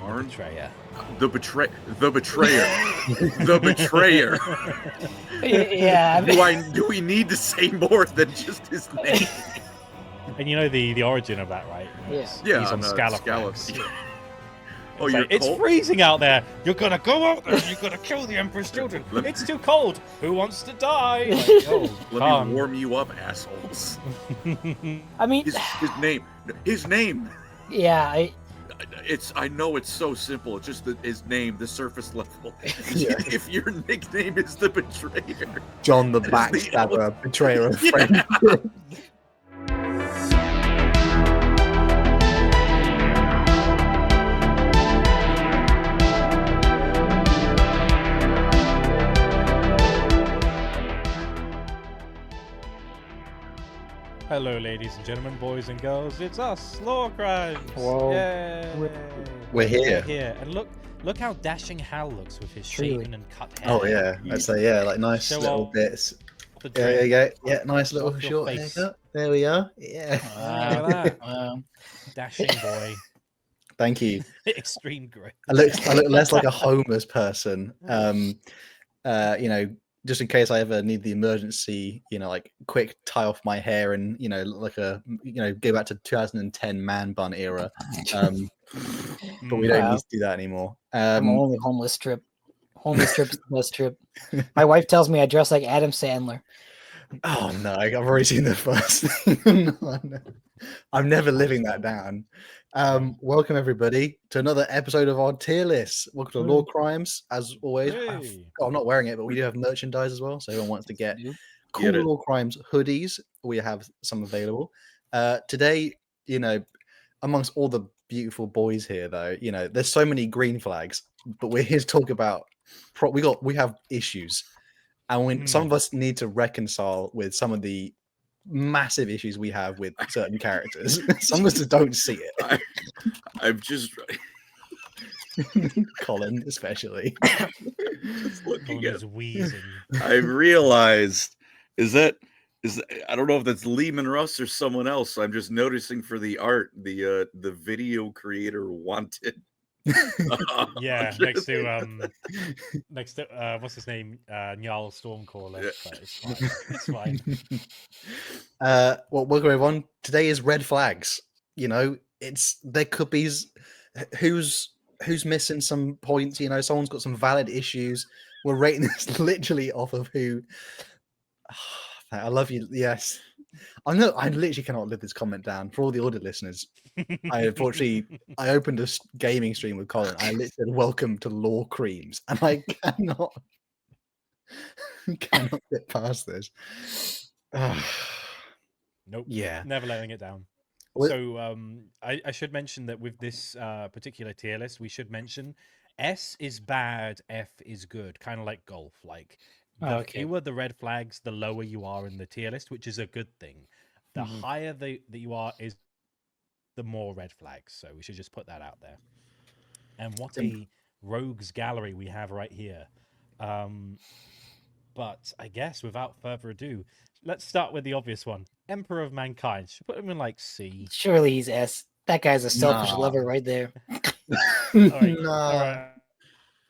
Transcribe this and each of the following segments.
Khârn? Betrayer. The betrayer. The betrayer. Yeah. Do we need to say more than just his name? And you know the origin of that, right? Yeah. Yeah, He's on Scallops. Scallops. Oh, It's, you're like, it's cold? freezing out there. You're gonna go out there. You're gonna kill the Emperor's children. It's too cold. Who wants to die? Like, oh, Let me warm you up, assholes. I mean, His name. yeah. I know it's so simple. It's just his name, the surface level. Yeah. If your nickname is the betrayer, John the That is the Backstabber, betrayer of friends. Hello, ladies and gentlemen, boys and girls. It's us, Lorecrimes. Whoa. Yay. We're here. We're here. And look how dashing Hal looks with his Truly. shaven and cut hair. Oh yeah, I'd say yeah, like nice Show little off bits. the Yeah, there drink. you go. Yeah, nice little Off your short face. haircut. There we are. Yeah. Look at that. Dashing boy. Thank you. Extreme grey. I look less like a homeless person. You know, just in case I ever need the emergency, you know, like quick tie off my hair and you know, like go back to 2010 man bun era. But we don't need to do that anymore. I'm only homeless strip. Homeless strip is the best trip. My wife tells me I dress like Adam Sandler. Oh no, I've already seen the first thing. No. I'm never living that down. Welcome everybody to another episode of our tier list. Welcome to Lorecrimes, as always. Hey. I'm not wearing it, but we do have merchandise as well. So everyone wants to get cool Get it. Lorecrimes hoodies. We have some available. Today, you know, amongst all the beautiful boys here, though, you know, there's so many green flags, but we're here to talk about. We have issues, and when some of us need to reconcile with some of the massive issues we have with certain characters. Some of us just don't see it. I'm just Colin, especially. just looking Colin at. is wheezing. I realized I don't know if that's Leman Russ or someone else. I'm just noticing for the art, the video creator wanted. Yeah, next to what's his name? Njal Stormcaller. Yeah. But it's fine. It's fine. Well, welcome everyone. Today is red flags. You know, there could be who's missing some points. You know, someone's got some valid issues. We're rating this literally off of who. I love you. Yes, I literally cannot live this comment down for all the audio listeners. I opened a gaming stream with Colin. I literally said, "Welcome to Lorecrimes," and I cannot get past this. Nope. Yeah. Never letting it down. Well- So I should mention that with this particular tier list, we should mention S is bad, F is good, kind of like golf. Like the fewer the red flags, the lower you are in the tier list, which is a good thing. The higher that you are is the more red flags. So we should just put that out there. And what a rogues gallery we have right here. But I guess without further ado, let's start with the obvious one. Emperor of Mankind. Should put him in like C. Surely he's S. That guy's a selfish Nah. lover right there. All right. No.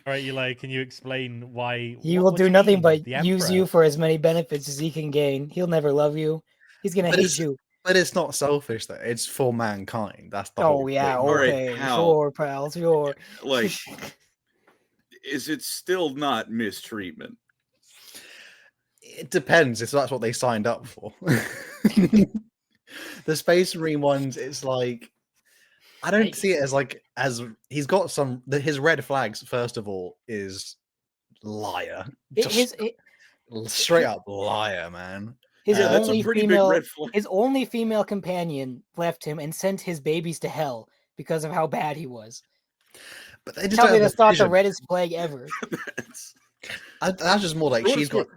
All right, Eli, can you explain why? He what- will what do you nothing mean, but the use Emperor? you for as many benefits as he can gain. He'll never love you. He's gonna But hate you. But it's not selfish though. It's for mankind. That's the whole Oh yeah, thing. All right, okay, pal. sure, pal, sure. Like, is it still not mistreatment? It depends if that's what they signed up for. The Space Marine ones, it's like I don't see it as he's got his red flags. First of all, is liar. Straight up liar, man. His That's only a pretty female, big red flag. his only female companion left him and sent his babies to hell because of how bad he was. But they just Tell don't me have that's not the vision. reddest plague ever. That's just more like she's got.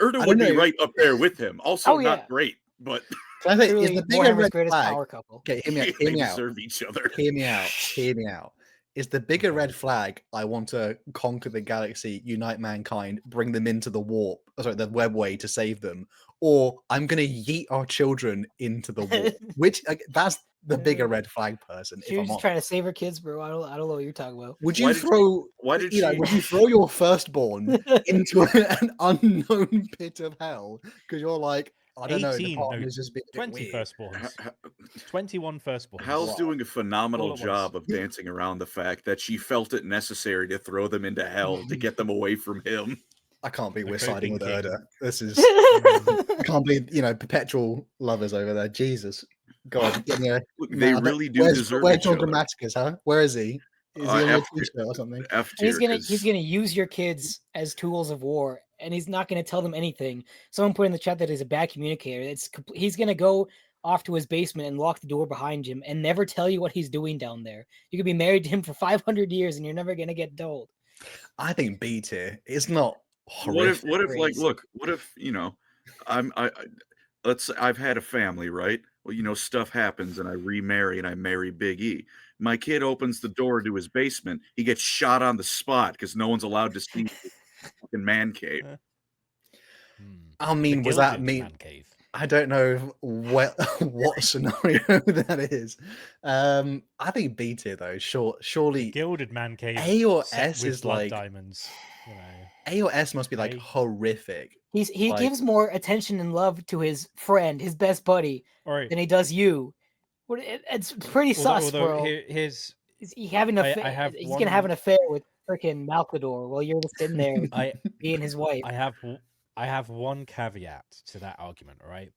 Erda I would don't be know. right up there with him. Also, Oh, yeah. not great, but Can I say, is Truly, the bigger Warhammer's red greatest flag? power couple. Okay, hear me out. they Hear me out. deserve each other. Hear me out. Hear me out. Is the bigger red flag, I want to conquer the galaxy, unite mankind, bring them into the warp, the webway to save them, or I'm going to yeet our children into the warp? Which that's the bigger red flag person. She was just trying to save her kids, bro. I don't know what you're talking about. Would you throw? Would you throw your firstborn into an unknown pit of hell because you're like, I don't know, the partner's just been 20 firstborns. 21 firstborns. Hal's doing a phenomenal job of dancing around the fact that she felt it necessary to throw them into hell to get them away from him. I can't believe we're siding with Erda. This is I can't believe, perpetual lovers over there. Jesus. God. Look, they really do deserve Where's John Grammaticus, huh? Where is he? Is he on your t-shirt or something? He's gonna use your kids as tools of war, and he's not gonna tell them anything. Someone put in the chat that he's a bad communicator. He's gonna go off to his basement and lock the door behind him and never tell you what he's doing down there. You could be married to him for 500 years and you're never gonna get told. I think B tier. It's not horrific. What if I've had a family, right? Well, stuff happens and I remarry and I marry Big E. My kid opens the door to his basement. He gets shot on the spot because no one's allowed to see the fucking man cave. I mean, was that me? I don't know what scenario that is. I think B tier though. Surely the Gilded Man Cave. A or S is like diamonds. A or S must be like horrific. He gives more attention and love to his friend, his best buddy, than he does you. It's pretty sus, bro. He's having he's gonna have an affair with freaking Malcador while you're just sitting there being his wife. I have one caveat to that argument, right?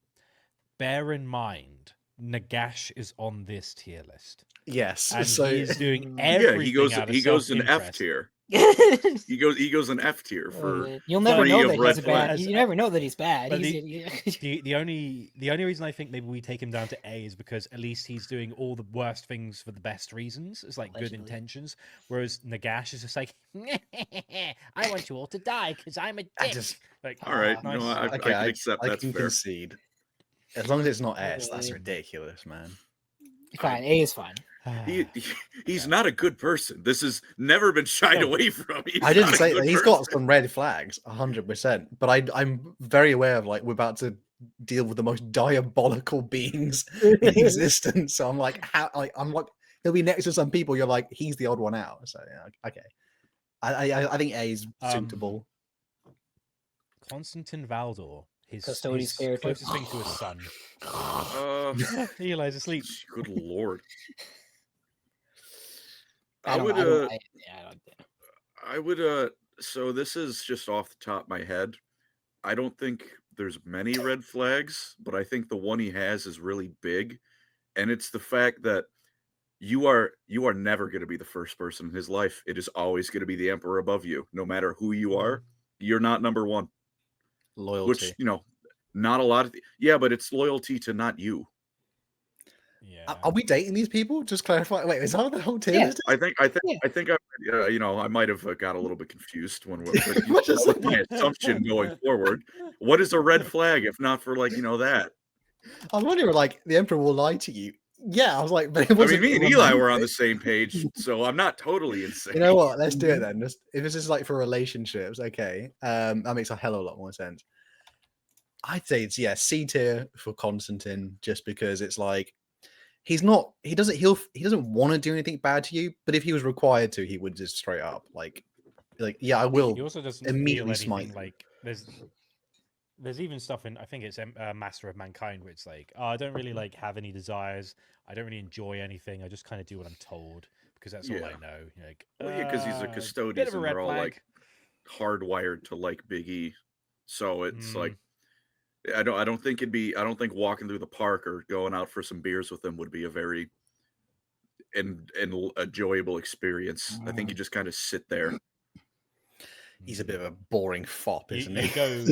Bear in mind, Nagash is on this tier list. Yes, and so he's doing everything. Yeah, he goes in F tier. he goes in F tier for. You'll never know that he's bad. You never know that he's bad. The only reason I think maybe we take him down to A is because at least he's doing all the worst things for the best reasons. It's like good intentions. Whereas Nagash is just like, I want you all to die because I'm a dick. All right, nice. I can accept that. I can concede. As long as it's not S, that's ridiculous, man. Fine, A is fine. He's not a good person. This has never been shied away from. I didn't say that. He's got some red flags, 100%. But I'm very aware of we're about to deal with the most diabolical beings in existence. So I'm like, he'll be next to some people. You're like, he's the odd one out. So yeah, okay. I think A is suitable. Constantin Valdor. His custodian's closest thing to his son. He lies asleep. Good lord. So this is just off the top of my head. I don't think there's many red flags, but I think the one he has is really big. And it's the fact that you are never going to be the first person in his life. It is always going to be the emperor above you. No matter who you are, you're not number one. Loyalty. Which, not a lot of but it's loyalty to not you. Yeah. Are we dating these people? Just clarify. Wait, is that the whole team? Yeah. I think I might have got a little bit confused when we're my assumption going forward. What is a red flag if not for that? I was wondering, the emperor will lie to you. Yeah, I was like, but it wasn't. Me and Eli were on the same page, so I'm not totally insane. You know what? Let's do it then. If this is for relationships, okay, that makes a hell of a lot more sense. I'd say it's C tier for Constantin, just because it's he doesn't want to do anything bad to you, but if he was required to, he would just straight up I will. He also doesn't immediately feel anything there's even stuff in, I think it's Master of Mankind, where it's I don't really have any desires. I don't really enjoy anything. I just kind of do what I'm told because that's all I know. Because he's a custodian and they're all hardwired to like Big E. So it's I don't think walking through the park or going out for some beers with him would be a very enjoyable experience. I think you just kind of sit there. He's a bit of a boring fop, isn't he? You go,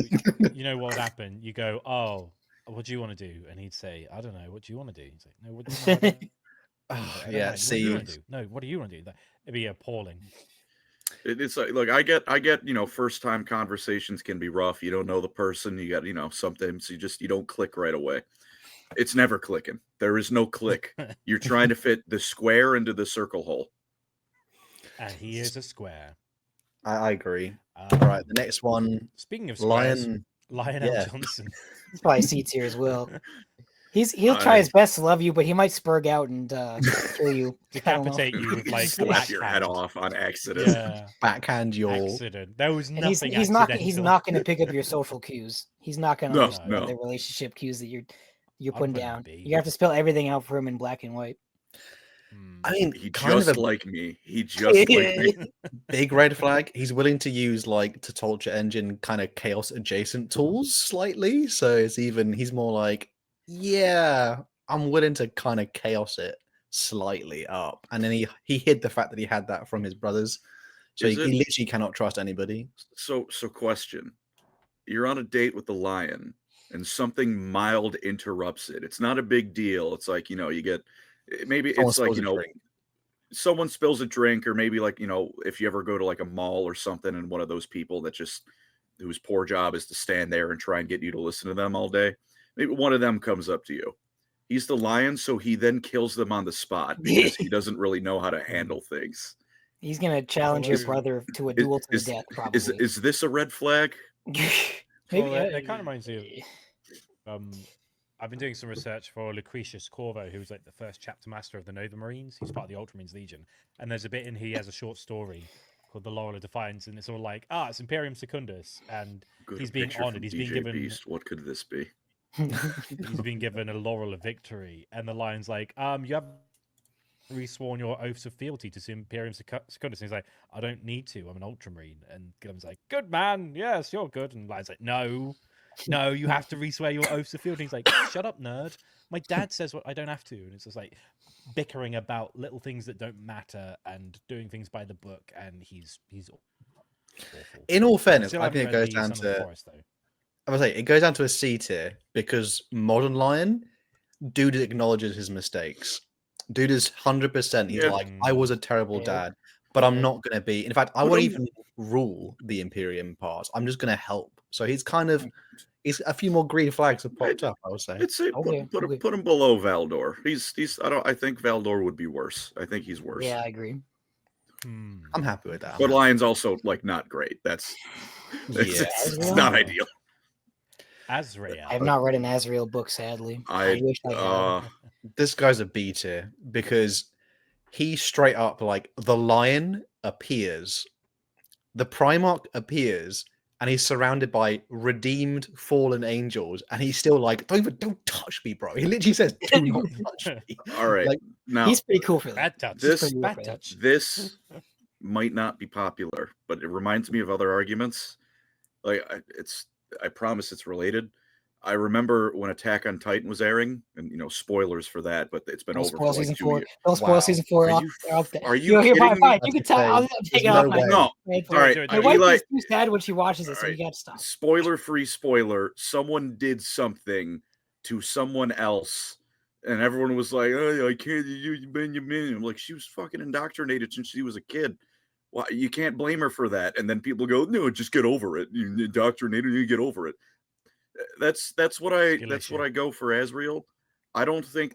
you know what would happen? You go, oh, what do you want to do? And he'd say, I don't know. What do you want to do? He's like, no, what do you want to do? Yeah, see. No, what do you want to do? It'd be appalling. It's look, I get, first time conversations can be rough. You don't know the person. You got, sometimes you don't click right away. It's never clicking. There is no click. You're trying to fit the square into the circle hole. And he is a square. I agree. All right, the next one, Speaking of squares, Lion. Lionel Yeah. Johnson. He's probably C tier as well. He'll try his best to love you, but he might spurg out and kill you. Decapitate you with like a slap your head backhand. off on accident. Yeah, Backhand your. accident. There was And nothing. he's not going to pick up your social cues. He's not going to No, understand no. the relationship cues that you're I'll putting put him down. B. You have to spell everything out for him in black and white. I mean, He kind just of a like me. He just like me. big red flag. He's willing to use like to torture engine kind of chaos adjacent tools slightly. So he's more like, yeah, I'm willing to kind of chaos it slightly up. And then he hid the fact that he had that from his brothers. So he literally cannot trust anybody. So question. You're on a date with the lion and something mild interrupts it. It's not a big deal. It's like, you get maybe Someone it's like, spills a drink. someone spills a drink, or maybe like, if you ever go to like a mall or something and one of those people that whose poor job is to stand there and try and get you to listen to them all day. Maybe one of them comes up to you. He's the lion, so he then kills them on the spot because he doesn't really know how to handle things. He's going to challenge your brother to a duel to the death, probably. Is this a red flag? Maybe that kind of reminds me of I've been doing some research for Lucretius Corvo, who's like the first chapter master of the Nova Marines. He's part of the Ultramarines Legion, and there's a bit in he has a short story called The Laurel of Defiance, and it's all like, it's Imperium Secundus, and he's being honored. He's being given Beast. What could this be? He's been given a laurel of victory, and the lion's like, you have resworn your oaths of fealty to Imperium Secundus. And he's like, I don't need to. I'm an Ultramarine. And Guilliman's like, good man. Yes, you're good. And the lion's like, no, you have to reswear your oaths of fealty. He's like, shut up, nerd. My dad says what I don't have to. And it's just like bickering about little things that don't matter and doing things by the book. And he's awful. In all fairness, Still I think it haven't read goes the down Son of the to. Forest, though. I was like, it goes down to a C tier because modern lion, dude acknowledges his mistakes. Dude is 100%. He's like, I was a terrible dad, but I'm not going to be. In fact, I won't even rule the Imperium part. I'm just going to help. So he's kind of. He's a few more green flags have popped up. I would say. I'd say put him below Valdor. He's. I think Valdor would be worse. I think he's worse. Yeah, I agree. I'm happy with that. But Lion's also like not great. That's it's not ideal. Azrael. I have not read an Azrael book, sadly. I wish I had. This guy's a B tier because he straight up like the lion appears, the Primarch appears, and he's surrounded by redeemed fallen angels, and he's still like, don't touch me, bro. He literally says, do not touch me. All right, like, now he's pretty cool for that. This might not be popular, but it reminds me of other arguments. Like I promise it's related. I remember when Attack on Titan was airing, and spoilers for that, but it's been over for like 2 years. Don't spoil season 4. Are you kidding me? You can tell. I'll take it off. No. All right. My wife is too sad when she watches this, so you got to stop. Spoiler-free spoiler. Someone did something to someone else, and everyone was like, "Oh, I can't use Benjamin." I'm like, she was fucking indoctrinated since she was a kid. Why you can't blame her for that? And then people go, "No, just get over it. You indoctrinated, you get over it." That's what I go for Azrael. I don't think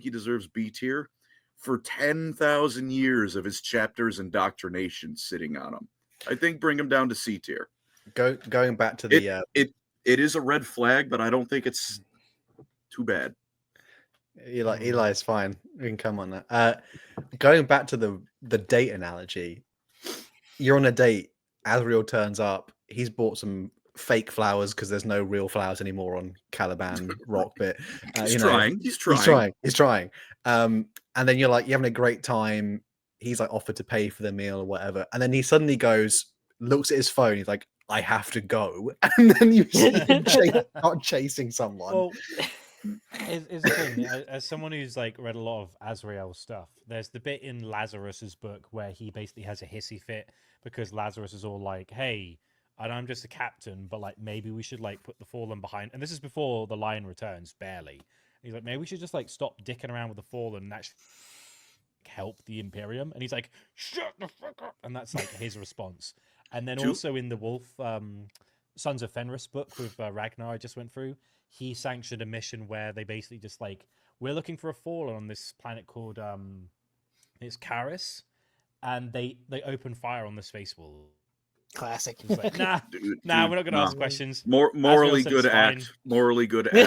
he deserves B tier for 10,000 years of his chapters indoctrination sitting on him. I think bring him down to C tier. Going back to the it is a red flag, but I don't think it's too bad. Eli is fine. We can come on that. Going back to the date analogy, you're on a date. Azrael turns up. He's bought some fake flowers because there's no real flowers anymore on Caliban Rock. But He's trying. And then you're like, you're having a great time. He's like offered to pay for the meal or whatever, and then he suddenly looks at his phone. He's like, I have to go, and then you see him start chasing someone. Well, is the thing, as someone who's like read a lot of Azrael stuff, there's the bit in Lazarus's book where he basically has a hissy fit because Lazarus is all like, hey, and I'm just a captain, but like maybe we should like put the Fallen behind. And this is before the Lion returns, barely. He's like, maybe we should just like stop dicking around with the Fallen and actually help the Imperium. And he's like, shut the fuck up. And that's like his response. And then also in the Wolf Sons of Fenris book with Ragnar I just went through, he sanctioned a mission where they basically just like, we're looking for a Fallen on this planet called it's Caris. and they open fire on the Space Wolves. Classic. It's like, nah, Dude, we're not going to nah. ask questions. Morally said good it's fine. act. Morally good act.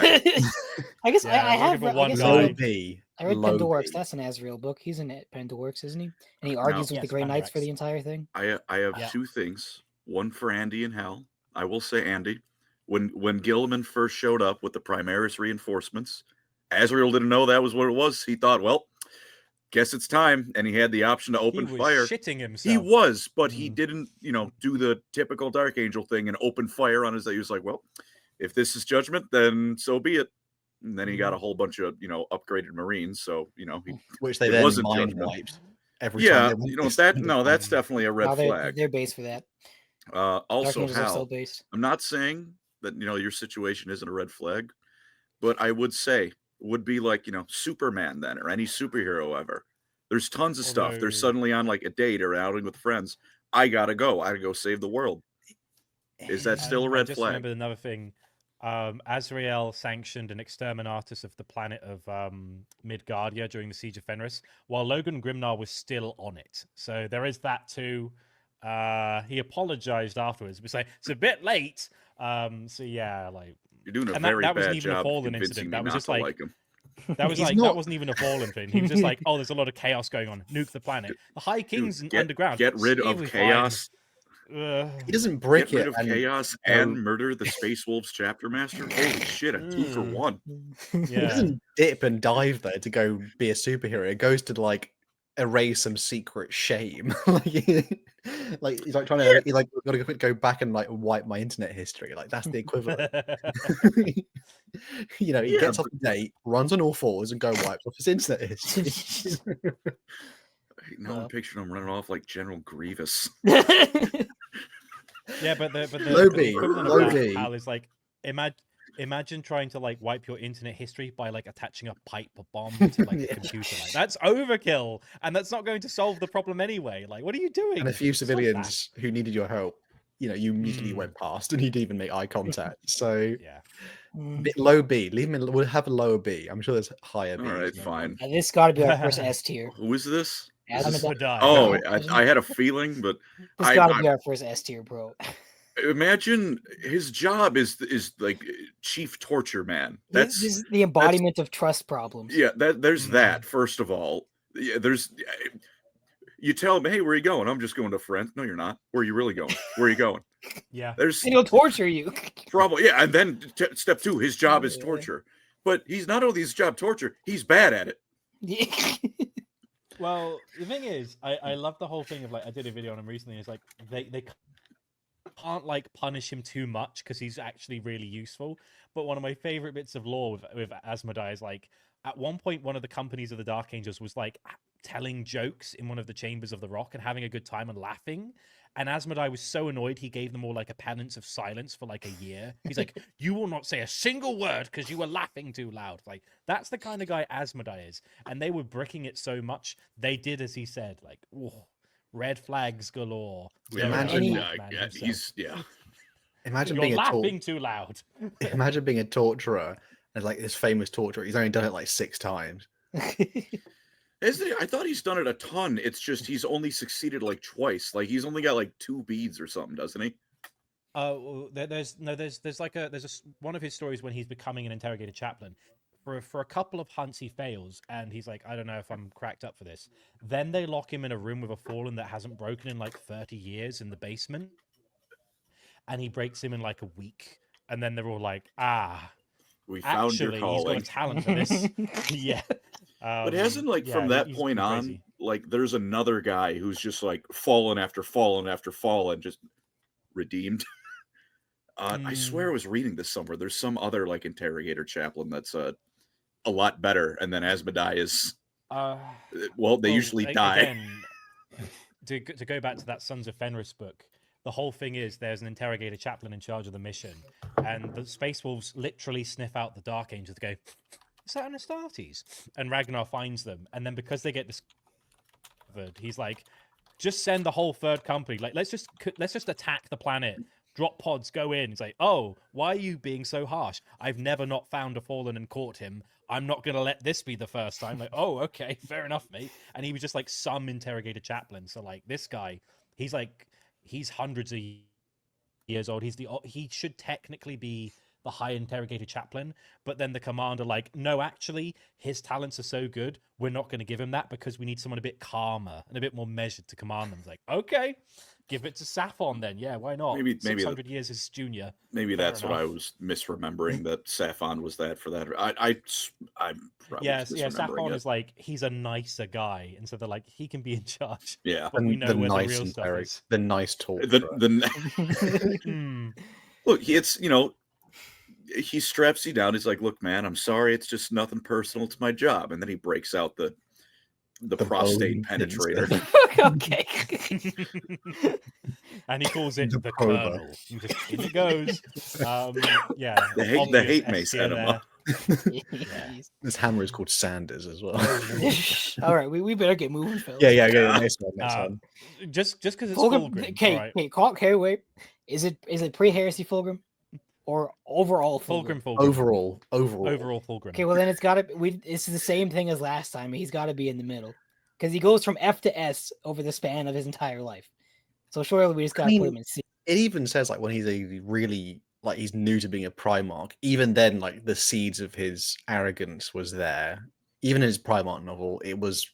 I guess Yeah, I we're have. looking for I one guess guy. I Low read, B. I read Low Pandorix. B. That's an Azrael book. He's in Pandorix, isn't he? And he argues with Yes, the Grey Knights for Pandorix. the entire thing. I have Yeah. two things. One for Andy and Hal. I will say, Andy, when Guilliman first showed up with the Primaris reinforcements, Azrael didn't know that was what it was. He thought, well, guess it's time, and he had the option to open he was fire. shitting himself. He was, but he Mhm. didn't, do the typical Dark Angel thing and open fire on his. He was like, well, if this is judgment, then so be it. And then he got a whole bunch of, upgraded Marines. So, Which they it then wasn't mind judgment. wiped every Yeah, time. They that's definitely a red No, flag. they're based for that. Dark Also, Angels are still Hal, based. I'm not saying that, your situation isn't a red flag, but I would say would be like, Superman then, or any superhero ever. There's tons of stuff. They're Although- suddenly on like a date or outing with friends. I gotta go save the world. Is that still a I red just flag? remembered another thing. Azrael sanctioned an exterminatus of the planet of Midgardia during the Siege of Fenris, while Logan Grimnar was still on it. So there is that too. He apologized afterwards. It's like, it's a bit late. So yeah, like You're doing a and very that wasn't bad even a job fallen convincing incident. me That was not just to like, like him. that was He's like not- that wasn't even a fallen thing. He was just like, oh, there's a lot of chaos going on. Nuke the planet. The High King's Dude, underground. Get rid He'll of be chaos. fine. He doesn't brick Get rid it of and chaos and murder the Space Wolves chapter master. Holy shit, a 2 for 1. he Yeah. doesn't dip and dive there to go be a superhero. It goes to like erase some secret shame. like he's like trying to he's like gotta go back and like wipe my internet history. Like that's the equivalent. He Yeah, gets off the date, runs on all fours, and go wipes off his internet history. Now I'm picturing him running off like General Grievous. Yeah, but the Low the B, equivalent low of that, B. Hal, is like imagine trying to like wipe your internet history by like attaching a pipe bomb to like a computer. Like that's overkill, and that's not going to solve the problem anyway. Like, what are you doing? And a few Stop that. civilians who needed your help, you immediately went past and you didn't even make eye contact. So Yeah. low B. Leave him. We'll have a lower B. I'm sure there's higher B. All right, fine. This got to be our first S tier. Who is this? Asmodai. Oh, Yeah. I had a feeling, but This got to be our first S tier, bro. imagine his job is like chief torture man. This is the embodiment of trust problems. Yeah, there's that. First of all, yeah, you tell him, hey, where are you going? I'm just going to friends. No, you're not. Where are you really going? Where are you going? Yeah. There's And he'll torture you. probably, yeah. And then step 2, his job is torture. But he's not only his job torture, he's bad at it. Well, the thing is, I love the whole thing of like I did a video on him recently. It's like they can't like punish him too much because he's actually really useful. But one of my favorite bits of lore with Asmodai is like at one point one of the companies of the Dark Angels was like telling jokes in one of the chambers of the Rock and having a good time and laughing. And Asmodai was so annoyed he gave them all like a penance of silence for like a year. He's like, you will not say a single word because you were laughing too loud. Like that's the kind of guy Asmodai is. And they were bricking it so much they did as he said. Like, whoa, red flags galore. Imagine- Imagine You're being laughing too loud. Imagine being a torturer and like this famous torturer. He's only done it like 6 times. Isn't it? I thought he's done it a ton. It's just he's only succeeded like twice. Like he's only got like 2 beads or something, doesn't he? There's one of his stories when he's becoming an interrogator chaplain. For a couple of hunts he fails, and he's like, I don't know if I'm cracked up for this. Then they lock him in a room with a fallen that hasn't broken in like 30 years in the basement, and he breaks him in like a week. And then they're all like, we found your actually, he's got a calling. talent for this. Yeah. But hasn't like from that point on, crazy. like there's another guy who's just like fallen after fallen after fallen, just redeemed. I swear I was reading this somewhere. There's some other like interrogator chaplain that's a lot better, and then Asmodai is they usually die. Again, to go back to that Sons of Fenris book, the whole thing is there's an interrogator chaplain in charge of the mission, and the Space Wolves literally sniff out the Dark Angels to go, is that an Astartes? And Ragnar finds them, and then because they get discovered, he's like, just send the whole third company. Like, let's just attack the planet. Drop pods, go in. It's like, oh, why are you being so harsh? I've never not found a fallen and caught him. I'm not gonna let this be the first time. Like, oh, okay, fair enough, mate. And he was just like some interrogator chaplain. So like this guy, he's hundreds of years old. He should technically be the high interrogator chaplain, but then the commander like, no, actually, his talents are so good, we're not going to give him that because we need someone a bit calmer and a bit more measured to command them. It's like, okay, give it to Saffon then. Yeah, why not? Maybe 600 years his junior. Maybe Fair that's what I enough. was misremembering, that Saffon was that for that. I'm probably Yes, just yeah. misremembering Saffon it. is like, he's a nicer guy, and so they're like, he can be in charge. Yeah. But we know where the nice real and stuff very, is. the nice talk. Hmm. Look, it's, you know, he straps you down. He's like, look, man, I'm sorry. It's just nothing personal. It's my job. And then he breaks out the prostate bone penetrator. Okay. And he calls it The the prober. Colonel. And just in it goes. Yeah. The hate obvious mace S tier enema. This hammer is called Sanders as well. All right, we better get moving, Phil. yeah. Next one. Just because it's Fulgrim. Fulgrim. Okay, all right. okay, wait. Is it pre-heresy Fulgrim or overall Fulgrim? Fulgrim. Overall. Fulgrim. Okay, well then it's gotta be. It's the same thing as last time. He's got to be in the middle because he goes from F to S over the span of his entire life. So surely we just gotta put him in C. It even says like when he's he's new to being a Primarch, even then like the seeds of his arrogance was there. Even in his Primarch novel, it was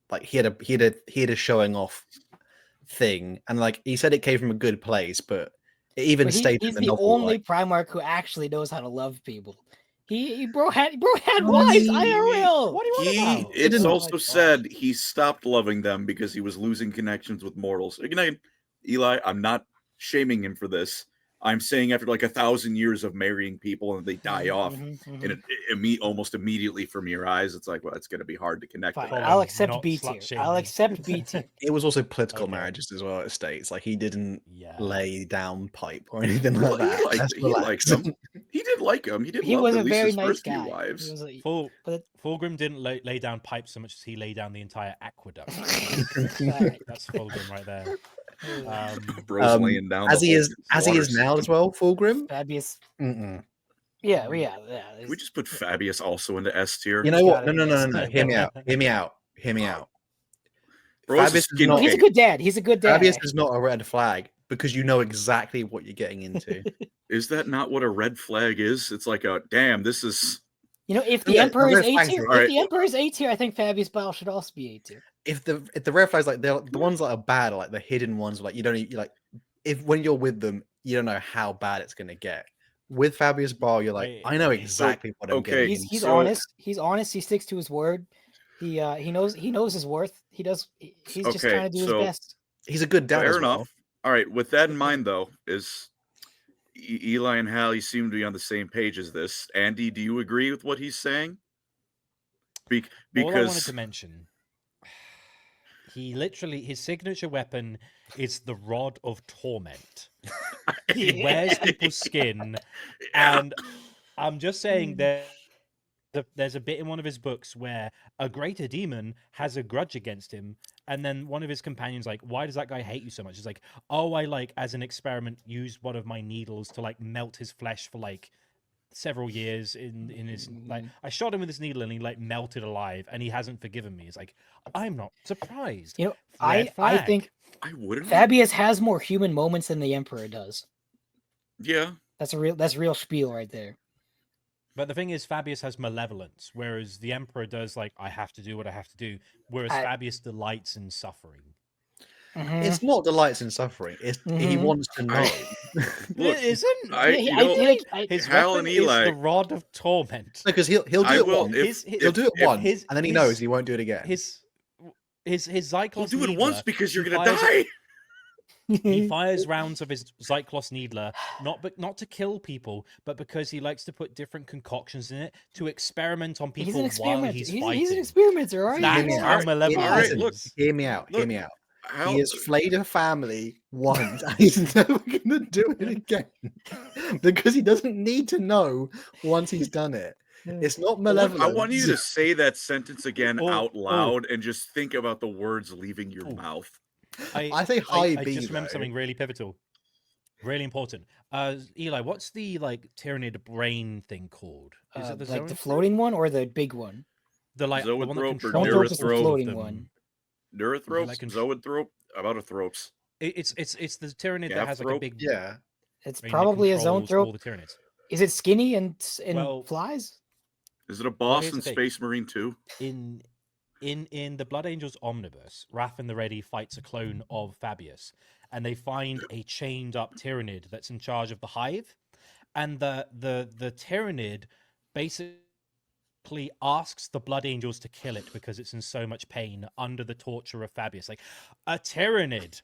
like he had a showing off thing, and like he said it came from a good place, but it even But stated he's in the the novel, only like, Primarch who actually knows how to love people. Bro had wives, IRL. What do you want about? It's Oh my also God. said he stopped loving them because he was losing connections with mortals. Again, Eli, I'm not shaming him for this. I'm saying after like 1,000 years of marrying people and they die off, and it almost immediately from your eyes, it's like, well, it's going to be hard to connect. Fine, with that. I'll accept not B slut tier. shame I'll me. accept B tier. it was also political Okay. marriages as well. It states like he didn't Yeah. lay down pipe or anything Well, like that. Let's he liked relax. him. He did like him. He did He love was at a least very his nice first few guy. He wives. was like- Full, but Fulgrim didn't lay down pipes so much as he laid down the entire aqueduct. Alright. That's Fulgrim right there. Bro's laying down as the he whole is water now as well, Fulgrim. Fabius. Mm-mm. Yeah. Can we just put Fabius also into S tier? You know what? Got it. No. Hear me out. Bro's a Fabius is skin not- He's a cake. good dad. He's a good dad. Fabius is not a red flag because you know exactly what you're getting into. Is that not what a red flag is? It's like a damn. This is You know, if the Yeah, Emperor is red A flags tier, are- if Alright. the Emperor is A tier, I think Fabius Bile should also be A tier. If the red flags like the ones that are bad are like the hidden ones, like you don't you like if when you're with them you don't know how bad it's gonna get. With Fabius Bile, you're like, Wait, I know wait, exactly what I'm okay, getting. He's So- honest. He's honest. He sticks to his word. He knows his worth. He's just Okay, trying to do so- his best. He's a good dad. fair as well. enough. All right. With that in mind, though, is Eli and Hallie seem to be on the same page as this. Andy, do you agree with what he's saying? All I wanted Because to mention, his signature weapon is the Rod of Torment. He wears people's skin, and I'm just saying that there's a bit in one of his books where a greater demon has a grudge against him, and then one of his companions like, why does that guy hate you so much? He's like, oh, I like as an experiment used one of my needles to like melt his flesh for like several years in his like I shot him with this needle and he like melted alive and he hasn't forgiven me. It's like, I'm not surprised. You know, Red I flag. think I wouldn't. Fabius has more human moments than the Emperor does. Yeah. That's real spiel right there. But the thing is, Fabius has malevolence, whereas the Emperor does like, I have to do what I have to do, whereas Fabius delights in suffering. Mhm. It's not delights in suffering. It's he Mhm. wants to know. Look, It isn't. His Hal weapon and Eli- is the Rod of Torment. Because he'll do I it will once. if He'll do it if- once, his- and then he his- knows he won't do it again. His Zyklos We'll do it Needler, once because you're he gonna fires- die. He fires rounds of his Zyklos Needler, not to kill people, but because he likes to put different concoctions in it to experiment on He's people an while experimenter. he's He's fighting. an experimenter, all right? That's Hear me how out. malevolent All right, it look. is. Hear me out. Hear Look, me out. How, He has flayed a family once, and he's never going to do it again because he doesn't need to know once he's done it. It's not Look, malevolent. I want you to say that sentence again Oh, out oh. loud and just think about the words leaving your Oh. mouth. I say high I B. just remember though. something really pivotal. Really important. Eli, what's the Tyranid brain thing called? Is it the like the zoanthrope? floating one or the big one? The one that Zoanthrope or controls Zoanthrope is the all of floating them. one. Neurothropes, Like zoanthrope, aboutithropes. It's the Tyranid that has like a Gaphthrope? big Yeah. It's brain that probably a controls zoanthrope. all the Tyranids. Is it skinny and Well- flies? Is it a boss here's in the thing. Space Marine 2? In the Blood Angels omnibus, Wrath and the Ready fights a clone of Fabius, and they find a chained up Tyranid that's in charge of the hive, and the Tyranid basically asks the Blood Angels to kill it because it's in so much pain under the torture of Fabius. Like, a Tyranid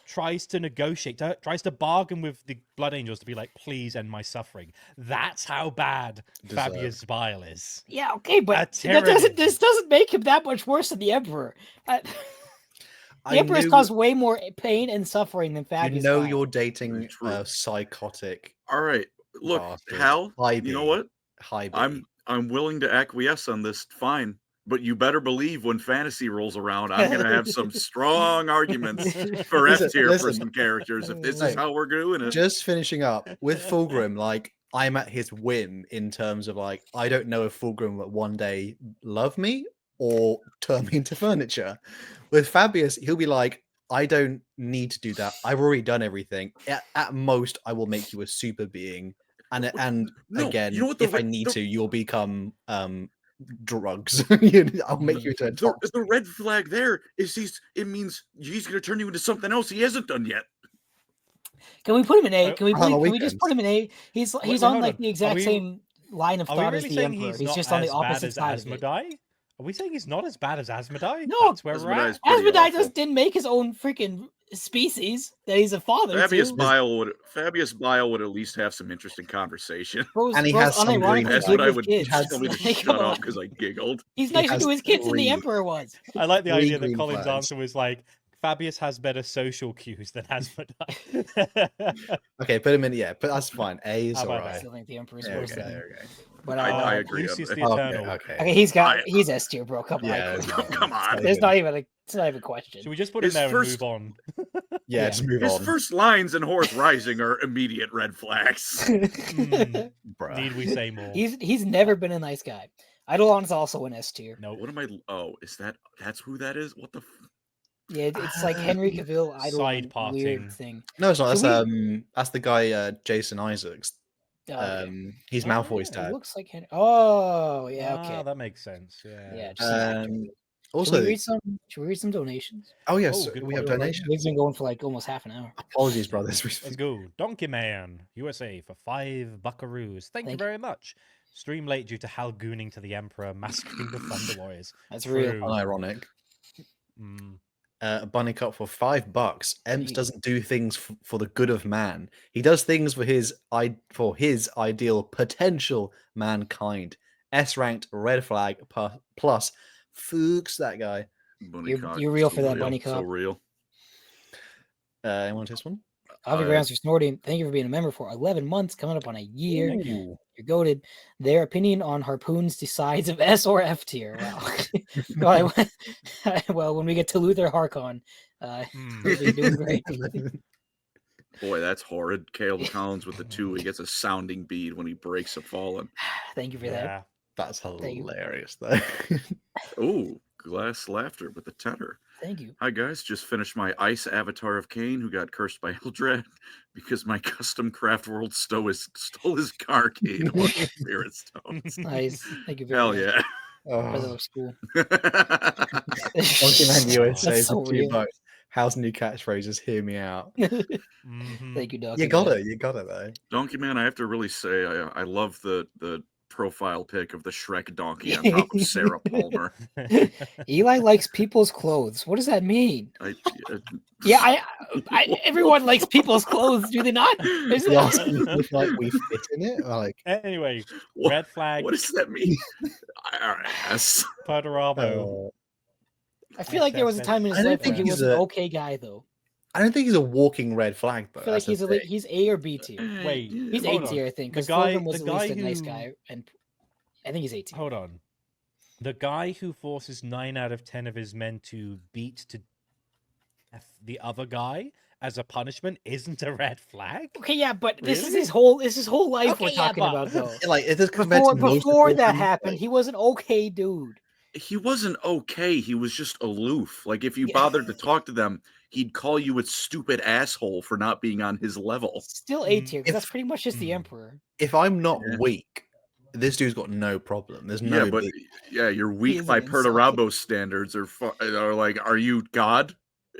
tries to negotiate, tries to bargain with the Blood Angels to be like, please end my suffering. That's how bad Deserved. Fabius Bile is. Yeah, okay, but A that doesn't. Tyranid. This doesn't make him that much worse than the Emperor. The Emperor's caused way more pain and suffering than Fabius. You know Bile. you're dating Very true. a psychotic All right, look, bastard. Hal. High You know B. what? High B. I'm willing to acquiesce on this. Fine, but you better believe when fantasy rolls around, I'm gonna have some strong arguments for Listen, F tier for listen. some characters if this No. is how we're doing it. Just finishing up with Fulgrim, like I'm at his whim in terms of like I don't know if Fulgrim will one day love me or turn me into furniture. With Fabius, he'll be like, I don't need to do that. I've already done everything. At most, I will make you a super being, and No, again, you know what if I need to, you'll become drugs. I'll make you into a tox. The red flag there is it means he's gonna turn you into something else he hasn't done yet. Can we put him in A? Can we? On the Can we just put him in A? He's wait, on hold like on. the exact Are we- same line of Are we thought really as the saying Emperor. he's He's not just on the as bad opposite as side of it. Asmodai? Are we saying he's not as bad as Asmodai? No, That's where we're at. Asmodai's pretty Asmodai awful. didn't make his own freaking species that he's a father Fabius to. Bile would at least have some interesting conversation. And he has some green unironically That's good what I with would kids. tell me to Like, shut come up on. because I giggled. He's He nicer has to his kids than the 3 Emperor was. I like the 3 idea that green Colin's flags. answer was like, Fabius has better social cues than Asmodai. Okay, put him in. Yeah, but that's fine. A is How about I alright. still think the Emperor's There we worse go, than him. there we go. But I agree on Lucius that. the Eternal. okay, he's S tier, bro. Come on. Yeah, Come on. It's not even a question. Should we just put him His there first- and move on? Yeah, Yeah. just move His on. first lines in Horus Rising are immediate red flags. Need we say more? He's never been a nice guy. Eidolon's also an S tier. No. What am I? Oh, that's who that is? What the? Yeah, it's like Henry Cavill Eidolon Side parting. weird thing. No, it's not. Should That's the guy Jason Isaacs. Okay. He's Oh, Malfoy's It dad. looks like Henry. Oh, yeah, Ah, okay. that makes sense. Yeah. Yeah, just an actor. Um, Should also, we read some donations? oh yes, Oh, good we have point. donations. We've been going for like almost half an hour. Apologies, brothers. Let's go. Donkey Man, USA for 5 buckaroos. Thank you Thank you. very much. Stream late due to Hal gooning to the Emperor, massacring the Thunder Warriors. That's real. True. Unironic. Mm. Bunny Cup for $5. Emps Jeez. doesn't do things for the good of man. He does things for his ideal potential mankind. S ranked red flag plus Fuchs, that guy. Bunny You're- cock, you're real so for that, real, bunny So cock. real. Anyone this one? Avi Grounds for snorting. Thank you for being a member for 11 months, coming up on a year. Ooh. You're goated. Their opinion on harpoons decides of S or F tier. Wow. Well, when we get to Luther Harkon, we'll be doing great. Boy, that's horrid. Caleb Collins with the 2. He gets a sounding bead when he breaks a fallen. Thank you for that. Yeah. That's Thank you. hilarious, though. Oh, glass laughter with the tenor. Thank you. Hi guys, just finished my ice avatar of Cain, who got cursed by Eldrad because my custom craft world stole his carcade of spirit stones. Nice. Thank you very Hell much. yeah. That Oh, looks cool. Donkey Man USA That's so for real. $2. How's new catchphrases? Hear me out. Mhm. Thank you, Doc. You got it though. Donkey Man, I have to really say I love the profile pic of the Shrek donkey on top of Sarah Palmer. Eli likes people's clothes. What does that mean? I, Yeah, everyone likes people's clothes, do they not? Is We it- ask if like we fit in it. Or, like, Anyway, what, red flag, what does that mean? Yes. Perturabo. I feel like there was a time in I his don't life when think he he's was an a- okay guy, though. I don't think he's a walking red flag, though. I feel like That's the he's A or B tier. Wait, He's hold A on. tier, I think, The because guy- Fulgrim was the at least guy a nice who- guy, and I think he's A tier. Hold on. The guy who forces 9 out of 10 of his men to beat to death the other guy as a punishment isn't a red flag. Okay, yeah, but this is Really? his whole life Okay, we're yeah, talking but- about though. Like, it is compared to most Before of that them, happened, like, he was an okay dude. He wasn't okay. He was just aloof. Like if you Yeah. bothered to talk to them, he'd call you a stupid asshole for not being on his level. Still A tier, because that's If- pretty much just the Emperor. if I'm not Yeah. weak, this dude's got no problem. There's Yeah, no but big. you're weak is by an insult. Perturabo standards, or like, are you God?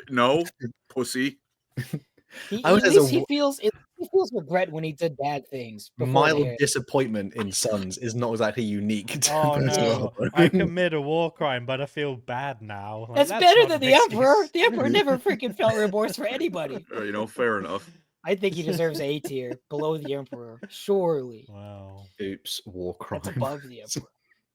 No, pussy. I was At as a least he feels regret when he did bad things. before the mild heresy. disappointment in Sons is not exactly unique to Oh no, I Perturabo. commit a war crime, but I feel bad now. Like, That's that's better not than an the Emperor. excuse. The Emperor never freaking felt remorse for anybody. Fair enough. I think he deserves A tier, below the Emperor. Surely. Wow. Oops, war crime. That's above the Emperor.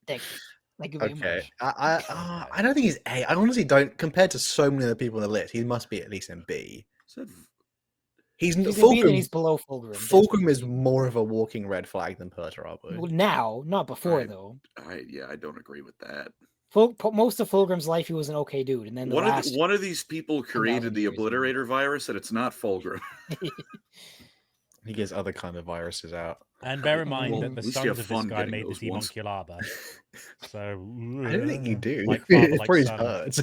Thank you. Thank you very Okay, much. I don't think he's A. I honestly don't. Compared to so many other people on the list, he must be at least in B. Said He's He's in B, then Fulcrum. he's below Fulgrim. Fulcrum is more of a walking red flag than Perturabo. Well, now, not before Right. though. I don't agree with that. Most of Fulgrim's life, he was an okay dude, and then the last. One of these people created the years, Obliterator virus, and it's not Fulgrim. He gets other kind of viruses out. And bear in mind Well, that the at least you sons have of this fun guy getting made the those ones. Demonculaba. So I don't think you do. Like father, It's like probably son. hurts.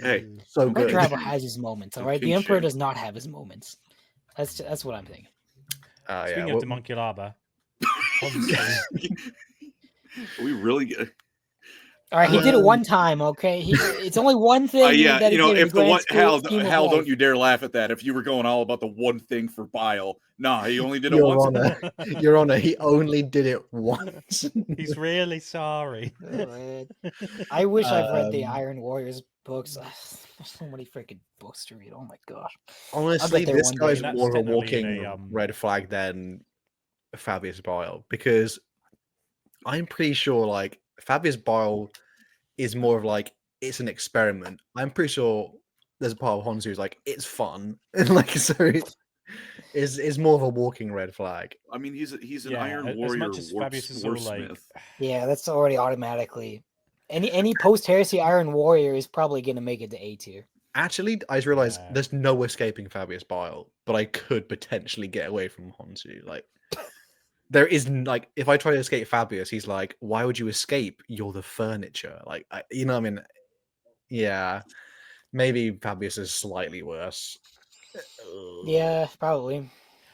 Hey, So good. Perturabo has his moments, all right. The King Emperor shame. does not have his moments. That's what I'm thinking. Speaking Yeah, of Demonculaba, Honsu, we really get. All right, he did it one time. Okay, it's only one thing. Yeah, that he did in if the grand one scheme of Hal, life. don't you dare laugh at that. If you were going all about the one thing for Bile, nah, he only did it Your once. Honor, Your Honor, he only did it once. he's really sorry. Oh, man. I wish I've read the Um, Iron Warriors books. There's so many freaking books to read. Oh my gosh. Honestly, there this one day. guy's That's more of a technically in walking a, red flag than Fabius Bile, because I'm pretty sure like Fabius Bile is more of like it's an experiment. I'm pretty sure there's a part of Honsu who's like it's fun, and like so is more of a walking red flag. I mean, he's an Yeah, Iron as Warrior much as Fabius is all like, wordsmith. Yeah, that's already automatically. Any post heresy Iron Warrior is probably gonna make it to A tier. Actually, I just realized Yeah. there's no escaping Fabius Bile, but I could potentially get away from Honsu. Like, there is like, if I try to escape Fabius, he's like, "Why would you escape? You're the furniture." Like, you know, what I mean, yeah, maybe Fabius is slightly worse. Yeah, probably.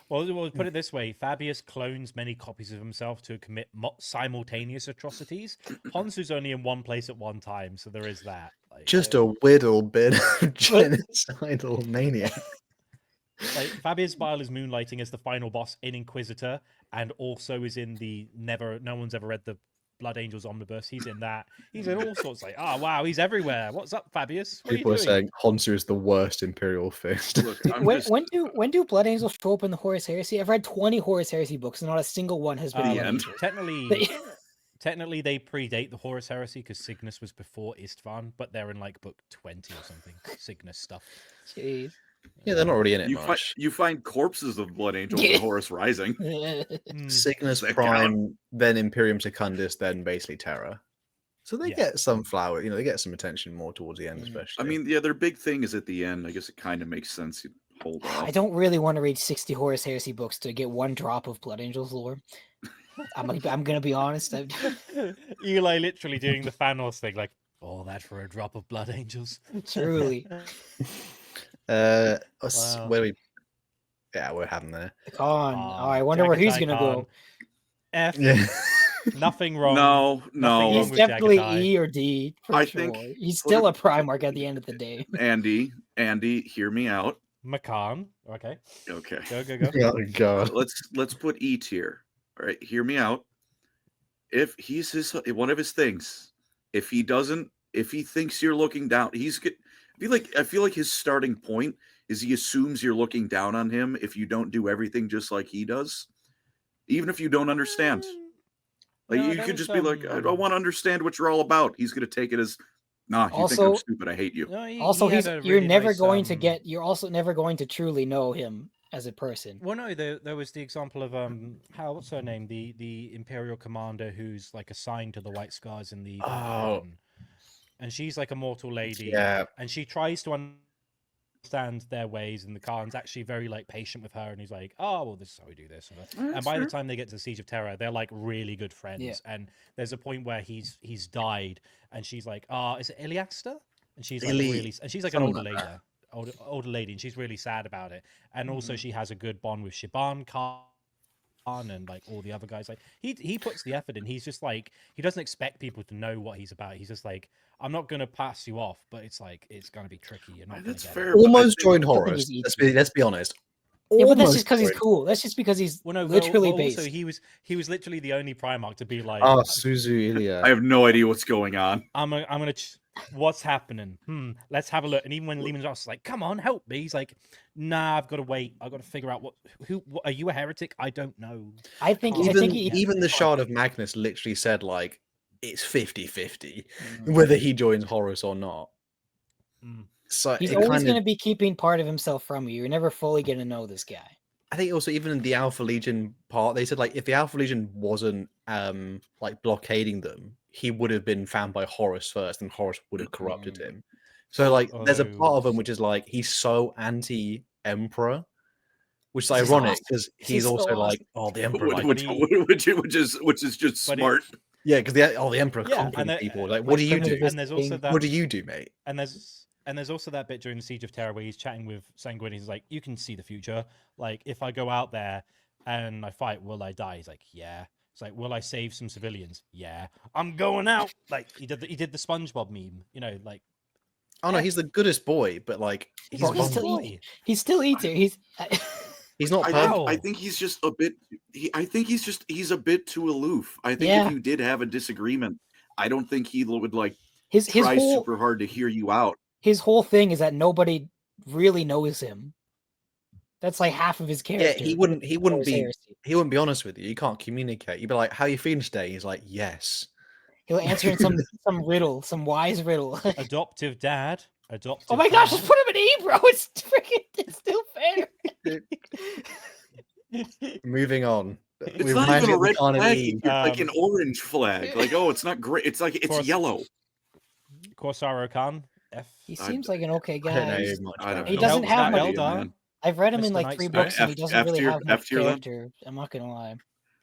well, put it this way: Fabius clones many copies of himself to commit simultaneous atrocities. Honsu's only in one place at one time, so there is that. Like, Just a little bit of genocidal maniac. like Fabius Bile is moonlighting as the final boss in Inquisitor, and also is in the no one's ever read the Blood Angels omnibus. He's in that. He's in all sorts. Like, oh wow, he's everywhere. What's up, Fabius? What People are are you doing? saying Honsu is the worst Imperial fist. Look, When do Blood Angels show up in the Horus Heresy? I've read 20 Horus Heresy books, and not a single one has been the Blood end. Angels. Technically, they predate the Horus Heresy because Cygnus was before Istvan, but they're in like book 20 or something. Cygnus stuff. Jeez. Yeah, they're not really in it you much. find corpses of Blood Angels Yeah. in Horus Rising. Hmm. Cygnus That Prime, then Imperium Secundus, then basically Terra. So they Yeah. get some flower, they get some attention more towards the end, Mhm. especially. I mean, yeah, their big thing is at the end. I guess it kind of makes sense. You hold off. I don't really want to read 60 Horus Heresy books to get one drop of Blood Angels lore. I'm gonna be honest. Eli literally doing the Thanos thing, like, all that for a drop of Blood Angels. Truly. Wow. Where we? Yeah, we're having there. Khan. Oh, I wonder where he's Jaghatai gonna Khan. go. F. Yeah. Nothing wrong. No, Nothing no, wrong He's with definitely Jaghatai. E or D for I sure. think- He's still a Primarch at the end of the day. Andy, hear me out. Macan. Okay. Okay, Go. Oh god. let's put E tier. All right, hear me out. If he's one of his things, if he thinks you're looking down, I feel like his starting point is he assumes you're looking down on him if you don't do everything just like he does, even if you don't understand. Like No, you that could was, just be like, I don't want to understand what you're all about. He's gonna take it as, nah, you think I'm Also- stupid. I hate you. No, he Also, had a you're really never nice, going to get. You're also never going to truly know him as a person. Well, no, there was the example of what's her name? The Imperial commander who's like assigned to the White Scars in the Oh. Division. And she's like a mortal lady. Yeah. And she tries to understand their ways, and the Khan's actually very like patient with her, and he's like, oh well, this is how we do this. And by the time they get to the Siege of Terror, they're like really good friends. Yeah. And there's a point where he's died, and she's like, is it Iliaster? And she's like she's like an older lady, and she's really sad about it. And also she has a good bond with Shiban Khan and like all the other guys. Like he puts the effort in. He's just like, he doesn't expect people to know what he's about. He's just like, I'm not gonna pass you off, but it's like it's gonna be tricky. You're not. That's gonna fair. get it. Almost joined Horus. Let's be honest. Yeah, but that's Almost just because he's joined. cool. That's just because he's literally based. Also, he was literally the only Primarch to be like, Suzu Ilya. I have no idea what's going on. I'm gonna what's happening? Let's have a look. And even when Leman Russ is like, come on, help me, he's like, nah, I've got to wait. I've got to figure out what are you a heretic? I don't know. I think Even the Shard of Magnus literally said like it's 50-50 whether he joins Horus or not. So he's always going to be keeping part of himself from you. You're never fully going to know this guy. I think also even in the Alpha Legion part, they said like if the Alpha Legion wasn't like blockading them, he would have been found by Horus first, and Horus would have corrupted him. So like there's a part of him which is like he's so anti-Emperor, which is ironic because he's also awesome. Like, oh, the Emperor, which is just smart. Yeah, because the Emperor conquering people. Like, what do you do? And there's also that. What do you do, mate? And there's also that bit during the Siege of Terror where he's chatting with Sanguine. He's like, you can see the future. Like, if I go out there and I fight, will I die? He's like, yeah. It's like, will I save some civilians? Yeah. I'm going out. Like, he did the SpongeBob meme, you know, like. Oh, no, he's the goodest boy, but, like, he's still eating. He's not. I think he's just a bit. He's a bit too aloof. I think if you did have a disagreement, I don't think he would like try super hard to hear you out. His whole thing is that nobody really knows him. That's like half of his character. Yeah, he wouldn't be honest with you. You can't communicate. You'd be like, "How are you feeling today?" He's like, "Yes." He'll answer in some riddle, some wise riddle. Adoptive dad. Oh my gosh, just put him in E, bro. It's still fair. Moving on. It's not even a red flag. It's like an orange flag. Like, oh, it's not great. It's like it's yellow. Corsaro Khan. He seems like an okay guy. He doesn't have much. I've read him in like 3 books, and he doesn't really have much character. I'm not gonna lie.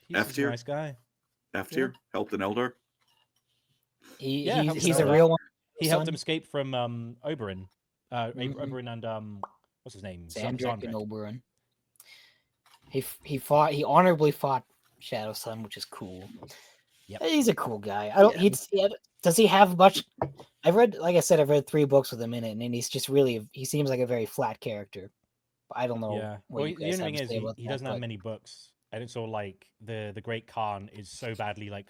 He's a nice guy. F tier helped an Eldar. He's a real one. He helped him escape from Oberyn. Oberyn and what's his name? Sandrak and Oberyn. He honorably fought Shadow Sun, which is cool. Yep. He's a cool guy. Does he have much? I've read 3 books with him in it, and he's just he seems like a very flat character. I don't know. Yeah. Well, the only thing is he doesn't have many books. And it's all like the Great Khan is so badly like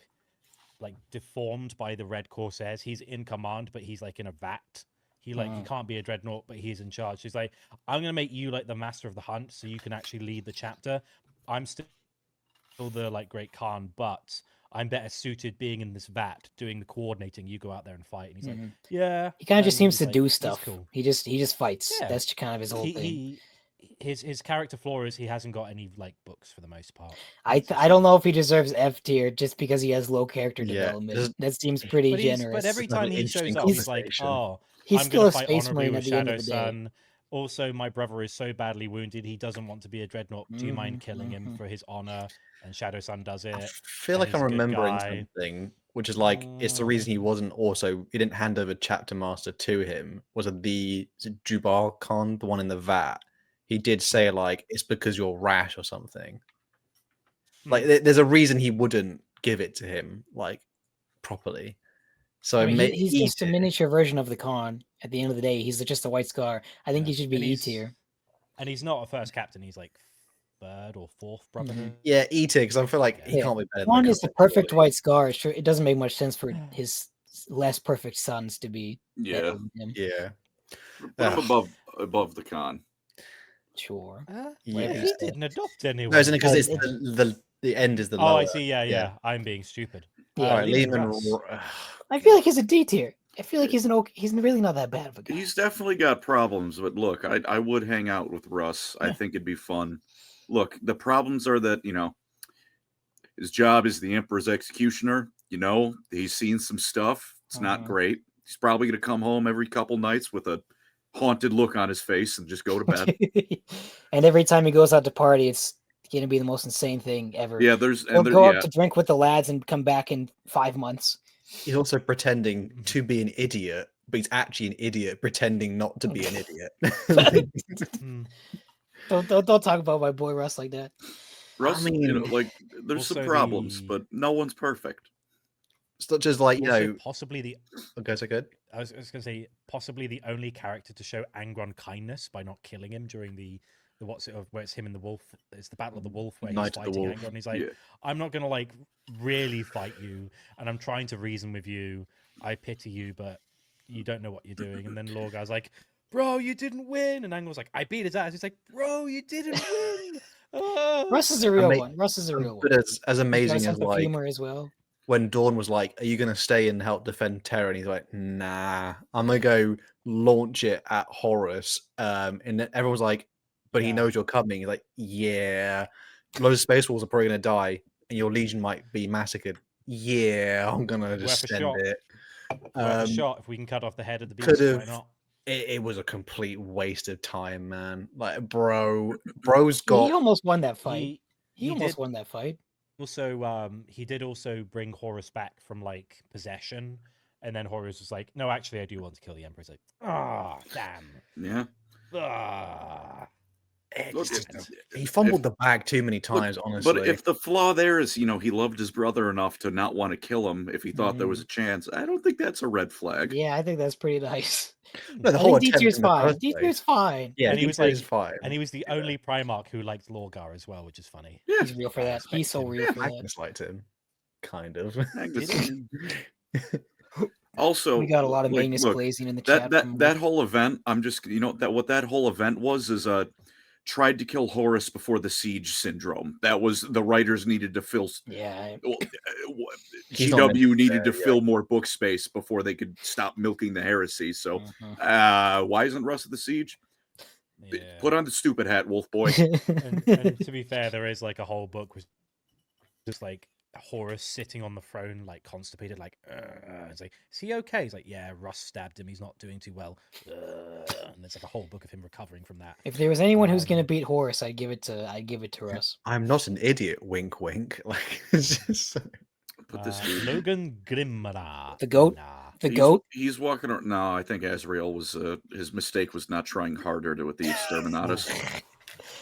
deformed by the Red Corsairs. He's in command, but he's like in a vat. He can't be a dreadnought, but he's in charge. He's like, I'm gonna make you like the master of the hunt, so you can actually lead the chapter. I'm still the like Great Khan, but I'm better suited being in this vat, doing the coordinating. You go out there and fight. And he's like, yeah. He kind of just seems to do stuff. Cool. He just fights. Yeah. That's kind of his whole thing. His character flaw is he hasn't got any like books for the most part. I don't know if he deserves F tier just because he has low character development. That seems pretty generous. But every time he shows up, he's like, he's I'm still a fight space honorably marine with at the end Shadow of the Sun. day. Also, my brother is so badly wounded, he doesn't want to be a dreadnought. Do you mind killing him for his honor? And Shadow Sun does it. I feel like I'm remembering something, which is like it's the reason he didn't hand over Chapter Master to him. Was it Jubal Khan, the one in the vat? He did say like it's because you're rash or something. Like there's a reason he wouldn't give it to him like properly. So he's just a miniature version of the Khan. At the end of the day, he's just a white scar. I think he should be E tier. And he's not a first captain. He's like 3rd or 4th, probably. Yeah, E tier because I feel like he can't be better. Khan is the perfect white scar. Sure, it doesn't make much sense for his less perfect sons to be. Yeah. Put him above the Khan. Sure. He didn't adopt anyone. No, isn't it because it's the end is the lower. Oh, I see. Yeah. I'm being stupid. Yeah, Leman. I feel like he's a D tier. I feel like he's really not that bad of a guy. He's definitely got problems, but look, I would hang out with Russ. I think it'd be fun. Look, the problems are that, his job is the Emperor's executioner. He's seen some stuff. It's not great. He's probably going to come home every couple nights with a haunted look on his face and just go to bed. And every time he goes out to party, it's going to be the most insane thing ever. Yeah, He'll go up to drink with the lads and come back in 5 months. He's also pretending to be an idiot, but he's actually an idiot pretending not to be an idiot. Don't talk about my boy Russ like that. Russ, I mean, you know, like there's some problems, but no one's perfect. Such as like, you know, possibly the okay, so good. I was going to say possibly the only character to show Angron kindness by not killing him during the what's it of where it's him and the wolf. It's the Battle of the Wolf where he's fighting Angron. He's like, I'm not going to like really fight you, and I'm trying to reason with you. I pity you, but you don't know what you're doing. And then Lorgar's like, bro, you didn't win. And Angron's like, I beat his ass. He's like, bro, you didn't win. Russ is a real one. Russ is a real one. But as amazing as like humor as well. When Dorn was like, are you going to stay and help defend Terra? And he's like, nah, I'm going to go launch it at Horus. And then everyone's like, but he knows you're coming. He's like, yeah, loads of Space Wolves are probably going to die and your Legion might be massacred. Yeah, I'm going to just send it. Worth a shot if we can cut off the head of the beast. Why not? It was a complete waste of time, man. Like, bro's got... He almost won that fight. He almost won that fight. Also, he did also bring Horus back from like possession, and then Horus was like, "No, actually, I do want to kill the Emperor." He's like, "Ah, damn." Yeah. He fumbled the bag too many times, honestly. But if the flaw there is, you know, he loved his brother enough to not want to kill him if he thought there was a chance, I don't think that's a red flag. Yeah, I think that's pretty nice. No, the whole D-tier's fine. D-tier's fine. Yeah, and he was like, fine. And he was the only Primarch who liked Lorgar as well, which is funny. Yeah, he's real for that. He's so real for that. Magnus liked him, kind of. Also, we got a lot of Magnus glazing in the chat. That whole event, I'm just, you know, what that whole event was is tried to kill Horus before the siege syndrome. That was the writers needed to fill. Yeah. GW needed to fill more book space before they could stop milking the heresy. So, why isn't Russ at the siege? Yeah. Put on the stupid hat, Wolf Boy. and to be fair, there is like a whole book with just like Horus sitting on the throne, like constipated, like, it's like, is he okay? He's like, yeah, Russ stabbed him. He's not doing too well. And there's like a whole book of him recovering from that. If there was anyone who's gonna beat Horus, I'd give it to Russ. I'm not an idiot. Wink, wink. Like, it's just... Put this dude. Logan Grimnar. The goat. Goat. He's walking around. No, I think Azrael was his mistake was not trying harder with the Exterminatus.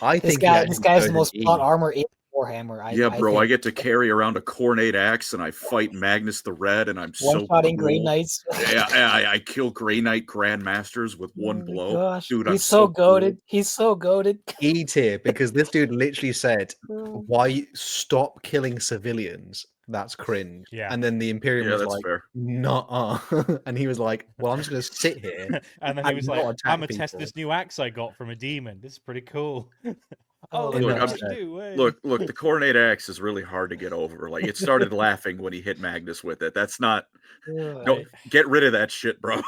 I think this guy's the most plot armor in Warhammer. I get to carry around a Cornate axe and I fight Magnus the Red and I'm one-shotting Grey Knights. I kill Grey Knight Grandmasters with one blow. Gosh. Dude, he's so goated. Cool. He's so goated. E tier, because this dude literally said, "Why stop killing civilians? That's cringe." Yeah. And then the Imperium was like, "Nuh-uh," and he was like, "Well, I'm just gonna sit here." And then he was like, "I'm gonna test this new axe I got from a demon. This is pretty cool." Look, the Cornate axe is really hard to get over. Like, it started laughing when he hit Magnus with it. That's not. Don't get rid of that shit, bro.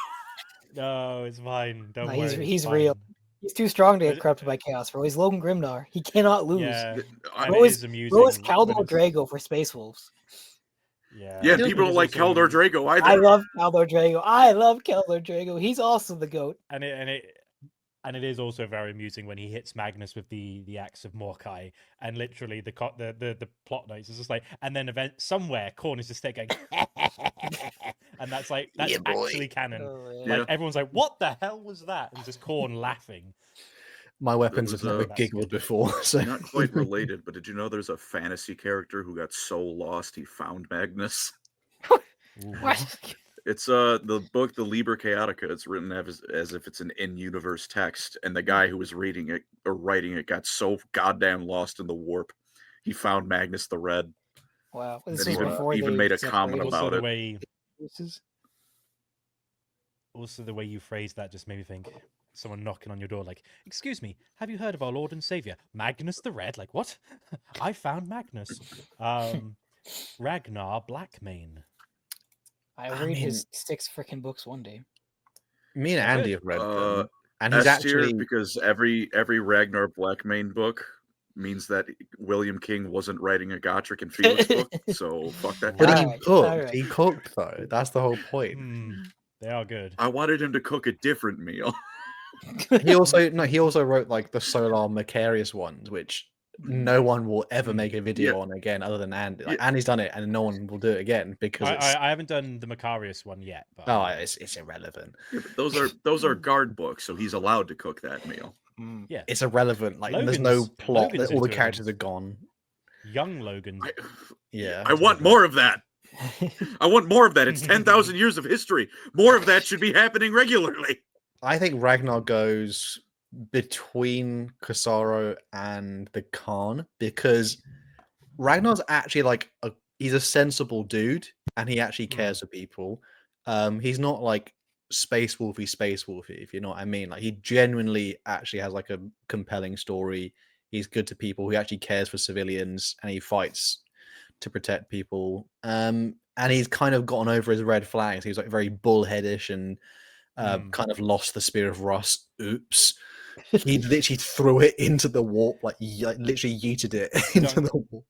No, it's fine. Don't worry. He's real. He's too strong to get corrupted by chaos, bro. He's Logan Grimnar. He cannot lose. Yeah, bro is Khârn Drago for Space Wolves. Yeah, people don't like Khârn Drago either. I love Khârn Drago. I love Khârn Drago. He's also the goat. And it is also very amusing when he hits Magnus with the axe of Morkai, and literally the plot notes is just like, and then somewhere Khârn is just going, and that's actually canon. Everyone's like, what the hell was that? And just Khârn laughing. My weapons have never giggled before. So. Not quite related, but did you know there's a fantasy character who got so lost he found Magnus? What? It's the book, the Liber Chaotica. It's written as if it's an in-universe text, and the guy who was reading it or writing it got so goddamn lost in the warp, he found Magnus the Red. Wow! And even made a comment about it. Also, the way you phrased that just made me think. Someone knocking on your door, like, "Excuse me, have you heard of our Lord and Savior, Magnus the Red?" Like, what? I found Magnus. Ragnar Blackmane. I read his 6 freaking books one day. Me and Andy have read them, and he's actually because every Ragnar Blackmane book means that William King wasn't writing a Gotrek and Felix book, so fuck that. But he cooked though. That's the whole point. They are good. I wanted him to cook a different meal. He also wrote like the Solar Macarius ones, which no one will ever make a video on again, other than Andy. Like, Andy's done it, and no one will do it again because I haven't done the Macarius one yet. But it's irrelevant. Yeah, but those are guard books, so he's allowed to cook that meal. Yeah, It's irrelevant. Like there's no plot. Logan's All the into it. characters are gone. Young Logan. I want more of that. I want more of that. It's 10,000 years of history. More of that should be happening regularly. I think Ragnar goes between Cassaro and the Khârn because Ragnar's actually like he's a sensible dude and he actually cares for people. He's not like space wolfy, if you know what I mean. Like he genuinely actually has like a compelling story. He's good to people. He actually cares for civilians and he fights to protect people. And he's kind of gotten over his red flags. He's like very bullheadish and kind of lost the spear of Russ. Oops. He literally threw it into the warp, like literally yeeted it into the warp.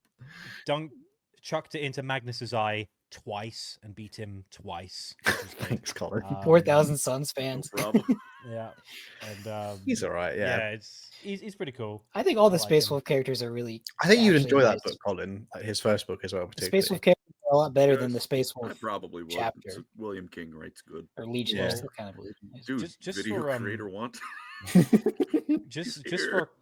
Chucked it into Magnus's eye twice and beat him twice. Thanks, Colin. 4,000 Suns fans. No problem. Yeah, and he's all right. Yeah, he's pretty cool. I think all the Space Wolf characters are really. I think you'd enjoy that book, Colin. Like his first book as well. The Space Wolf characters are a lot better than the Space Wolf. I probably would. Chapter. William King writes good. Or Legion. Yeah. Still kind of Legion. Dude, Just video for, creator want. just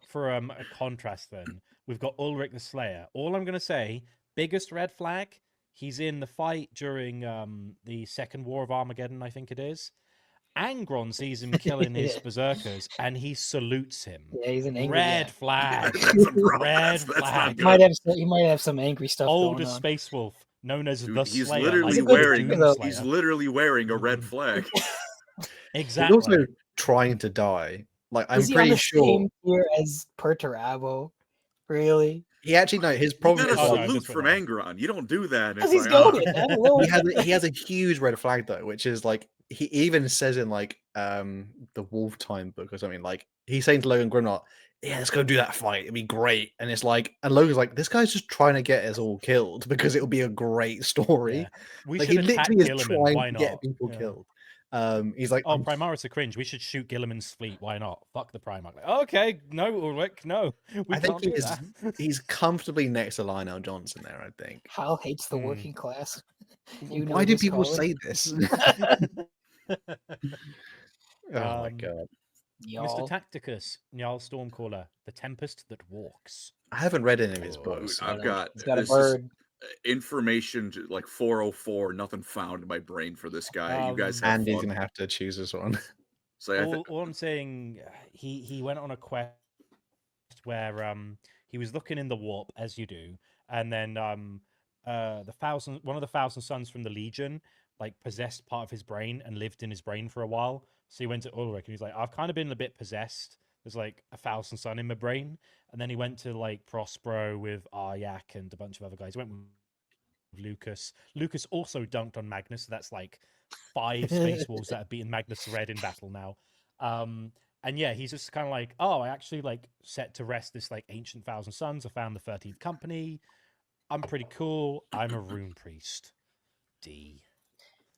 for a contrast, then we've got Ulrich the Slayer. All I'm gonna say, biggest red flag. He's in the fight during the Second War of Armageddon, I think it is. Angron sees him killing his berserkers, and he salutes him. Yeah, he's an angry red flag. Red flag. He might have some angry stuff. Oldest going on. Space Wolf, known as Dude, the he's Slayer. literally like wearing. Doom He's Slayer. literally wearing a red flag. Exactly. He's also trying to die. Like I'm Is he pretty on the sure same tier as Perturabo? Really? he actually his You problem got a is no, salute this from one. Angron. You don't do that. Because It's he's like, goaded. he has a huge red flag though, which is like he even says in like the Wolf Time book or something, like he's saying to Logan Grimnar, yeah, let's go do that fight, it'd be great. And it's like, and Logan's like, this guy's just trying to get us all killed because it'll be a great story. Yeah. We Like should he attack literally is Guilliman. Why trying to get not? people Yeah. killed. He's like, Oh, Primaris are cringe. We should shoot Guilliman's fleet. Why not? Fuck the Primarch. Like, okay, no, Ulrich, no. We I think can't do that. he's comfortably next to Lionel Johnson there, I think. Hal hates the working class. You know Why do this, people Colin? say this? Oh my god. Y'all. Mr. Tacticus, Njal Stormcaller, the Tempest that walks. I haven't read any of his Dude, books. I've got He's got a this is bird. information like 404. Nothing found in my brain for this guy. You guys have Andy's fun. gonna have to choose this one. So All I'm saying, he went on a quest where he was looking in the warp as you do, and then one of the 1,000 sons from the Legion like possessed part of his brain and lived in his brain for a while. So he went to Ulrich and he's like, I've kind of been a bit possessed. There's like 1,000 sun in my brain. And then he went to like Prospero with Aryak and a bunch of other guys. He went with Lucas. Lucas also dunked on Magnus. So that's like 5 Space Wolves that have beaten Magnus the Red in battle now. And yeah, he's just kind of like, oh, I actually like set to rest this like ancient 1,000 suns. I found the 13th company. I'm pretty cool. I'm a rune priest. D.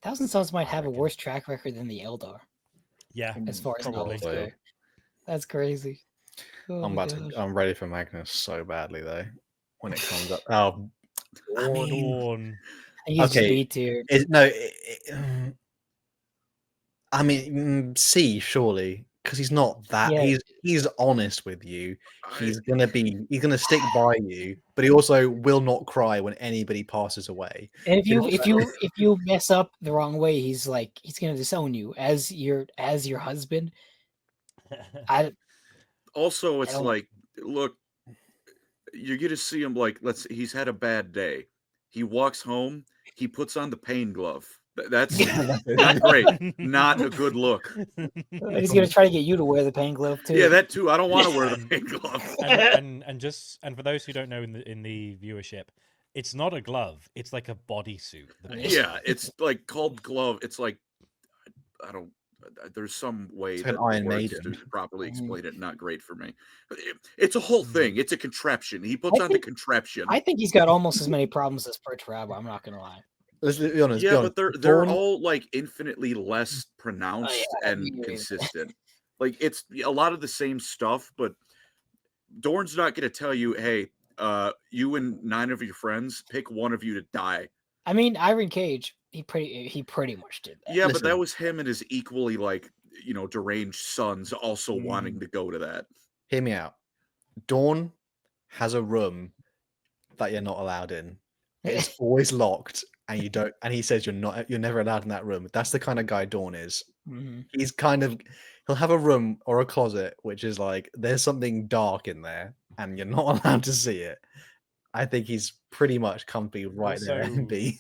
1,000 Suns might have a worse track record than the Eldar, Yeah, as far as probably. novels go. That's crazy. Oh I'm my about to. gosh. I'm ready for Magnus so badly though. When it comes up, oh, I mean, Dorn. He's just okay, B tier. I mean, C surely because he's not that. Yeah. He's honest with you. He's gonna stick by you, but he also will not cry when anybody passes away. And if you mess up the wrong way, he's gonna disown you as your husband. also, it's don't- like, look, you're gonna see him like, he's had a bad day. He walks home. He puts on the pain glove. That's not great. Not a good look. He's gonna try to get you to wear the pain glove too. Yeah, that too. I don't want to wear the pain glove. and for those who don't know in the viewership, it's not a glove. It's like a bodysuit. Yeah, it's like called glove. It's like I don't. There's some way It's that an Iron works Maiden. to properly explain it. Not great for me. It's a whole thing. It's a contraption. He puts on the contraption. I think he's got almost as many problems as Perturabo. I'm not gonna lie. Let's be honest. Yeah, but they're Dorn- all like infinitely less pronounced yeah, and I agree. consistent. Like it's a lot of the same stuff, but Dorn's not going to tell you, hey, you and 9 of your friends, pick one of you to die. I mean, Iron Cage, he pretty much did that. Yeah, Listen. but that was him and his equally deranged sons also wanting to go to that. Hear me out. Dorn has a room that you're not allowed in. It's always locked, and you don't. And he says you're never allowed in that room. That's the kind of guy Dorn is. He's he'll have a room or a closet which is like there's something dark in there, and you're not allowed to see it. I think he's pretty much comfy right there, MB.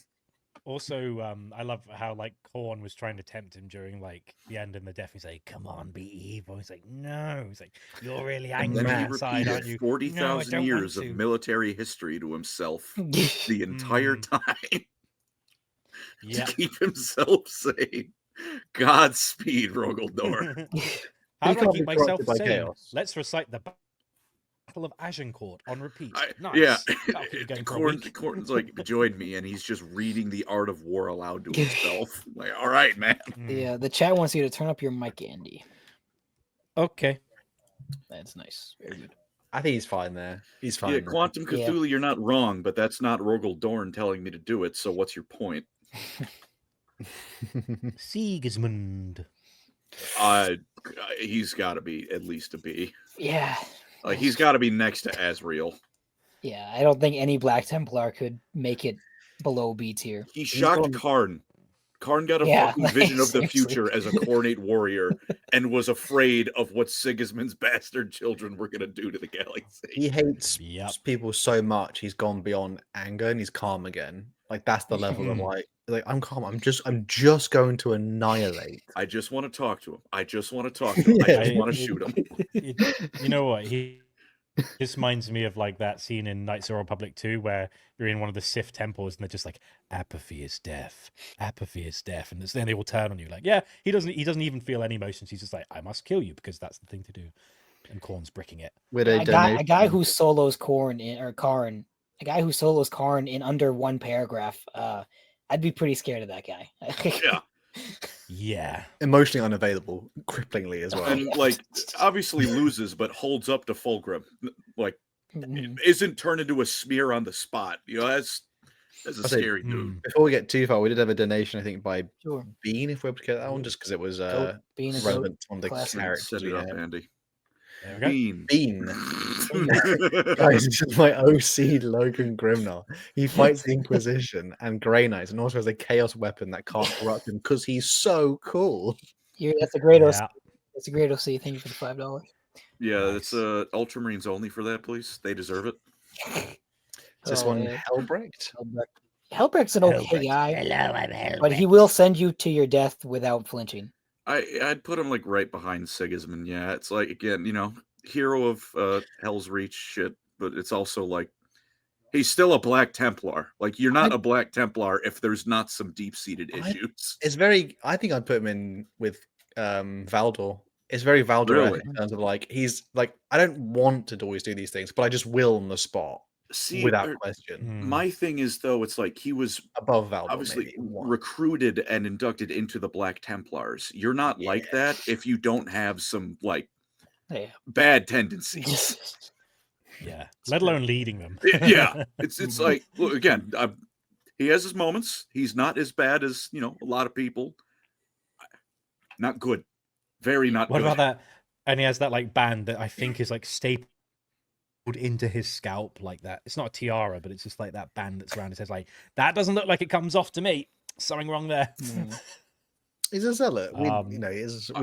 Also, I love how like Khârn was trying to tempt him during like the end and the death. He's like, "Come on, be evil." He's like, "No." He's like, "You're really angry And then he inside, aren't you?" 40,000 years of military history to himself the entire time to keep himself sane. Godspeed, Rogal Dorn. How do I keep myself sane? Let's recite the Battle of Agincourt on repeat. Nice. Yeah. Khârn's like, join me, and he's just reading The Art of War aloud to himself. Like, all right, man. Yeah, the chat wants you to turn up your mic, Andy. Okay. That's nice. Very good. I think he's fine there. He's fine. Yeah, Quantum Cthulhu, you're not wrong, but that's not Rogal Dorn telling me to do it, so what's your point? Sigismund. He's got to be at least a B. Yeah. Like, he's got to be next to Asriel. Yeah, I don't think any Black Templar could make it below B tier. He shocked Khârn. Khârn got a fucking vision of the future as a Khornate warrior and was afraid of what Sigismund's bastard children were going to do to the galaxy. He hates people so much, he's gone beyond anger and he's calm again. Like, that's the level of like I'm calm. I'm just going to annihilate. I just want to talk to him. I just want to talk to him. I just want to shoot him. You know what? This reminds me of like that scene in Knights of the Old Republic 2 where you're in one of the Sith temples and they're just like, apathy is death. Apathy is death. And then they will turn on you like, yeah, he doesn't even feel any emotions. He's just like, I must kill you because that's the thing to do. And Khorn's bricking it. With a guy who solos Khârn in under one paragraph, I'd be pretty scared of that guy. Yeah. Emotionally unavailable, cripplingly as well. And like obviously loses, but holds up to Fulgrim. Like isn't turned into a smear on the spot. You know, that's a scary dude. Before we get too far, we did have a donation, I think, by Bean, if we're able to get that one, just because it was relevant on the characters. Set it up, Andy. There we go. Bean. Guys, this is my OC Logan Grimnar. He fights the Inquisition and Grey Knights and also has a chaos weapon that can't corrupt him because he's so cool. That's a great OC. That's a great OC. Thank you for the $5. Yeah, it's Ultramarines only for that, please. They deserve it. Is this one Helbrecht? Helbrecht's an okay guy. Hello, I'm Helbrecht. But he will send you to your death without flinching. I'd put him like right behind Sigismund. Yeah, it's like, again, hero of Hell's Reach shit, but it's also like he's still a Black Templar. Like, you're not a Black Templar if there's not some deep-seated issues. I think I'd put him in with Valdor. It's very Valdor in terms of like he's like, I don't want to always do these things, but I just will on the spot. Without question. My thing is, though, it's like he was above Valdor, obviously recruited and inducted into the Black Templars. You're not like that if you don't have some like bad tendencies. Yeah, let alone leading them. Yeah, it's like, look, again, he has his moments. He's not as bad as a lot of people. Not good, very not. What good. about that? And he has that like band that I think is like stapled into his scalp like that. It's not a tiara, but it's just like that band that's around his head. Like, that doesn't look like it comes off to me. Something wrong there. He's a zealot. We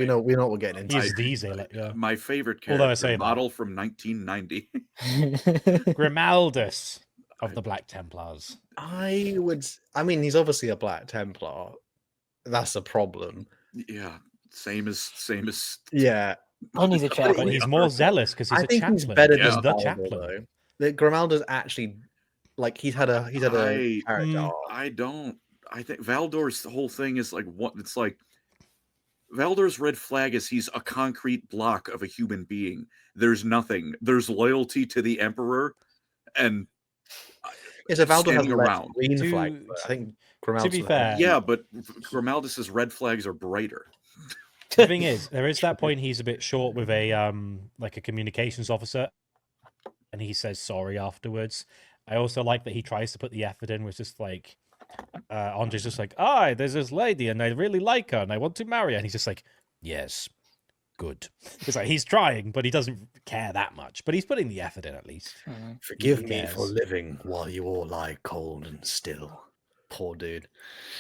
know what we're getting into. He's the zealot. Yeah. My favorite character model from 1990. Grimaldus of the Black Templars. He's obviously a Black Templar. That's a problem. Yeah, same as. Yeah. And he's a chaplain. But he's more zealous because he's a chaplain. He's better than the chaplain. Grimalda's actually like he's had a character. I don't. I think Valdor's whole thing is like what it's like. Valdor's red flag is he's a concrete block of a human being. There's nothing. There's loyalty to the Emperor, and so Valdor has around. Green flag. I think Grimaldus. To be fair, yeah, but Grimaldus's red flags are brighter. The thing is, there is that point he's a bit short with a like a communications officer, and he says sorry afterwards. I also like that he tries to put the effort in, which is just like Andre's just like, there's this lady and I really like her and I want to marry her. And he's just like, yes, good. It's like he's trying, but he doesn't care that much. But he's putting the effort in at least. Forgive me for living while you all lie cold and still. Poor dude.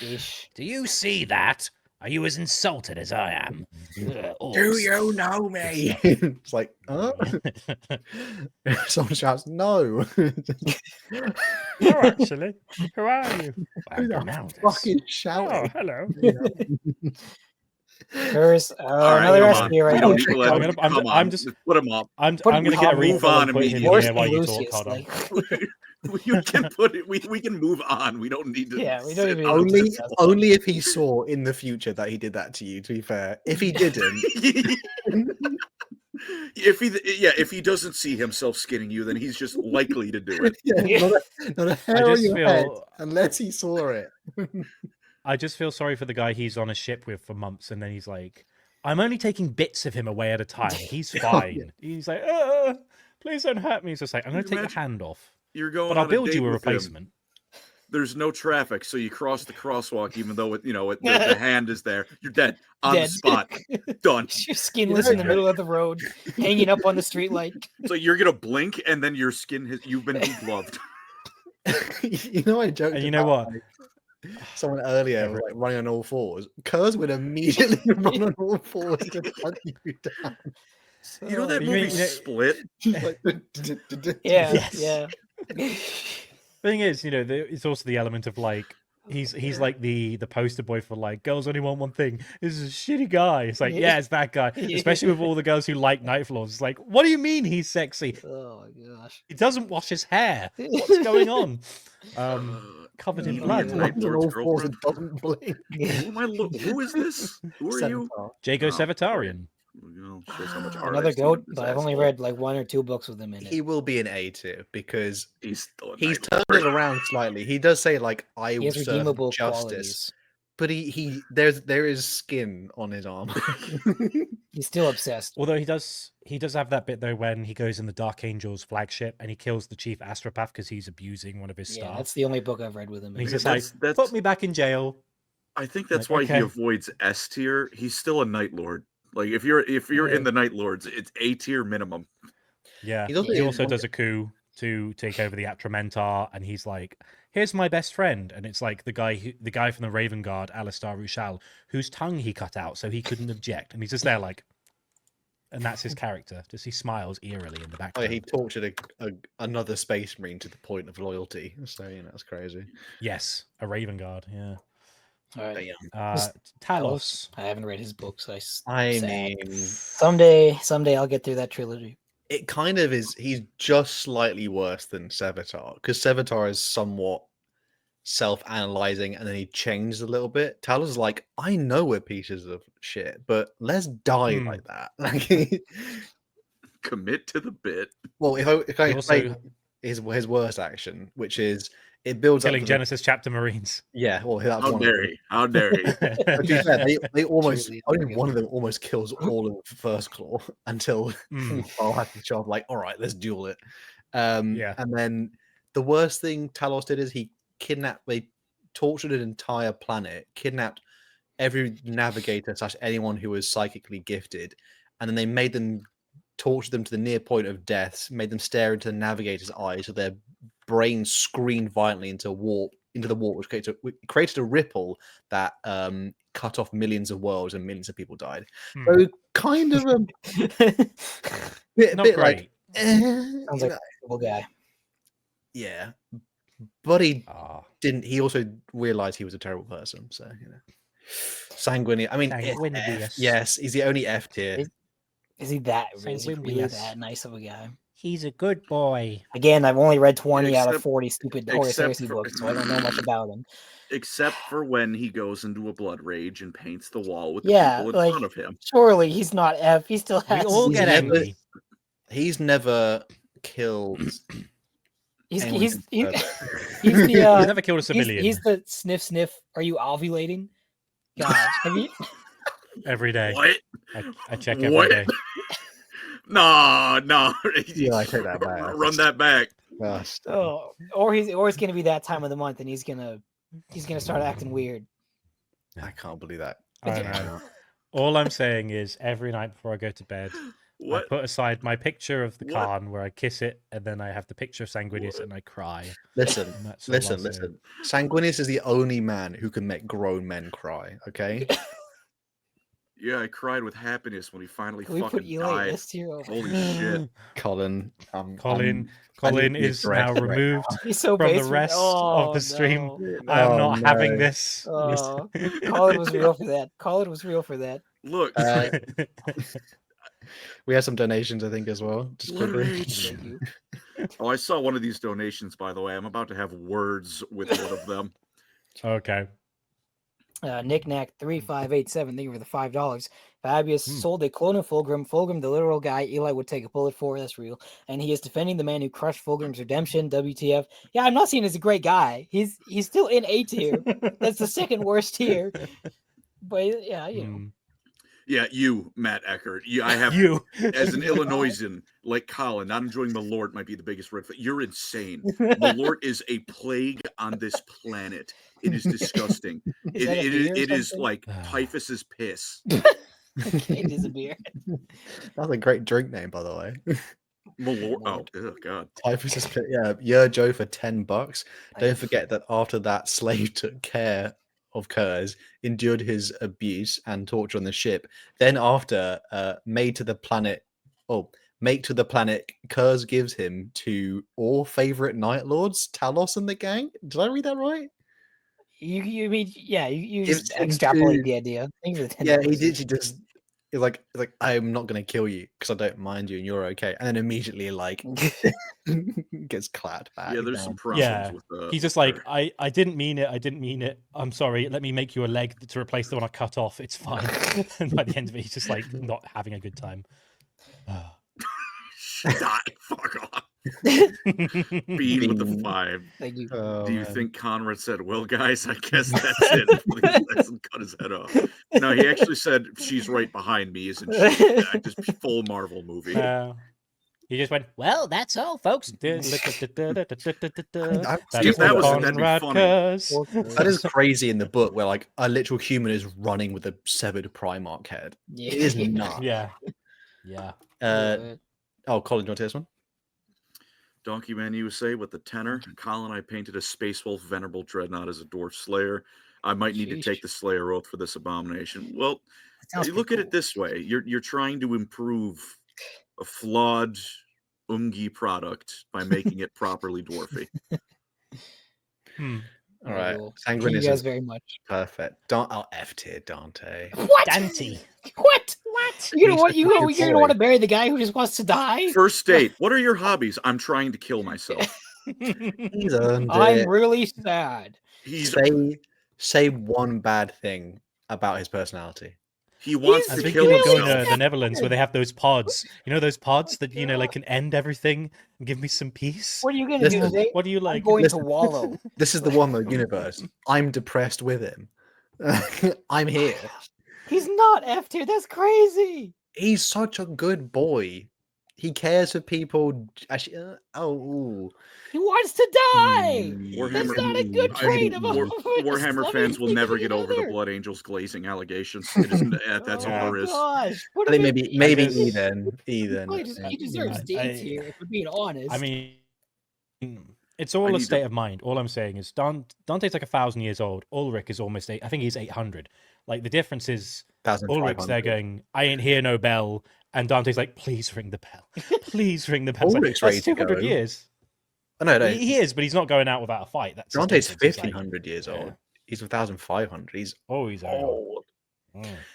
Ish. Do you see that? Are you as insulted as I am? Do you know me? It's like, someone shouts, no. Oh, actually, who are you? Who the fucking shouting? Hello. There's All another right, SP right we now. don't need to let him. I'm Come on, just put him up. I'm gonna get a move refill on and put him immediately. here while you talk. Lucius, Hold on. like- You can put it. We can move on. We don't need to. Yeah, we don't sit even- on Only, this. only if he saw in the future that he did that to you, to be fair. If he didn't, if he doesn't see himself skinning you, then he's just likely to do it. not a hair on just your head, feel- unless he saw it. I just feel sorry for the guy he's on a ship with for months, and then he's like, I'm only taking bits of him away at a time. He's fine. He's like, please don't hurt me. He's just like, I'm going to take your hand off, You're going, but I'll on a build date you a with him. replacement. There's no traffic, so you cross the crosswalk, even though the hand is there. You're dead on the Dead. spot. Done. You're skinless in the middle of the road, hanging up on the street light. So you're gonna blink, and then your skin you've been degloved. You know, I joked. And you know about, what? like, someone earlier was like running on all fours. Kurz would immediately run on all fours to hunt you down. You know that You movie mean- Split? Like, Yeah, Yes. yeah. Thing is, it's also the element of like he's like the poster boy for like girls only want one thing. This is a shitty guy. It's like, yeah, it's that guy. Especially with all the girls who like Nightfalls. It's like, what do you mean he's sexy? Oh my gosh. He doesn't wash his hair. What's going on? Covered in You blood. mean runs on all fours girlfriend? and doesn't blink. Who is this? Who are you? Centaur. Jago Oh, Sevatarian. Shows how much art Another I've seen goat, in this but I've only asshole. read like 1 or 2 books with him in it. He will be an A2 because He's still a he's Night turned it around slightly. He does say like, "I He will has serve redeemable justice," qualities. but there is skin on his arm. He's still obsessed. Although he does have that bit though when he goes in the Dark Angel's flagship and he kills the chief astropath because he's abusing one of his Yeah, staff. that's the only book I've read with him. And he's in. just like, put me back in jail. I think that's Like, why okay. he avoids S tier. He's still a Night Lord. Like if you're in the Night Lords, it's A tier minimum. Yeah, He's also he in also one- does a coup to take over the Atramentar, and he's like, "Here's my best friend," and it's like the guy from the Raven Guard, Alistar Rushal, whose tongue he cut out so he couldn't object, and he's just there like, and that's his character. Just he smiles eerily in the Oh, background. he tortured another space marine to the point of loyalty. So that's crazy. Yes, a Raven Guard. Yeah. All right. Yeah. Talos. I haven't read his books. I sad. mean, Someday I'll get through that trilogy. it kind of is. He's just slightly worse than Sevatar because Sevatar is somewhat self-analyzing, and then he changed a little bit. Talos is like, I know we're pieces of shit, but let's die like that. Like, Commit to the bit. well, if I He explain also his worst action, which is it builds up killing to the- Genesis chapter Marines. Yeah, well, that's How one. dare he? How dare he? To be fair, they almost Truly only one of them almost kills all of the first claw until I'll have to show up like, all right, let's duel it. Yeah. And then the worst thing Talos did is they tortured an entire planet, kidnapped every navigator / anyone who was psychically gifted, and then they made them torture them to the near point of death, made them stare into the navigator's eyes so their brains screamed violently into the warp, which created a ripple that cut off millions of worlds and millions of people died. So kind of a bit Not great. like Sounds like a cool guy. yeah, but he Ah, didn't. He also realized he was a terrible person. So sanguineous. I mean, Sanguinious. yes, he's the only F tier. Is he that? Say Is he Wimby, really yes. that nice of a guy? he's a good boy. Again, I've only read 20 out of Except- 40 stupid Horus except Heresy for- books, so I don't know much about him. Except for when he goes into a blood rage and paints the wall with the Yeah, people in like- front of him. Surely he's not F. He still We has. all He's get never- angry. He's never killed. He's anyone he's in he's, person. he's the He's never killed a he's, civilian. he's the sniff. Are you ovulating? God, have you? every day. What? I check every What? day. No. Yeah, I take that back. Run that back. Gosh. Oh, or it's gonna be that time of the month, and he's gonna start acting weird. I can't believe that. I know. All I'm saying is every night before I go to bed, What? I put aside my picture of the What? Khârn where I kiss it, and then I have the picture of Sanguinius and I cry. Listen, And that's all I'll say. listen. Sanguinius is the only man who can make grown men cry. Okay. Yeah, I cried with happiness when he finally Can we put fucking Eli died. S tier over? Holy shit. Colin. Colin is now removed He's so from the basement. rest of the stream. No. I'm not having this. Oh, Colin was real for that. Colin was real for that. Look. We have some donations, I think, as well. Just quickly. Thank you. Oh, I saw one of these donations, by the way. I'm about to have words with one of them. Okay. Knickknack 3587. Thank you for the $5. Fabius sold a clone of Fulgrim. Fulgrim, the literal guy Eli would take a bullet for. That's real. And he is defending the man who crushed Fulgrim's redemption. WTF? Yeah, I'm not saying he's a great guy. He's still in A tier. That's the second worst tier. But yeah, you know. Yeah, you, Matt Eckert. I have You. as an Illinoisan, like Colin, not enjoying Malort might be the biggest red flag. You're insane. Malort is a plague on this planet. It is disgusting. It is like typhus's piss. Okay, it is a beer. That's a great drink name, by the way. Malort. Oh god. Typhus is Joe for $10. Don't forget that after that slave took care of Kurz, endured his abuse and torture on the ship. Then after made to the planet, Kurz gives him to all favorite Night Lords, Talos and the gang. Did I read that right? You mean you Gives just him extrapolate to- the idea. Thank you for the $10. Yeah, he did. He just it's like I'm not gonna kill you because I don't mind you and you're okay. And then immediately like gets clapped back. Yeah, there's some down. problems with He's just like, I didn't mean it. I'm sorry. Let me make you a leg to replace the one I cut off. It's fine. And by the end of it, he's just like not having a good time. Stop. Fuck off. Bean with the 5. Thank you. Do you think Conrad said, well, guys, I guess that's it. And cut his head off. No, he actually said, she's right behind me, isn't she? Just full Marvel movie. He just went, well, that's all, folks. If that was it, that'd be funny. That is crazy in the book where like a literal human is running with a severed Primarch head. Yeah. It is not. Yeah. Colin, do you want to take this one? Donkey Man USA with the tenor. Colin, I painted a Space Wolf Venerable Dreadnought as a Dwarf Slayer. I might need to take the Slayer oath for this abomination. Well, you look at it this way. You're trying to improve a flawed Ungi product by making it properly dwarfy. All right. Thank you guys very much. Perfect. F tier Dante. What? Dante. What? You're gonna want to bury the guy who just wants to die? First date. What are your hobbies? I'm trying to kill myself. He's earned I'm it. really sad. Say one bad thing about his personality. He wants I'm to thinking kill of going himself. to the Netherlands where they have those pods. You know those pods that like can end everything and give me some peace. What are you gonna do today? What do you like? I'm going to wallow. This is the one mode universe. I'm depressed with him. I'm here. He's not F tier. That's crazy. He's such a good boy. He cares for people. Actually, he wants to die. That's not a good trait of a Warhammer fans will never get over the Blood Angels glazing allegations. It isn't, that's all there is. Gosh, I think maybe Eden. He deserves D tier. If we're being honest. I mean, it's all a state of mind. All I'm saying is Dante's like 1,000 years old. Ulrich is almost 8. I think he's 800. Like the difference is Ulrich's there going, I ain't hear no bell. And Dante's like, please ring the bell. Please ring the bell. Ulrich's like, ready to 200 go. years. Oh, no. He is, but he's not going out without a fight. That's Dante's 1,500 years old. He's 1,500. He's he's old.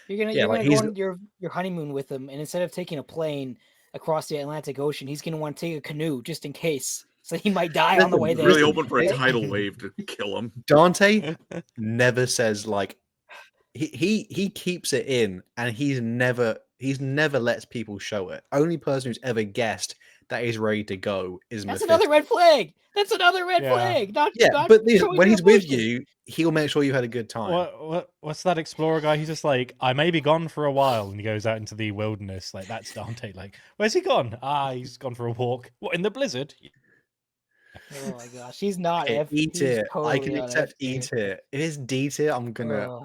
You're gonna go on your honeymoon with him, and instead of taking a plane across the Atlantic Ocean, he's gonna want to take a canoe just in case. So he might die on the way there. Really hoping for a tidal wave to kill him. Dante never says like he keeps it in, and he's never lets people show it. Only person who's ever guessed that is ready to go is That's Mephisto. another red flag. That's another red Yeah. flag. Not But showing when your he's with emotions. you, he'll make sure you had a good time. What's that explorer guy? He's just like, I may be gone for a while, and he goes out into the wilderness. Like that's Dante. Like, where's he gone? He's gone for a walk. What, in the blizzard? Oh my gosh, he's not Okay, F. E He's tier. I totally can not accept F tier. E tier. If it's D tier, I'm gonna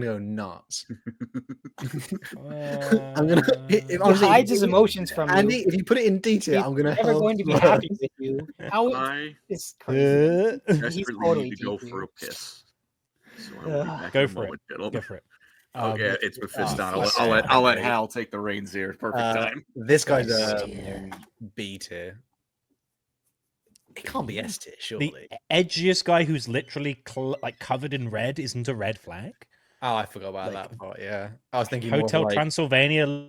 go nuts. I'm gonna. He hides his emotions from Andy, you. if you put it in D tier, He's I'm gonna. never going to be happy with you. How I it's crazy. desperately totally need to go D for tier. a piss. So I will be back Go in a for it. moment, gentlemen. Go for it. Okay, it's Mephisto. fuck I'll let yeah. Hal take the reins here. Perfect time. This guy's S a tier. B tier. It can't be S tier, The surely. edgiest guy who's literally like covered in red isn't a red flag. Oh, I forgot about Like, that part. Yeah, I was thinking Hotel more of like, Transylvania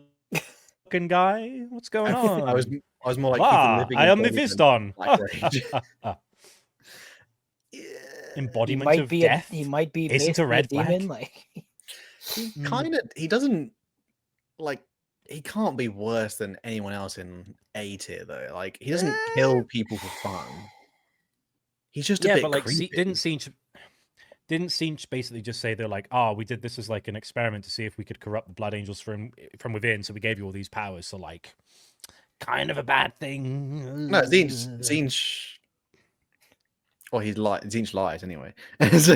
looking guy. What's going on? I was more like people living I am in Mephiston. Black Rage. Embodiment might of be death. he might be Isn't a basically red flag. demon. Like He doesn't like. He can't be worse than anyone else in A tier though. Like he doesn't kill people for fun. He's just a bit but like creepy. didn't Siege basically just say they're like, we did this as like an experiment to see if we could corrupt the Blood Angels from within, so we gave you all these powers. So like, kind of a bad thing. No, Zinch. Well, Zinch lies anyway. So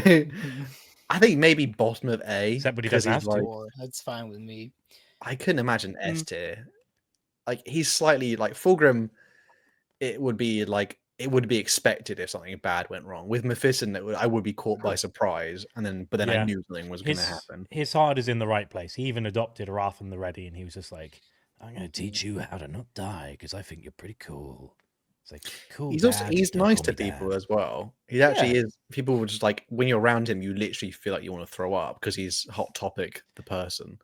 I think maybe bottom of A. Except when he 'cause doesn't he's have to. Sure, that's fine with me. I couldn't imagine S tier. Like he's slightly like Fulgrim. It would be expected if something bad went wrong. With Mephiston, I would be caught by surprise, but then I Yeah. knew something was going to happen. His heart is in the right place. He even adopted Wratham the Ready, and he was just like, "I'm going to teach you how to not die because I think you're pretty cool." It's like cool. He's Dad, he's just don't nice call to me people Dad. as well. He actually is. People were just like when you're around him, you literally feel like you want to throw up because he's hot topic the person.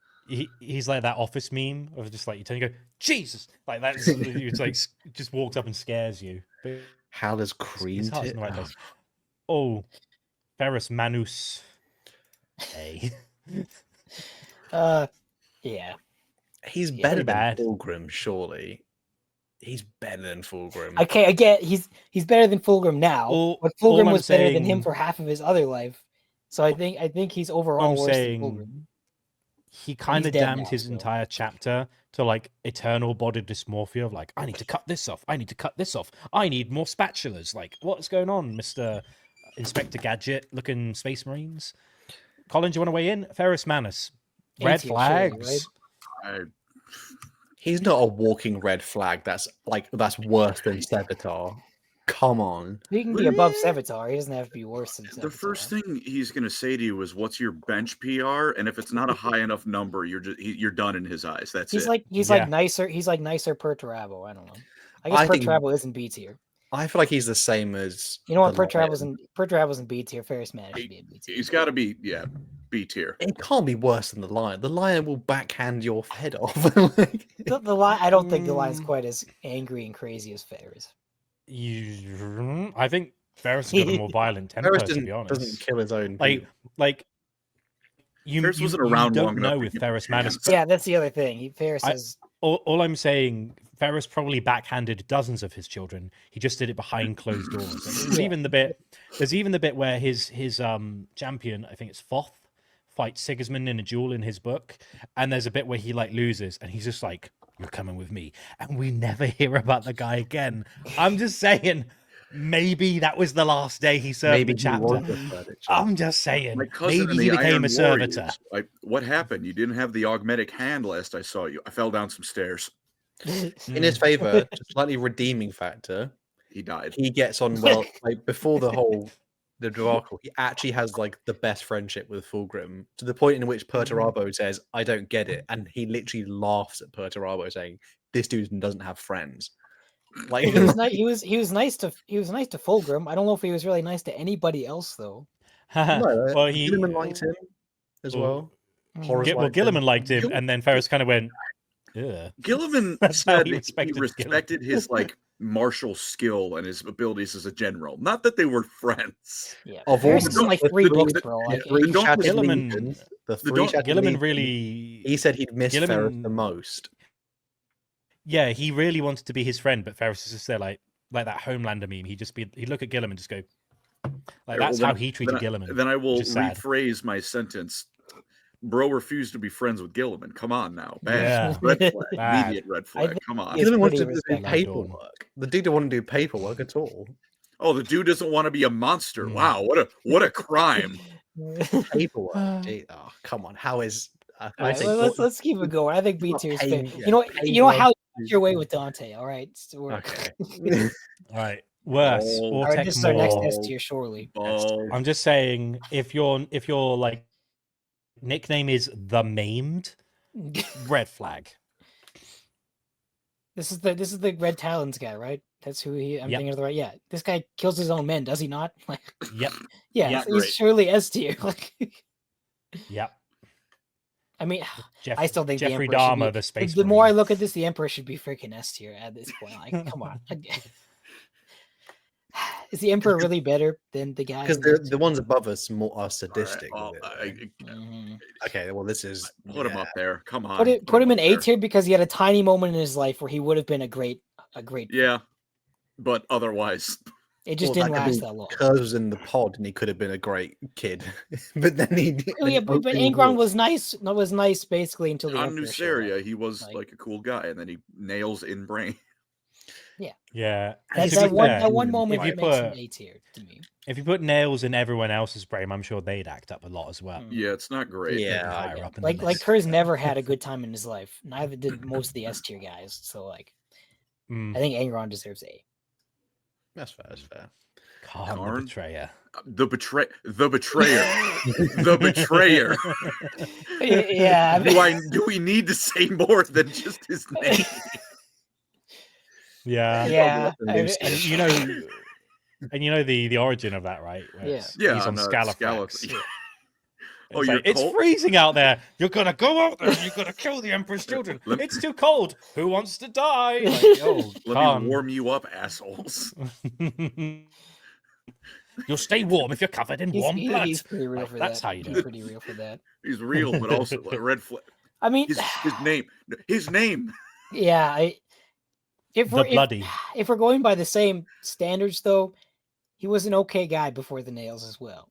He's like that Office meme of just like you turn and go, Jesus, like that's it's like just walks up and scares you. But How does cream his heart's in the right place. Oh, Ferrus Manus. Hey. Yeah. He's Yeah, better pretty than bad. Fulgrim, surely. He's better than Fulgrim. Okay, I get he's better than Fulgrim now, but all Fulgrim I'm was better than him saying- for half of his other life. So I think he's overall I'm worse saying than Fulgrim. he kind of dead damned now, his so. entire chapter to like eternal body dysmorphia of like, I need to cut this off. I need to cut this off. I need more spatulas. Like, what's going on, Mr. Inspector Gadget looking Space Marines? Colin, do you want to weigh in? Ferrus Manus. Red A tier, surely, flags. right? He's not a walking red flag. That's worse than Sevatar. Come on. He can be above Sevatar. He doesn't have to be worse than Sevatar. The first thing he's going to say to you is, "What's your bench PR?" And if it's not a high enough number, you're done in his eyes. That's he's it. like nicer. He's like nicer per Turabo. I don't know. I guess per Turabo isn't B tier. I feel like he's the same as You know what? the Per Turabo's in B tier. Ferrus Manus should be in B tier. He's got to be B tier. It can't be worse than the Lion. The Lion will backhand your head off. Like, The Lion. I don't think the Lion's quite as angry and crazy as Ferrus. I think Ferrus has got a more violent temper, Ferrus to be honest. doesn't kill his own. Like you Ferrus wasn't around don't long enough know to with get Ferrus his Manus. hands. Yeah, that's the other thing. Ferrus is. All I'm saying, Ferrus probably backhanded dozens of his children. He just did it behind closed doors. Like, there's even the bit where his champion, I think it's Thoth, fights Sigismund in a duel in his book, and there's a bit where he like loses, and he's just like, "You're coming with me," and we never hear about the guy again. I'm just saying, maybe that was the last day he served the chapter. I'm just saying, My cousin maybe in he the became Iron a servitor. Warriors, what happened? You didn't have the augmetic hand last I saw you. I fell down some stairs. In his favor, just slightly redeeming factor. He died. He gets on well. Like before the debacle, he actually has like the best friendship with Fulgrim to the point in which Perturabo says, "I don't get it," and he literally laughs at Perturabo, saying, "This dude doesn't have friends." Like He was nice to Fulgrim. I don't know if he was really nice to anybody else though. no, Well, Guilliman liked him as well. Guilliman liked him, and then Ferrus kind of went, "Yeah." Guilliman That's how said he he respected respected his like martial skill and his abilities as a general. Not that they were friends. Yeah, Of Ferrus all is in like 3 books, bro. Like, Guilliman really. He said he'd miss Ferrus the most. Yeah, he really wanted to be his friend, but Ferrus is just there like that Homelander meme. He'd look at Guilliman and just go, like, that's how he treated Guilliman. Then I will which is sad. rephrase my sentence. Bro refused to be friends with Guilliman. Come on now. Bad. Yeah. Red flag. Bad. Immediate red flag. Come on. He doesn't want to pretty do respectable. paperwork. The dude don't want to do paperwork at all. Oh, the dude doesn't want to be a monster. Wow, what a crime. Paperwork. Gee, oh, come on. How is I think let's keep it going. I think B tier is fair. yeah, You know how you got your way with Dante. All right. okay. All right. Worse. Oh. All Or right, this is our next Ball. S tier, surely. Oh, I'm just saying, if your like nickname is the maimed, red flag. This is the Red Talons guy, right? That's who I'm Yep. thinking of the right. Yeah, this guy kills his own men, does he not? Like, Yep. yeah, Yep. he's Right. surely S tier. Like, Yep. I mean, I still think Jeffrey the Emperor should Dahmer, be, the space. the more I Marine. look at this, the Emperor should be freaking S tier at this point. Like, come on. Is the Emperor really better than the guy? Because the ones above us are sadistic. all with right. it, right? Mhm. Okay, well this is Put him up there. Come on. Put him in up A there. tier because he had a tiny moment in his life where he would have been a great. Yeah, but otherwise, It just Well, didn't that could last be that long. Kurs was in the pod and he could have been a great kid, but then he. Oh, yeah, but Angron was nice. No, was nice basically until the on Emperor showed up. Nuceria, he was Like- like a cool guy, and then he nails in brain. Yeah. That, To that be one fair, that one moment if you makes him put- A tier to me. If you put nails in everyone else's brain, I'm sure they'd act up a lot as well. Mm. Yeah, it's not great. They'd be Yeah, I higher get up in Like the like list. Kurz never had a good time in his life. Neither did most of the S tier guys. So like, Mm. I think Angron deserves A. That's fair. That's fair. Khârn the Kharn? Betrayer. The betrayer. The betrayer. Yeah, Do we need to say more than just his name? Yeah. yeah. And you know the origin of that, right? Where Yeah. it's- Yeah, he's on no, Scalafax. Yeah. It's Oh, like, you're it's cold? freezing out there. You're gonna go out there and you're gonna kill the Emperor's children. It's too cold. Who wants to die? Like, oh, Let Khan. me warm you up, assholes. You'll stay warm if you're covered in warm blood. He's pretty real Like, for that's that. how you He's do it. pretty real for that. He's real, but also a red flag. I mean, His name. His name. yeah. If we're bloody. if we're going by the same standards, though, he was an okay guy before the nails as well.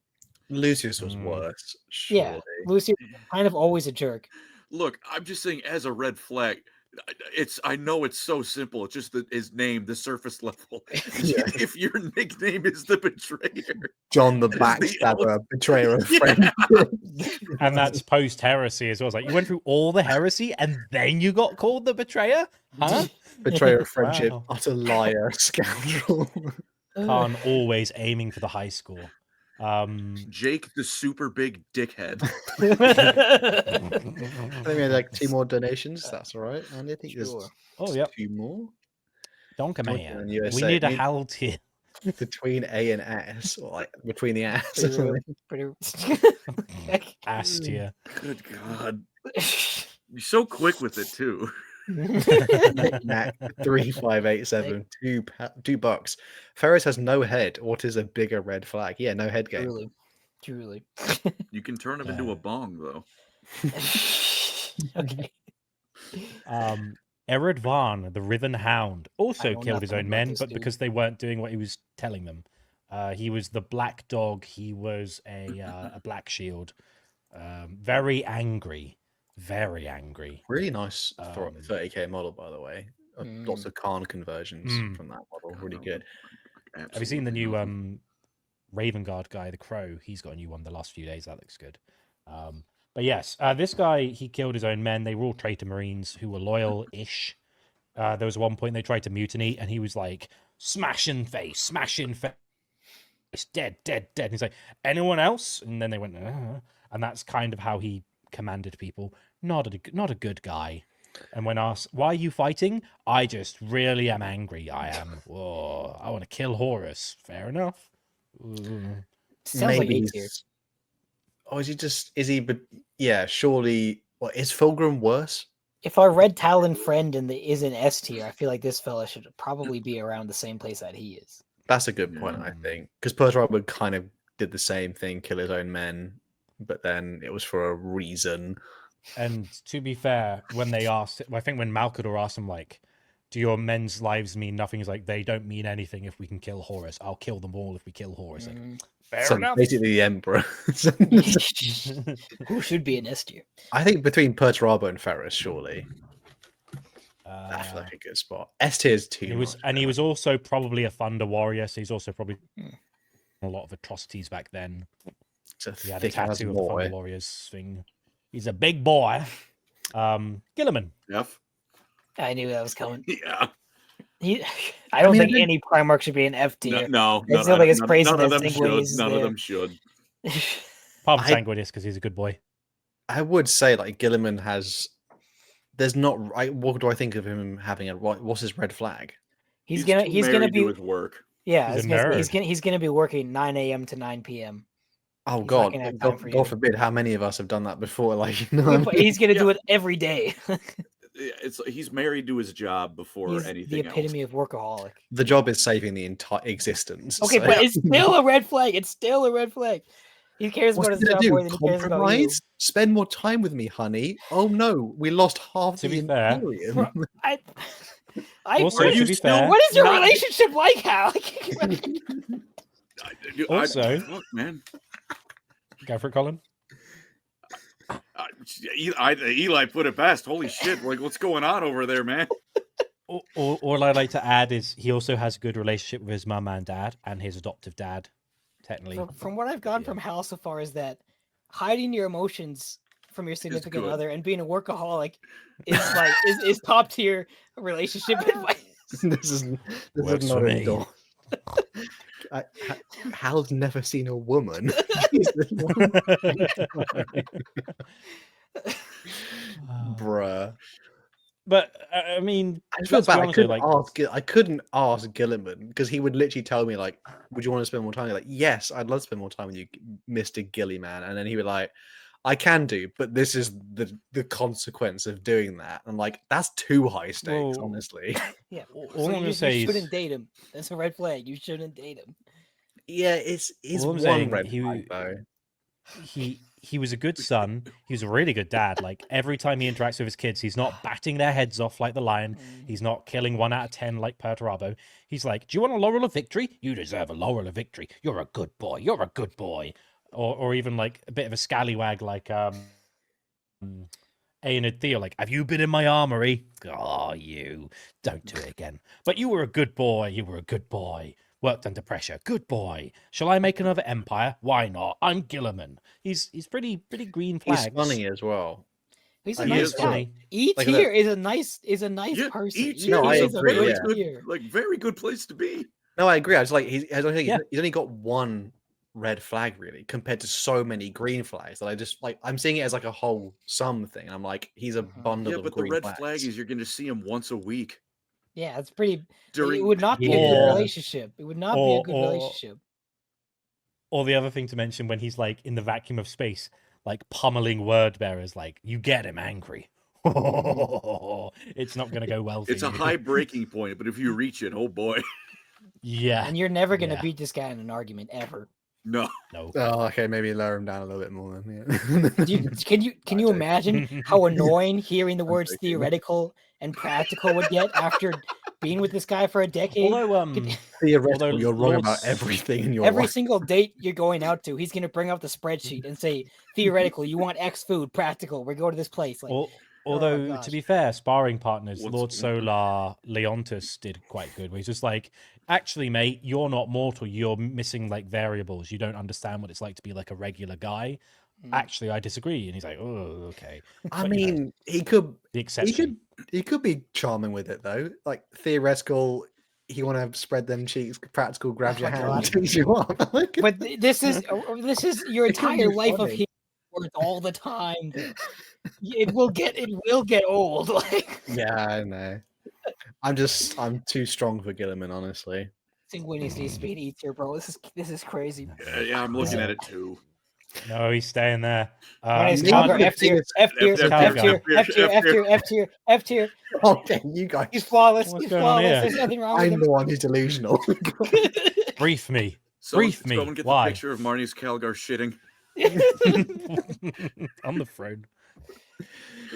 Lucius was Mm. worse. Yeah, Surely. Lucy kind of always a jerk. Look, I'm just saying, as a red flag, I know it's so simple. It's just that his name, the surface level. Yeah. If your nickname is the betrayer, John the the backstabber, betrayer of Yeah. friends. And that's post heresy as well. It's like you went through all the heresy and then you got called the betrayer? Huh? Betrayer of friendship, Wow. utter liar, scoundrel. Khan always aiming for the high score. Jake the super big dickhead. I think we had like 2 more donations. That's all right. And I think there's Sure. Oh, yep. 2 more Donker Donker Man. Man We USA. need a Need- Hal tier. between A and S, or like between the S. or Pretty something. pretty. Ass tier. Good God. You're so quick with it, too. Knack 3587, $2. Ferrus has no head. What is a bigger red flag? Yeah, no head game. Truly. You can turn him into a bong, though. Okay. Erod Varn, the Riven Hound, also know killed his nothing own about men, this but dude. because they weren't doing what he was telling them. He was the Black Dog. He was a Black Shield. Very angry. Very angry. Really nice for a Um, 30k model, by the way. Lots of Khan conversions from that model. Really good. Have you seen the Absolutely new nothing. Raven Guard guy, the Crow? He's got a new one the last few days. That looks good. But yes, this guy, he killed his own men. They were all traitor Marines who were loyal-ish. There was one point they tried to mutiny, and he was like, smash in face, dead, dead, dead. And he's like, anyone else? And then they went, and that's kind of how he commanded people. Not a good guy. And when asked, why are you fighting? I just really am angry. I am. Whoa, I want to kill Horus. Fair enough. Sounds like A tier. he's- Oh, is he, but yeah, surely, what, is Fulgrim worse? If our Red Talon friend is in S tier, I feel like this fella should probably be around the same place that he is. That's a good point, I think. Because Pertwee kind of did the same thing, kill his own men, but then it was for a reason. And to be fair, when they asked, I think when Malkador asked him, like, do your men's lives mean nothing? He's like, they don't mean anything if we can kill Horus. I'll kill them all if we kill Horus. Like, fair So enough. basically the Emperor. Who should be an S tier? I think between Perturabo and Ferrus, surely. I feel like a good spot. S tier is too much. And he was also probably a Thunder warrior, so he's also probably a lot of atrocities back then. He had a tattoo of the Thunder Warriors thing. He's a big boy. Guilliman. F. I knew that was coming. Yeah. I don't think any Primarch should be an F tier. No. It's not like it's crazy none of that them Sanguinius should. None of them should. Apart from Sanguinius, because he's a good boy. I would say like Guilliman has. There's not. What do I think of him having? What's his red flag? He's gonna be with work. Yeah, he's gonna be working 9 a.m. to 9 p.m. Oh God! God forbid! How many of us have done that before? Like, he's gonna do it every day. He's married to his job before he's anything. The epitome of workaholic. The job is saving the entire existence. Okay, but it's still a red flag. It's still a red flag. He cares about his job more than he cares about you. Spend more time with me, honey. Oh no, we lost half the Imperium. Also, to be fair, what is your relationship like, Hal? Also, look, man. Go for it, Colin. Eli put it best. Holy shit! Like, what's going on over there, man? All I'd like to add is he also has a good relationship with his mum and dad, and his adoptive dad. Technically, from what I've gotten from Hal so far is that hiding your emotions from your significant other and being a workaholic is top tier relationship advice. This is not a door. Hal's never seen a woman. Bruh. But I mean, I felt bad. I couldn't ask Guilliman because he would literally tell me like, "Would you want to spend more time?" Like, yes, I'd love to spend more time with you, Mr. Guilliman. And then he would like, "I can do, but this is the consequence of doing that." And like, that's too high stakes, honestly. Yeah. All I'm gonna say is, you shouldn't date him. That's a red flag. You shouldn't date him. Yeah, it's one red flag though. He was a good son. He was a really good dad. Like every time he interacts with his kids, he's not batting their heads off like the lion. He's not killing 1 out of 10 like Perturabo. He's like, "Do you want a laurel of victory? You deserve a laurel of victory. You're a good boy. You're a good boy." Or even like a bit of a scallywag like Aenid Theo, like, "Have you been in my armory? Oh, you don't do it again. But you were a good boy. You were a good boy. Worked under pressure. Good boy. Shall I make another empire? Why not? I'm Guilliman." He's pretty green flags. He's funny as well. He's a nice guy. E tier is a nice person. E tier is a very good place to be. No, I agree. I was like, he's only got one red flag really compared to so many green flags that I just like. I'm seeing it as like a whole sum thing. I'm like, he's a bundle of green the red flags. Flag is you're going to see him once a week. Yeah, it's pretty. It would not be a good relationship. It would not be a good relationship. Or the other thing to mention when he's like in the vacuum of space, like pummeling word bearers, like, you get him angry. It's not going to go well for you. It's a high breaking point, but if you reach it, oh boy. Yeah. And you're never going to beat this guy in an argument ever. No. Oh, okay. Maybe lower him down a little bit more then. Yeah. Can you imagine how annoying hearing the words theoretical and practical would get after being with this guy for a decade? Theoretical, you're wrong about everything in your every life. single date you're going out to, he's going to bring up the spreadsheet and say, theoretical, you want X food, practical, we go to this place. Like, although, to be fair, sparring partners, Lord Solar Leontus did quite good. Where he's just like, actually, mate, you're not mortal. You're missing like variables. You don't understand what it's like to be like a regular guy. Actually, I disagree. And he's like, oh, okay. I mean, he could. The exception. He could be charming with it though. Like theoretical, you want to spread them cheeks. Practical, grabs your hand, and takes you up. But this is your entire life of him all the time. It will get old. Like, yeah, I know. I'm too strong for Guilliman, honestly. Sanguinius needs to be an E tier, bro. This is crazy. Yeah, I'm looking at it too. No, he's staying there. F tier. Okay, you guys. He's flawless. What's He's going on flawless. here? There's nothing wrong with I'm him. the one who's delusional. Brief me. Someone get Why? the picture of Marnie's Calgar shitting. On the throne.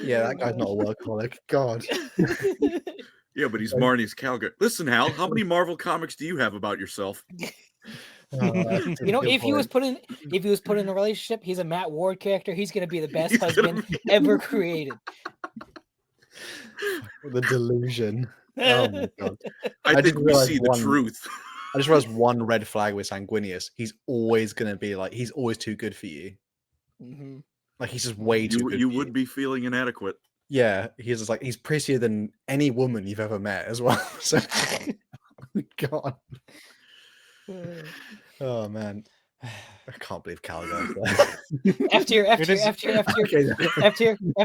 Yeah, that guy's not a workaholic. God. Yeah, but he's Marnie's Calgary. Listen, Hal, how many Marvel comics do you have about yourself? You know, if he was put in a relationship, he's a Matt Ward character. He's gonna be the best husband ever created. The delusion. Oh my god! I think we see the truth. I just realized one red flag with Sanguinius. He's always gonna be like, he's always too good for you. Mm-hmm. Like he's just way too good. You would be feeling inadequate. Yeah, he's just like, he's prettier than any woman you've ever met as well. So, God. Oh man, I can't believe Calgar's there. F tier. It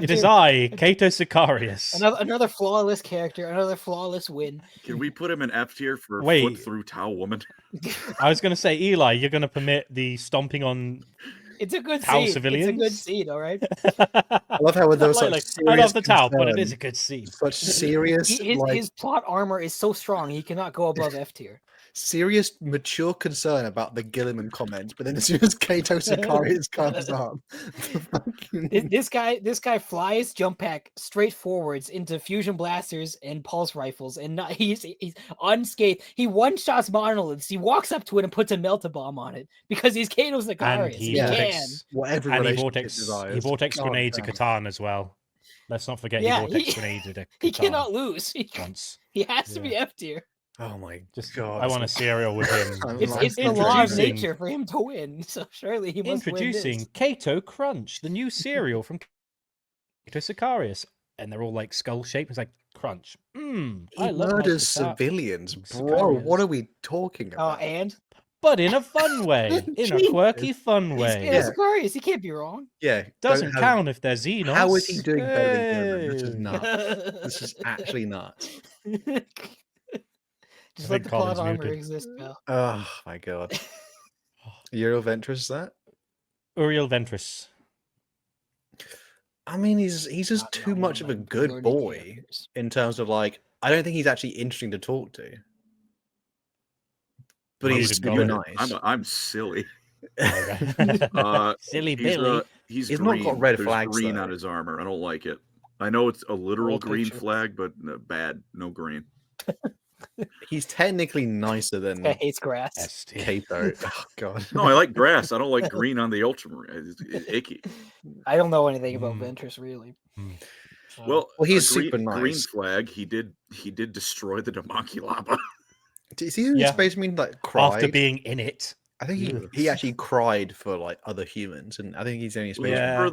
is I, Cato Sicarius. Another flawless character, another flawless win. Can we put him in F tier for foot through Tau Woman? I was going to say, Eli, you're going to permit the stomping on. It's a good Tau scene. civilians? It's a good scene, all right. I love how there was such I love the Tau, but it is a good scene. Such serious. His plot armor is so strong he cannot go above F tier. Serious, mature concern about the Guilliman comments, but then as soon as Cato Sicarius comes up, this guy flies jump pack straight forwards into fusion blasters and pulse rifles, and he's unscathed. He one shots monoliths. He walks up to it and puts a melta bomb on it because he's Cato Sicarius. He can. Whatever. And he vortex grenades a Khârn as well. Let's not forget he vortex grenaded a Khârn. He cannot lose. He has to be F tier. Oh my god! I want a serial with him. It's the law of nature for him to win, so surely he must introducing win Cato Crunch, the new cereal from Cato Sicarius, and they're all like skull shaped. It's like Crunch. I love murders civilians, bro. What are we talking about? But in a fun way, in a quirky, fun way. He's Sicarius. He can't be wrong. Yeah, doesn't count if they're Xenos. How is he doing better than Guilliman? This is nuts. This is actually nuts. Just let the plot armor exist, pal. Oh my god. Uriel Ventris, is that? Uriel Ventris. I mean, he's just too much of a good boy in terms of like, I don't think he's actually interesting to talk to. But he's super nice. I'm silly. Silly Billy. He's green. Not got red flags. Green on his armor. I don't like it. I know it's a literal green flag, but bad. No green. He's technically nicer than hates grass. Cato. Oh god. No, I like grass. I don't like green on the ultramarine. It's icky. I don't know anything about Ventris really. Well, he's super nice. Green flag. He did destroy the Damakilaba. Is he in Space Marine like cried after being in it? I think he actually cried for like other humans, and I think he's only Space Marine for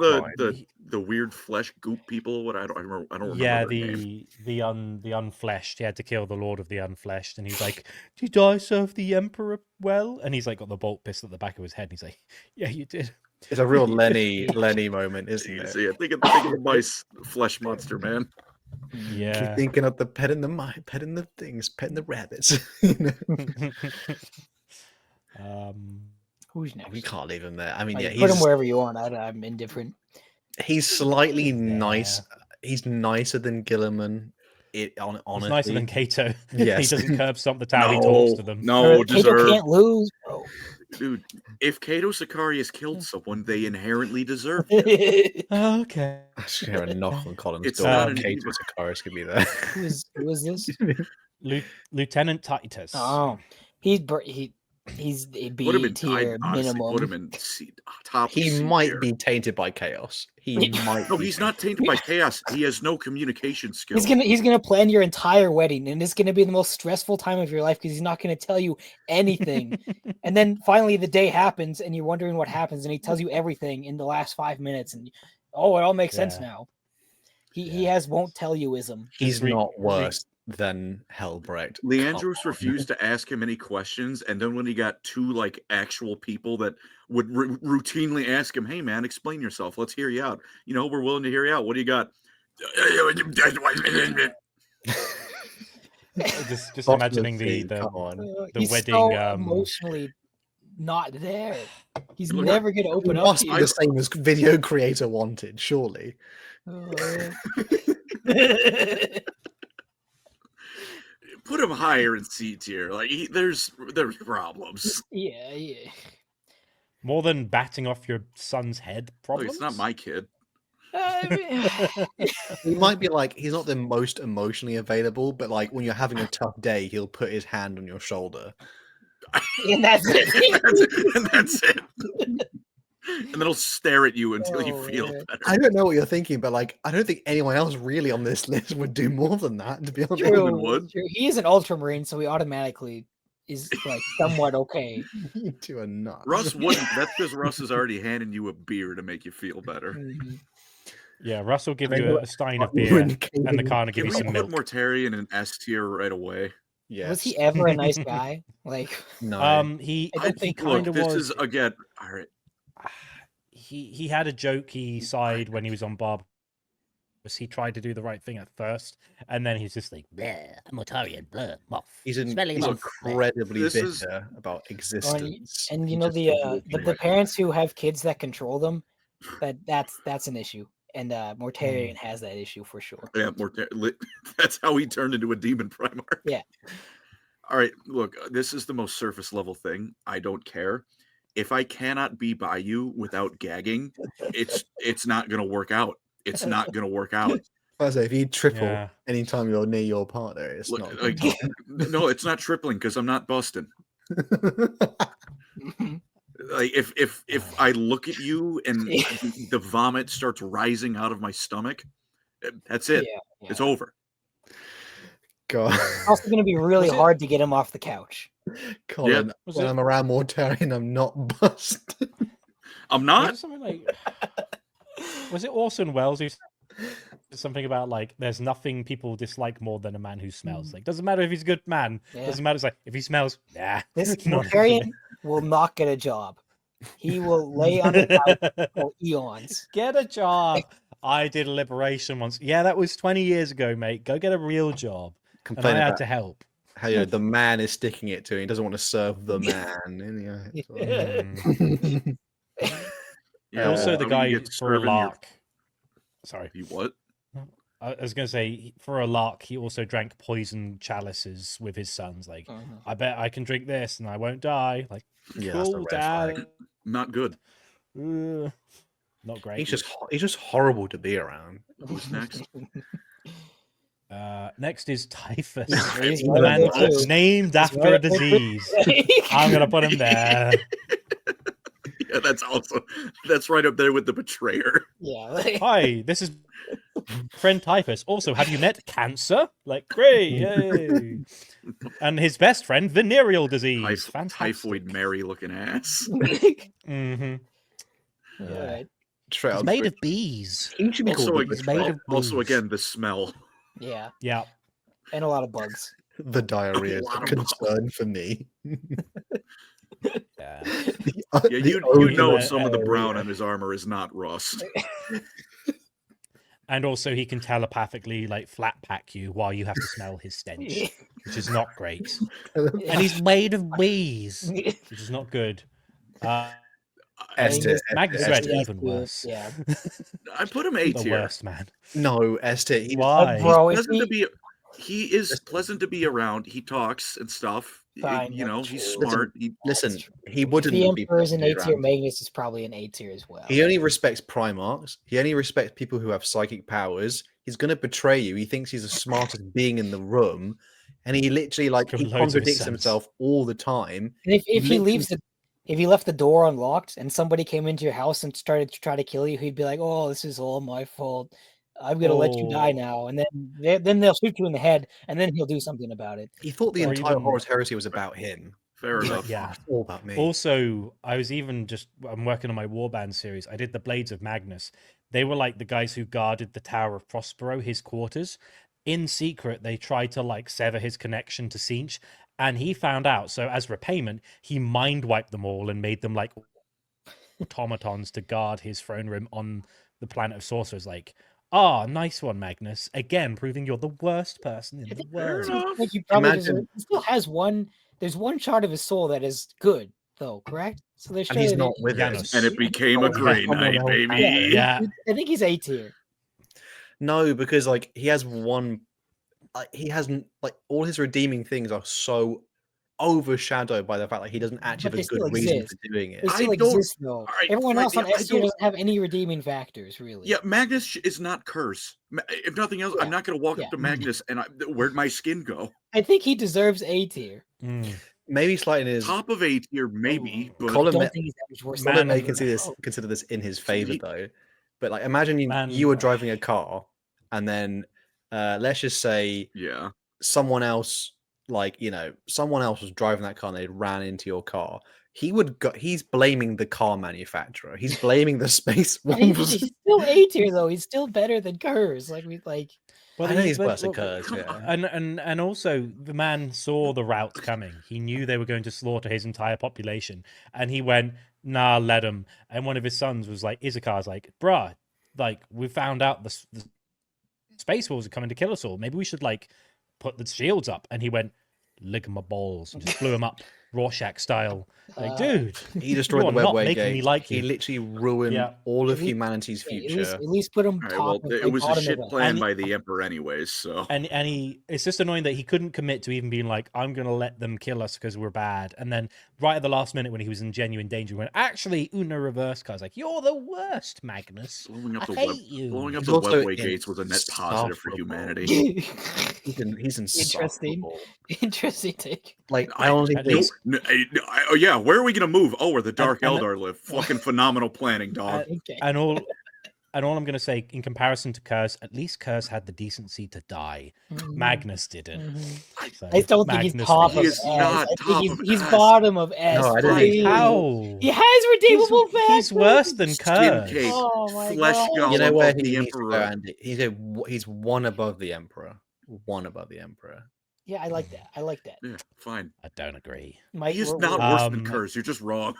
the weird flesh goop people. What I don't remember. Yeah, the unfleshed. He had to kill the Lord of the Unfleshed, and he's like, "Did I serve the Emperor well?" And he's like got the bolt pistol at the back of his head. And he's like, "Yeah, you did." It's a real Lenny moment, isn't it? Yeah, think of the mice flesh monster, man. Yeah, keep thinking of the petting the things, petting the rabbits. Who's next? We can't leave him there. I mean, put him wherever you want. I'm indifferent. He's slightly nice. He's nicer than Guilliman. Honestly, he's nicer than Cato. Yes. He doesn't curb stomp the tower. He talks to them. No, Cato can't lose, bro. Dude, if Cato Sicarius killed someone, they inherently deserve it. Okay. I'm just gonna knock on Colin's It's door. not Cato Sicarius could be there. Who is this? Lieutenant Titus. Oh, he's a B tier minimum. Put him in top. He might be tainted by chaos. He might. No, he's not tainted by chaos. He has no communication skills. He's gonna plan your entire wedding, and it's gonna be the most stressful time of your life because he's not gonna tell you anything. And then finally the day happens, and you're wondering what happens, and he tells you everything in the last 5 minutes, and it all makes sense now. He has won't tell youism. He's not worse than Helbrecht. Leandros refused to ask him any questions, and then when he got two like actual people that would routinely ask him, "Hey man, explain yourself. Let's hear you out. You know, we're willing to hear you out. What do you got?" just imagining the wedding. So emotionally not there. He's never gonna open up. Must be the same as video creator wanted, surely. Put him higher in C tier. Like there's problems. Yeah. More than batting off your son's head. Problems. It's not my kid. He might be like, he's not the most emotionally available, but like when you're having a tough day, he'll put his hand on your shoulder. And that's it. and that's it. And then he'll stare at you until you Oh, feel man. better. I don't know what you're thinking, but like, I don't think anyone else really on this list would do more than that, to be honest. True. True, would. true. He is an ultramarine, so he automatically is like somewhat okay. You two are nuts. Russ wouldn't. That's because Russ is already handing you a beer to make you feel better. Mhm. Yeah, Russ will give I you know a stein of you beer, and and the Caden- Khârn will give Can you we some put milk. Mortarion in an S tier right away? Yes. Was he ever a nice guy? Like, No. He I don't think- kind Look, of this was. is again. All right. He had a jokey side when he was on Barb. He tried to do the right thing at first, and then he's just like, "Bleh, I'm Mortarion, bleh, moth, He's smelly moth." incredibly This bitter is- about existence. and He you know just the parents who have kids that control them, that's an issue. And Mortarion has that issue for sure. Yeah, that's how he turned into a demon Primarch. Yeah. All right, look, this is the most surface level thing. I don't care. If I cannot be by you without gagging, it's not gonna work out. It's not gonna work out. I say, if you triple Yeah. anytime you're near your partner, it's Look, not. a like, good no, it's not tripling because I'm not busting. time. Like if I look at you and the vomit starts rising out of my stomach, that's it. Yeah. It's over. God, It's also going to be really Was it- hard to get him off the couch. Colin, Was when it- I'm around Mortarion, I'm not busted. I'm Was not. it something like? Was it Orson Welles who said something about like there's nothing people dislike more than a man who smells? Like doesn't matter if he's a good man. Yeah. Doesn't matter. It's like if he smells, nah. This not Mortarion will not get a job. He will lay on the couch for eons. Get a job. I did a liberation once. Yeah, that was 20 years ago, mate. Go get a real job. And I Complain had about to help. how the man is sticking it to him. He doesn't want to serve the man. And, Mm. Yeah, Also, well, the I mean, guy you get for a serving your- lark. Sorry. You what? I was going to say, for a lark, he also drank poison chalices with his sons. Like, I bet I can drink this and I won't die. Like, Yeah, that's a cool, red Dad. flag. Not good. Not great. He's just horrible to be around. Who's next? Next is typhus. He's The right man up there, too. named after right a up there, too. disease. I'm going to put him there. Yeah, that's right up there with the betrayer. Yeah. Like, Hi, this is friend Typhus. Also, have you met cancer? Like, great, yay. And his best friend, venereal disease. Fantastic. Typhoid Mary looking ass. Mm-hmm. all Yeah. right. Straight It's up. made of bees. He should be Also, called the it's made betrayer. of Also, booze. again, the smell. Yeah. Yeah. And a lot of bugs. The diarrhea is lot a of concern for me. Yeah. Yeah, you know some of the brown on his armor is not rust. And also, he can telepathically like flat pack you while you have to smell his stench, which is not great. And he's made of bees, which is not good. Esther, Magnus the Red, even worse. Yeah. I put him A The tier. worst, man. No, Esther. Why? Bro, if Pleasant to he, be. He is pleasant to be around. He talks and stuff. Fine, You know, he's true. smart. Listen, he if wouldn't the be Emperor is an A pleasant to tier, be around. Magnus is probably an A tier as well. He only respects Primarchs. He only respects people who have psychic powers. He's going to betray you. He thinks he's the smartest being in the room, and he literally like From he loads of his contradicts sons. himself all the time. And if he Literally- leaves if he left the door unlocked and somebody came into your house and started to try to kill you, he'd be like, "Oh, this is all my fault. I'm gonna let you die Oh. now." And then they'll shoot you in the head, and then he'll do something about it. He thought the Or entire even- Horus heresy was about him. Fair He's enough. like, Yeah. "Fuck, it's all about me. Also, I'm working on my Warband series. I did the Blades of Magnus. They were like the guys who guarded the Tower of Prospero, his quarters. In secret, they tried to like sever his connection to Sinch, and he found out. So as repayment, he mind wiped them all and made them like automatons to guard his throne room on the planet of sorcerers. Like, nice one, Magnus. Again, proving you're the worst person in the world. enough. Like he probably Imagine- he still has one. There's one shard of his soul that is good, though. Correct? So there's And he's surely- not with Janus. it. And it became a Oh, Grey someone Knight, else. baby. Yeah. I think he's A tier. No, because like he has one. He hasn't like all his redeeming things are so overshadowed by the fact that he doesn't actually But have a they good still reason exist. for doing it. They still I don't- exist though. all right, Everyone fine, else on yeah, I S tier don't- doesn't have any redeeming factors, really. Yeah, Magnus is not curse. If nothing else, I'm Yeah, not going to walk yeah. up to Magnus and where'd my skin go? I think he deserves A tier. Maybe slightly in his Top of A tier, maybe, but I Colin don't Ma- think he's that much worse. Colin than may consider this in his favor he- though. But like, imagine Man. you were driving a car, and then let's just say yeah. someone else, someone else was driving that car and they ran into your car. He's blaming the car manufacturer. He's blaming the space wolves. He's still A tier though. He's still better than Curse. I know he's worse than well, Curse, yeah. And also the man saw the rout coming. He knew they were going to slaughter his entire population, and he went, "Nah, let him." And one of his sons was like, Issachar's like, "Bruh, like we found out the space wolves are coming to kill us all. Maybe we should like put the shields up." And he went, "Lick my balls," and just blew him up, Rorschach style. Like, dude, He destroyed the you are not webway making gate. me like He you. literally ruined Yeah. all of At least- humanity's future. At least put him All right, top. well, of, it like, was a bottom shit of it. plan And- by the Emperor anyways, so. And it's just annoying that he couldn't commit to even being like, "I'm gonna let them kill us because we're bad." And then right at the last minute when he was in genuine danger, he went, "Actually, Una reverse cars like, you're the worst, Magnus. Blowing up I the hate web, you." blowing up He's the also webway gates was a net positive for insufferable. humanity. He's insufferable. Interesting take. Like, I honestly At think least- Oh yeah, where are we gonna move? Oh, where the Dark and- Eldar live. Fucking phenomenal planning, dog. Okay. And all I'm gonna say in comparison to Curse, at least Curse had the decency to die. Magnus didn't. So, I don't think he's Magnus top He of is S. not I think top he's, of he's S. bottom of S. No, I don't think please. so. How? He has redeemable factors. He's worse than Skin Curse. cape, Oh my flesh God. golem you know where of he the needs to go, Emperor. Andy. He's one above the Emperor. One above the Emperor. Yeah, I like that. I like that. Yeah, fine. I don't agree. Mike, He's we're- not we're- worse than Um, Curse. You're just wrong.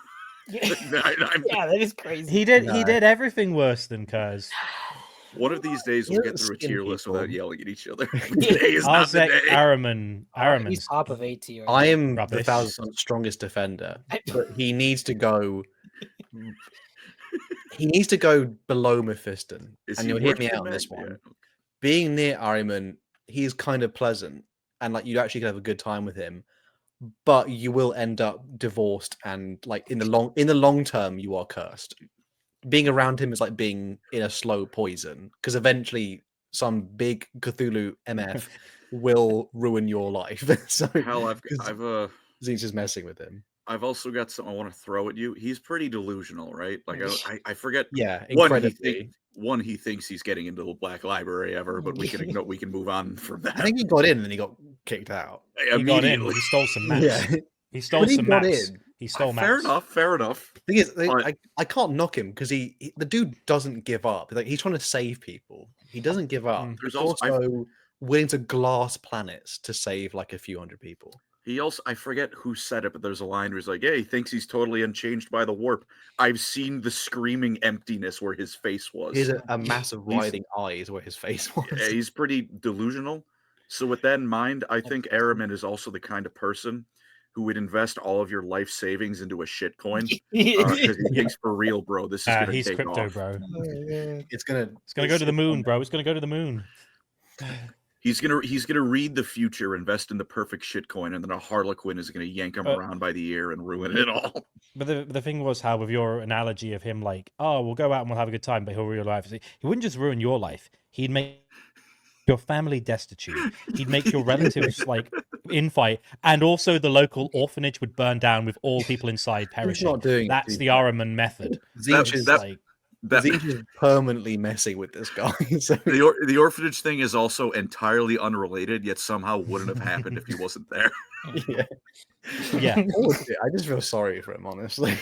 Yeah, I'm- yeah, that is crazy. He did No. everything worse than Curse. One of these days we'll You're get through a skin tier list without people. yelling at each other. Today is not the Arzek day. Araman. He's Araman's top of A tier. I am the Rubbish. 1,000% strongest defender, but he needs to go. He needs to go below Mephiston, Is and he you'll hear worse me than out on this Mag- one. yeah. Being near Ahriman, he is kind of pleasant, and like you actually can have a good time with him. But you will end up divorced, and like in the long term, you are cursed. Being around him is like being in a slow poison, because eventually some big Cthulhu MF will ruin your life. So Hell, he's just messing with him. I've also got something I want to throw at you. He's pretty delusional, right? Like I forget. Yeah, One, incredibly. he thinks he's getting into the Black Library ever, but we can move on from that. I think he got in and then he got kicked out. he got in. He stole some maps. Yeah, He stole but he some got maps. in. He stole Fair maps. Fair enough. Thing is, Alright. I can't knock him because the dude doesn't give up. Like he's trying to save people. He doesn't give up. Mm. There's He's also- also willing to glass planets to save like a few hundred people. He also, I forget who said it, but there's a line where he's like, "Yeah, he thinks he's totally unchanged by the warp. I've seen the screaming emptiness where his face was." He has a massive He's- writhing eyes where his face was. Yeah, he's pretty delusional. So with that in mind, I think Araman is also the kind of person who would invest all of your life savings into a shit coin because he thinks for real, bro, this is gonna He's take crypto, off. bro. It's gonna Go to the moon, bro. It's gonna go to the moon. He's gonna read the future, invest in the perfect shit coin, and then a Harlequin is gonna yank him around by the ear and ruin it all. But the thing was how with your analogy of him like, oh, we'll go out and we'll have a good time, but he'll ruin your life. He wouldn't just ruin your life. He'd make your family destitute. He'd make your relatives like infight, and also the local orphanage would burn down with all people inside perishing. not doing it, That's dude. the Araman method. Zeech is, that- That Zeech is permanently messing with this guy. So the orphanage thing is also entirely unrelated, yet somehow wouldn't have happened if he wasn't there. yeah. Yeah. I just feel sorry for him, honestly.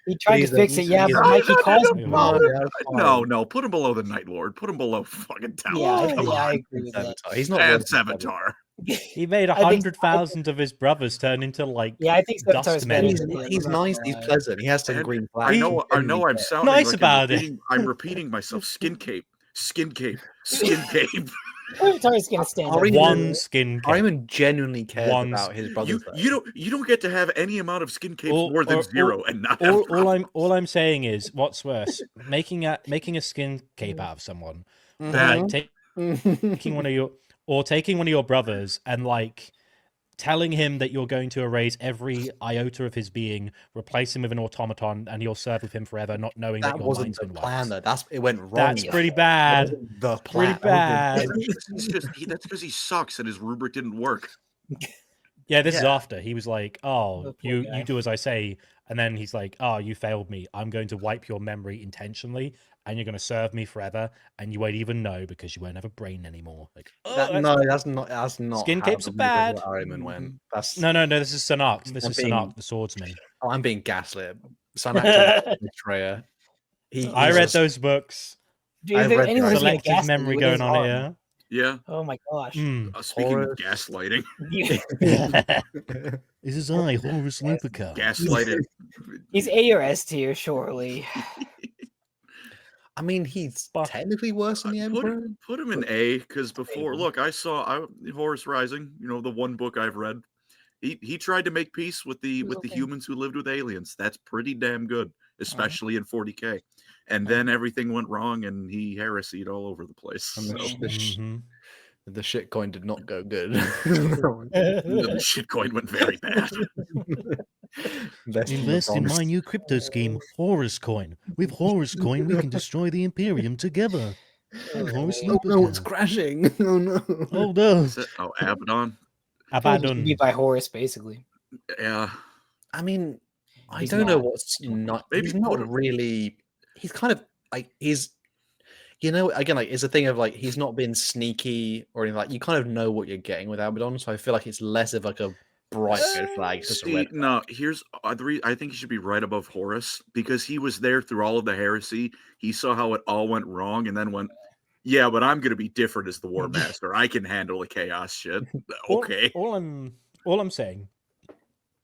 He tried He's to a- fix it, he's- yeah, he's but a- Mike, he calls No, him. no, No, put him below the Night Lord. Put him below fucking Talos. Yeah, Come I on. agree with that. Savitar. He's not And worth it. Savitar. He made I think- 100,000 of his brothers turn into like Yeah, I think dust Savitar's men. better. He's nice. He's pleasant. He has some And green I flags. know I'm sounding Nice like about it. I'm repeating myself. Skin cape. Skin cape. Skin cape. Savitar's gonna stand up. Ari- One skin cape. Simon genuinely cares One- about his brothers. You don't get to have any amount of skin capes Or- more than or- zero and not have all I'm saying is, what's worse, making a skin cape out of someone, Bad. taking one of your brothers and like telling him that you're going to erase every iota of his being, replace him with an automaton, and you'll serve with him forever, not knowing that, That your wasn't mind's the been plan, wiped. though. It went wrong. That's though. pretty That bad. wasn't the Pretty plan. bad. That's because he sucks and his rubric didn't work. Yeah, this is Yeah. after. He was like, oh, poor you guy. do as I say. And then he's like, oh, you failed me. I'm going to wipe your memory intentionally, and you're going to serve me forever, and you won't even know because you won't have a brain anymore. Like, oh, No, that's not Skin how capes the are bad. Ironman went. That's No, this is Sanark. This I'm is being- Sanark, the swordsman. I'm being gaslit. Sanark Betrayer. I read those books. Dude, I've read anyone's those. gonna Selective gaslight memory you with going his on arm. here. Yeah. Oh my gosh. Mm. Speaking Horus. of gaslighting, This is I, Horus Lupercal. gaslighted. He's A or S tier, surely. I mean, he's But- technically worse than the Emperor. Put him in A, because before, look, I saw Horus Rising. You know, the one book I've read. He tried to make peace with the okay. humans who lived with aliens. That's pretty damn good, especially in 40K. And then everything went wrong, and he heresied all over the place. And So, Mhm. the shitcoin did not go good. the shitcoin went very bad. Invest in my new crypto scheme, Horus Coin. With Horus Coin, we can destroy the Imperium together. I'm Horus Oh no, it's Lupercal. crashing! Oh no! Oh no. Is it- oh, Abaddon. Abaddon. Beat by Horus, basically. Yeah. I mean, I He's don't know not. what's not. Maybe He's not put him- really. He's kind of like he's. You know, again, like it's a thing of like he's not been sneaky or anything. Like you kind of know what you're getting with Abaddon, so I feel like it's less of like a bright red flag. It's just a See, red. no, here's I think he should be right above Horus because he was there through all of the heresy. He saw how it all went wrong and then went, yeah, but I'm gonna be different as the War Master. I can handle the chaos shit. Okay. All I'm saying,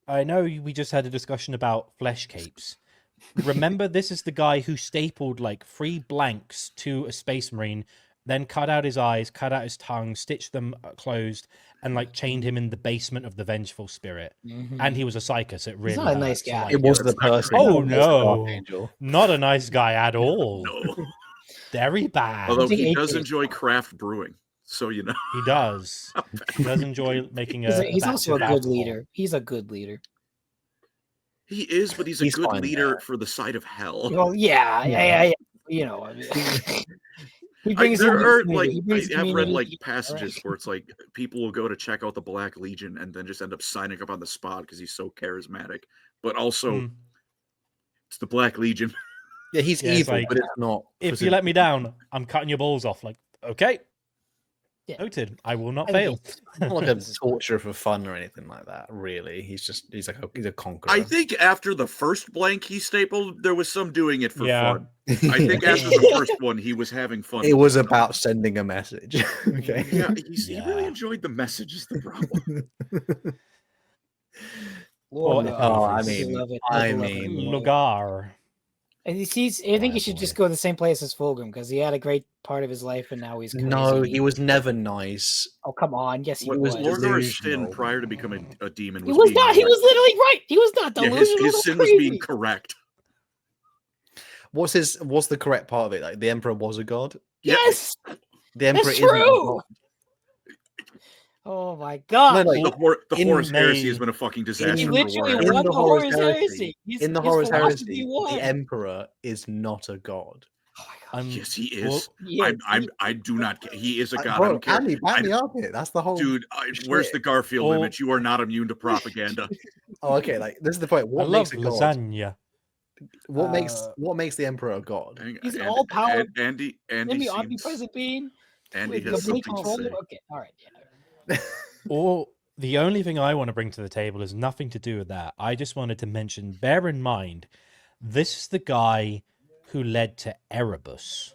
I know we just had a discussion about flesh capes. Remember, this is the guy who stapled like 3 blanks to a space marine, then cut out his eyes, cut out his tongue, stitched them closed, and like chained him in the basement of the Vengeful Spirit. And he was a psychus. It really not a nice hurts. guy. Like, It was that's the not person. great. Oh, It was the no. Archangel. not a nice guy at all. No. Very bad. Although think he AK does is enjoy fine. craft brewing. So you know. He does. He does enjoy making a. He's batch also a of good alcohol. leader. He's a good leader. He is, but he's a He's good fine leader there. for the side of hell. Well, yeah. You know, I mean, he brings in There the are community. like He brings the I have read community like together, passages right? where it's like people will go to check out the Black Legion and then just end up signing up on the spot because he's so charismatic. But also, Hmm. it's the Black Legion. Yeah, he's Yeah, it's evil, like, but it's not. If you let me down, I'm cutting your balls off. Like, okay. Yeah. Noted. I will not I fail. think not like a torture for fun or anything like that. Really, he's a conqueror. I think after the first blank he stapled, there was some doing it for Yeah. fun. I think after the first one, he was having fun. it with was it. about sending a message. Okay. Yeah, he really Yeah. enjoyed the message. Is the problem? Lord, Oh, Oh, I I mean, love it. I love mean, it. Lugar. And I think he should just go to the same place as Fulgrim because he had a great part of his life and now he's crazy. No, he was never nice. Oh come on, yes he What was. was Lorgar's sin delusional. prior to becoming a demon? He was being not. He right. was literally right. He was not Yeah, delusional. his That's sin was being crazy. correct. What's the correct part of it? Like the Emperor was a god. Yeah. Yes, The Emperor that's isn't a true. god. Oh my god. No, like, The in Horus heresy May- has been a fucking disaster. he for literally Warhammer. In won the the Horus Horus heresy- heresy. in the his Horus philosophy heresy, won. the Emperor is not a god. Oh my god. Yes, he well, is. Yes, I do not. He is a god. I Bro, don't care. Andy, back I- me up here. That's the whole. Dude, where's the Garfield Oh. image? You are not immune to propaganda. Oh, okay. Like this is the point. I What love makes a god? lasagna. What makes the Emperor a god? Hang- He's an and- all-powered- and Andy Maybe seems, omnipresent being Andy with has complete something to control. say. Okay, all right. Yeah. Or the only thing I want to bring to the table has nothing to do with that. I just wanted to mention, bear in mind, this is the guy who led to Erebus.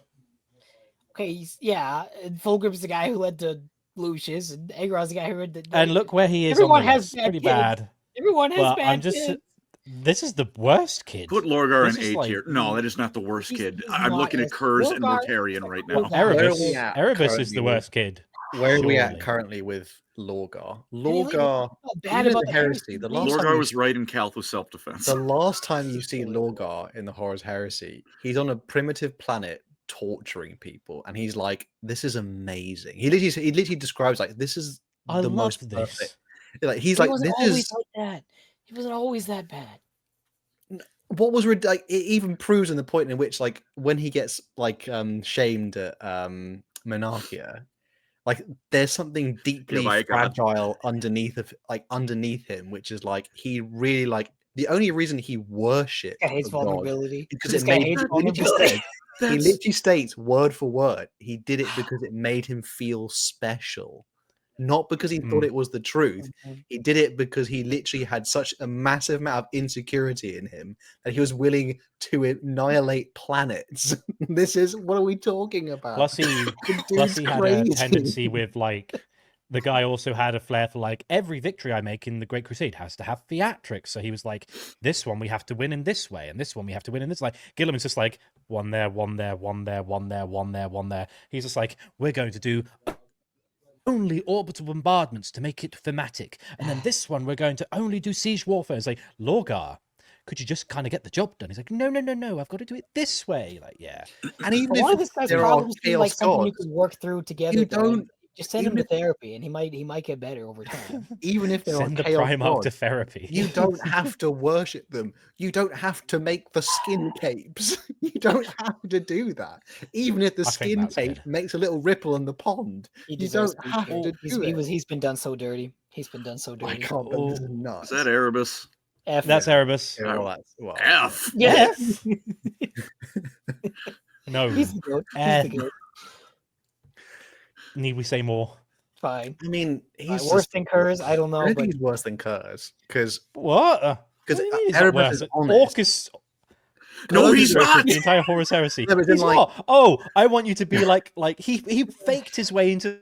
Okay, and Fulgrim's the guy who led to Lucius, and Agar's the guy who led to. And look where he is Everyone on the has list. bad Pretty kids. bad. Everyone has But bad I'm just kids. this is the worst kid. Put Lorgar This in is A like- tier. No, that is not the worst He's- kid. he's I'm not looking at as- Kurz and Lorgar- Mortarion right now. Lorgar- Where are Erebus, we at Erebus is currently the with- worst kid. Where are we at Surely. currently with Lorgar? And he literally Lorgar. felt bad even about the the heresy. The last time Lorgar you was right in Calthus self-defense. The last time you see Lorgar in the Horus Heresy, he's on a primitive planet torturing people, and he's like, "This is amazing." He literally describes like, "This is I the love most this. perfect." Like he's He like, wasn't this always is like that. He wasn't always that bad. what was like. It even proves in the point in which, like, when he gets like shamed at Monarchia, like there's something deeply my God. fragile underneath him, which is like he really like the only reason he worshipped This guy hates the god vulnerability. is because This it guy made hates he literally vulnerability. said- he literally states word for word he did it because it made him feel special, not because he thought it was the truth. He did it because he literally had such a massive amount of insecurity in him that he was willing to annihilate planets. This is what are we talking about? Plus he had a tendency with like the guy also had a flair for like every victory I make in the Great Crusade has to have theatrics. So he was like, this one we have to win in this way, and this one we have to win in this. Like Guilliman's just like one there, one there, one there, one there, one there, one there. He's just like, we're going to do only orbital bombardments to make it thematic, and then this one we're going to only do siege warfare. It's like, Lorgar, could you just kind of get the job done? He's like, no, I've got to do it this way. Like, yeah. And even A lot of if this guy's there are problems seem like chaos something you gods, could work through together. you though, and don't just send him even to therapy, and he might get better over time. even if there are Send the chaos Primarch to gods, therapy. you don't have to worship them. You don't have to make the skin capes. You don't have to do that. Even if the I think skin that's cape good. makes a little ripple in the pond, He you deserves don't to be have killed. to do it. He's been done so dirty. He's been done so I dirty. can't believe this is nuts. Is that Erebus? F. That's Erebus. Yeah, well, that's, well, F. Yes. No. He's the goat. He's F. the goat. Need we say more? Fine. I mean, he's Worse just- than Kurz? I don't know. I don't But think he's worse than Kurz because What? What do you mean he's not Erebus worse? is honest. Orcus. No, Kurz he's is- not. The entire Horus heresy. No, but then, He's like- not. Oh, I want you to be like he faked his way into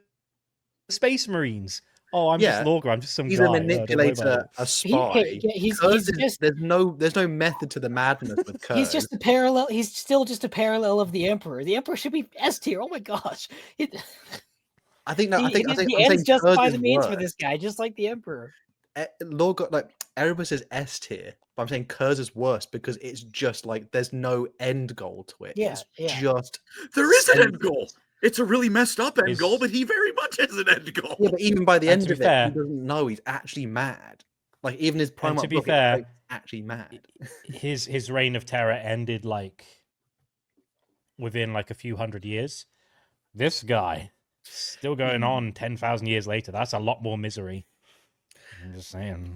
Space Marines. Oh, I'm Yeah, just Lorgar. I'm just some he's guy. a Oh, don't worry about manipulator, it. a spy. he's Kurz is- just there's no method to the madness with Kurz. he's just a parallel. He's still just a parallel of the Emperor. The Emperor should be S tier. Oh my gosh. I think no, I think the I'm ends saying justify Kurz the is means for worse. this guy, just like the Emperor. Lord, like Erebus is S tier, but I'm saying Kurz is worse because it's just like there's no end goal to it. Yeah, It's yeah. just There is an end goal. It's a really messed up end Is- goal, but he very much has an end goal. yeah, but even by the And end to of be it, fair- he doesn't know he's actually mad. Like even his Primarch to be book, fair, it's actually mad. His reign of terror ended like within like a few hundred years. This guy still going on 10,000 years later. That's a lot more misery. I'm just saying.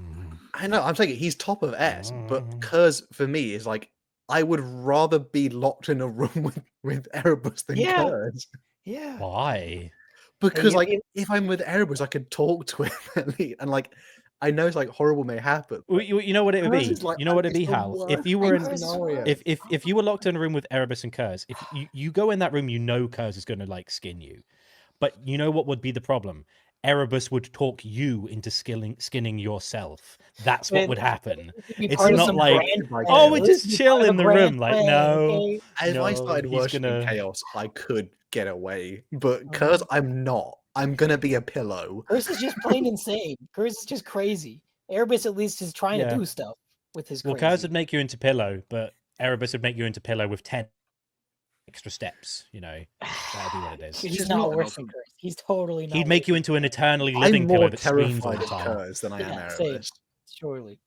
I know. I'm saying he's top of S, but Kurz for me is like I would rather be locked in a room with Erebus than Yeah. Kurz. Yeah. Why? Because you- like if I'm with Erebus, I could talk to him at least, and like I know it's like horrible may happen. Well, you know what it would Kurz be. is like, You know what it'd it's be, the Hal. If worst you were in, case scenario. if you were locked in a room with Erebus and Kurz, if you go in that room, you know Kurz is going to like skin you. But you know what would be the problem? Erebus would talk you into skinning yourself. That's what Man, would happen. Be It's part of not some like, grand plan. oh, we Let's just be chill part of in a the grand room. Like, plan, no. okay? If I No, started he's worshipping gonna- chaos, I could get away. But Kurz, I'm not. I'm gonna be a pillow. Curse is just plain insane. Curse is just crazy. Erebus at least is trying Yeah. to do stuff with his Well, crazy. Kurz would make you into pillow, but Erebus would make you into pillow with 10 extra steps. You know, that'd be what it is. He's He's not not worse than Curse. He's totally not. He'd make you into an eternally living I'm pillow more that screams all terrified the of time. Kurz than I am Yeah, same. Erebus. Surely.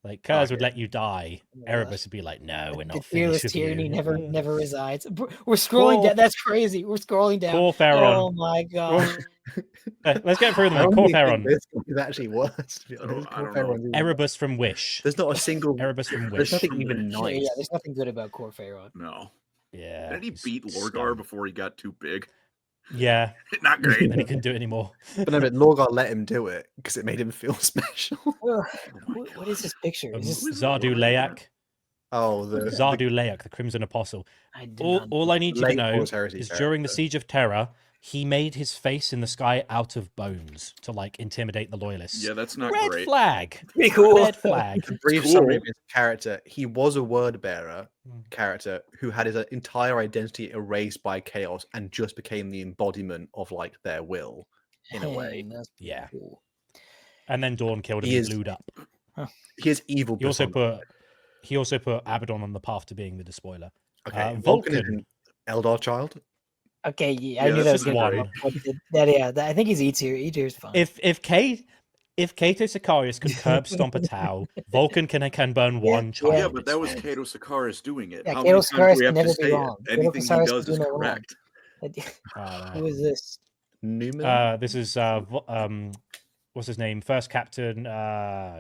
Like Kurz would Okay. let you die. Yeah. Erebus would be like, "No, we're The not fearless finished with tyranny you." never resides. We're scrolling Cool. down. That's crazy. We're scrolling down. Call Theron. Oh my god. Let's get through them. I Then. don't Call think Theron. this is actually worse. To be honest. I don't Theron's even- Erebus from Wish. There's not a single. Erebus from There's Wish. nothing even Yeah, nice. yeah, there's nothing good about Core Pharaoh. No. Yeah. Didn't he he's beat Lorgar scum. before he got too big? Yeah. Not great. And then he couldn't do it anymore. But no, but Lorgar let him do it because it made him feel special. What is this picture? Is this, Zardu Layak. Oh, the Zardu Layak, the Crimson Apostle. I did All, not- all I need you to late know Horus Heresy is during the character. Siege of Terror, he made his face in the sky out of bones to like intimidate the loyalists. Yeah, that's not Red great. flag. Pretty cool. Red flag. The brief Cool. summary of his character, he was a word bearer Mm. character who had his entire identity erased by chaos and just became the embodiment of like their will in a way. Dang, that's Yeah. cool. And then Dawn killed him He and is- glued up. He is evil. He also personified. put Abaddon on the path to being the despoiler. Okay, Vulcan is Vulcan. an Eldar child. Okay, yeah, I Yeah, knew that that's was gonna one. come up. I think he's E tier. E tier is fine. If K If Cato Sicarius can curb stomp a Tau, Vulcan can burn one child. Yeah, but that was instead. Cato Sicarius doing it. Yeah, How Cato many times Sicarius do we have can to never be say it? wrong. Cato Anything he Sicarius does can is do no wrong. correct. Who is this? Newman? This is what's his name? First Captain.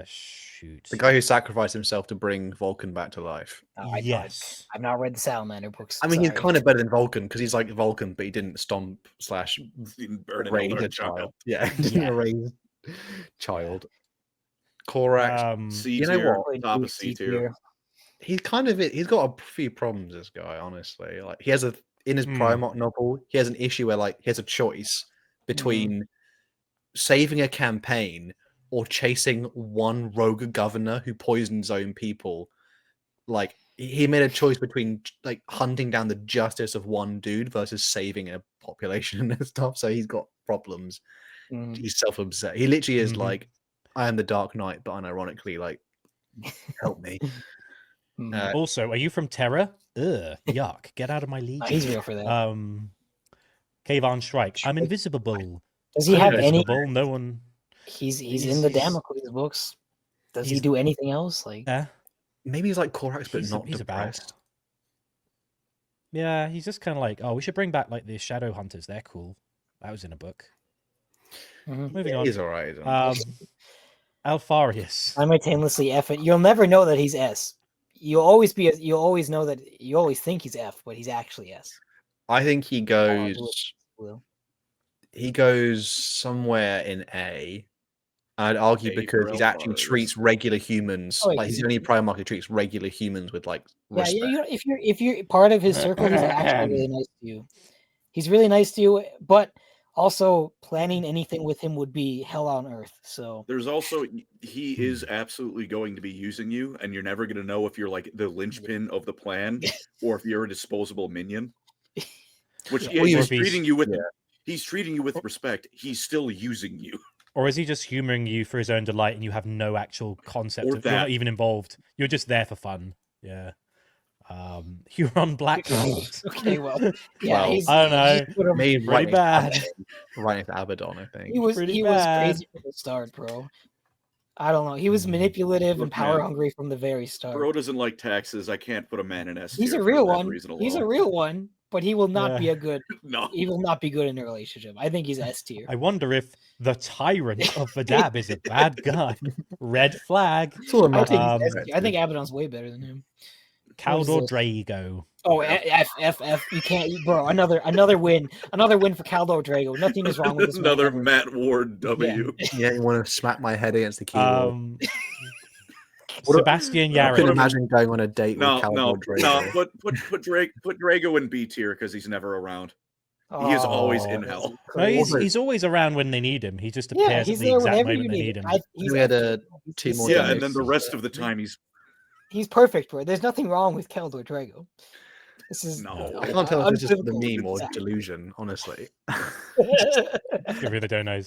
Shoot. The guy who sacrificed himself to bring Vulcan back to life. Oh, Yes. I've not read the Salamander books. I mean, he's sorry. kind of better than Vulcan because he's like Vulcan, but he didn't stomp slash Didn't burn an raise unborn a child. Yeah, he didn't Yeah. raise child. Corax. C you know tier, what? top of C tier. He's kind of he's got a few problems. This guy, honestly, like he has in his Primarch novel, he has an issue where like he has a choice between saving a campaign or chasing one rogue governor who poisoned his own people. Like he made a choice between like hunting down the justice of one dude versus saving a population and stuff. So he's got problems. He's self-obsessed. He literally is like, I am the Dark Knight, but unironically, like, help me. Also, are you from Terra? Ugh, yuck! Get out of my league. He's real for that. Kayvan Shrike. I'm invisible. Does he have any? No one. He's in the Damocles books. Does he do anything else? Like, maybe he's like Corax, but not he's depressed. Yeah, he's just kind of like, oh, we should bring back like the Shadow Hunters. They're cool. That was in a book. Moving on. He's alright. Alfarius. Simultaneously F it. You'll never know that he's S. You'll always know that you always think he's F, but he's actually S. I think he goes. He goes somewhere in A. I'd argue because he actually treats regular humans like he's the only Primarch who treats regular humans with like respect. Yeah. If you're part of his circle, he's actually really nice to you. He's really nice to you, but also planning anything with him would be hell on earth. So there's also he is absolutely going to be using you, and you're never going to know if you're like the linchpin of the plan or if you're a disposable minion. Which he's treating you with. He's treating you with respect. He's still using you. Or is he just humoring you for his own delight and you have no actual concept of you're not even involved? You're just there for fun. Yeah. Huron Blackmane. Okay, well, yeah, I don't know. Pretty bad. Right into Abaddon, I think. He was crazy from the start, bro. I don't know. He was manipulative and power hungry from the very start. Bro doesn't like taxes. I can't put a man in S tier. He's a real one. He's a real one, but he will not be a good. No, he will not be good in a relationship. I think he's S tier. I wonder if the tyrant of Vadab is a bad guy. Red flag. I think Abaddon's way better than him. Khârn Drago. Oh, F. You can't, bro. Another win. Another win for Khârn Drago. Nothing is wrong with this. Another Matt Ward W. Yeah, you want to smack my head against the keyboard. Sebastian Yarrow. I could imagine going on a date with Khârn Drago. No, put Drago in B tier because he's never around. He is always in hell. No, he's always around when they need him. He just appears at the exact moment they need him. We had a team. Yeah, and then the rest of the time he's perfect, bro. There's nothing wrong with Khârn Drago. This is I can't tell if this is the meme or delusion, honestly. You really don't know.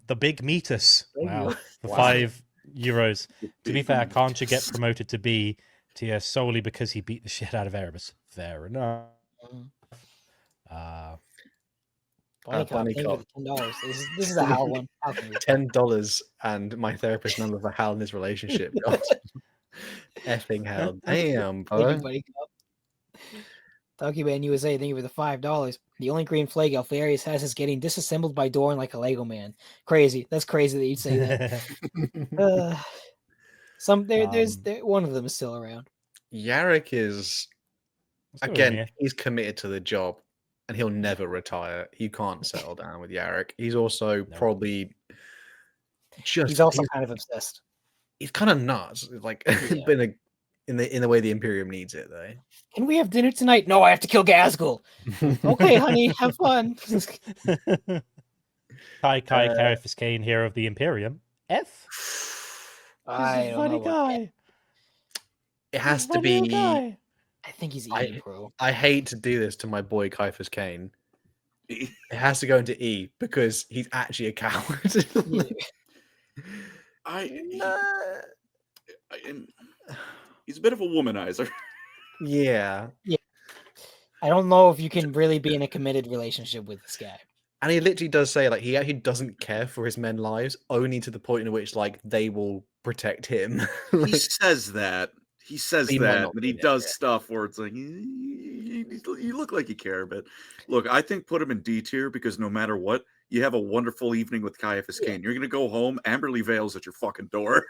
The Big Meatus. Wow. For €5. To be fair, Khan should get promoted to B tier solely because he beat the shit out of Erebus. Fair enough. Bunny Cop. This is a Hal one. $10 and my therapist number for Hal in his relationship. Effing hell. Damn, bro. Donkey Man USA, thank you for the $5. The only green flag Alfarius has is getting disassembled by Dorn like a Lego man. Crazy. That's crazy that you'd say that. There's one of them is still around. Yarrick is again, he's committed to the job and he'll never retire. You can't settle down with Yarrick. He's also probably he's also kind of obsessed. He's kind of nuts, like in the way the Imperium needs it, though. Can we have dinner tonight? No, I have to kill Ghazghkull. Okay, honey, have fun. Caiaphas Cain, hero of the Imperium. F. I don't know. Guy. It has to be. I think he's E, bro. I hate to do this to my boy Caiaphas Cain. It has to go into E because he's actually a coward. He's a bit of a womanizer. Yeah. I don't know if you can really be in a committed relationship with this guy. And he literally does say like he actually doesn't care for his men's lives, only to the point in which like they will protect him. He says that. He says He might that, not but he mean it, does yeah. stuff where it's like you look like you care, but look, I think put him in D tier because no matter what, you have a wonderful evening with Caiaphas Cain. You're gonna go home, Amberley Vale's at your fucking door.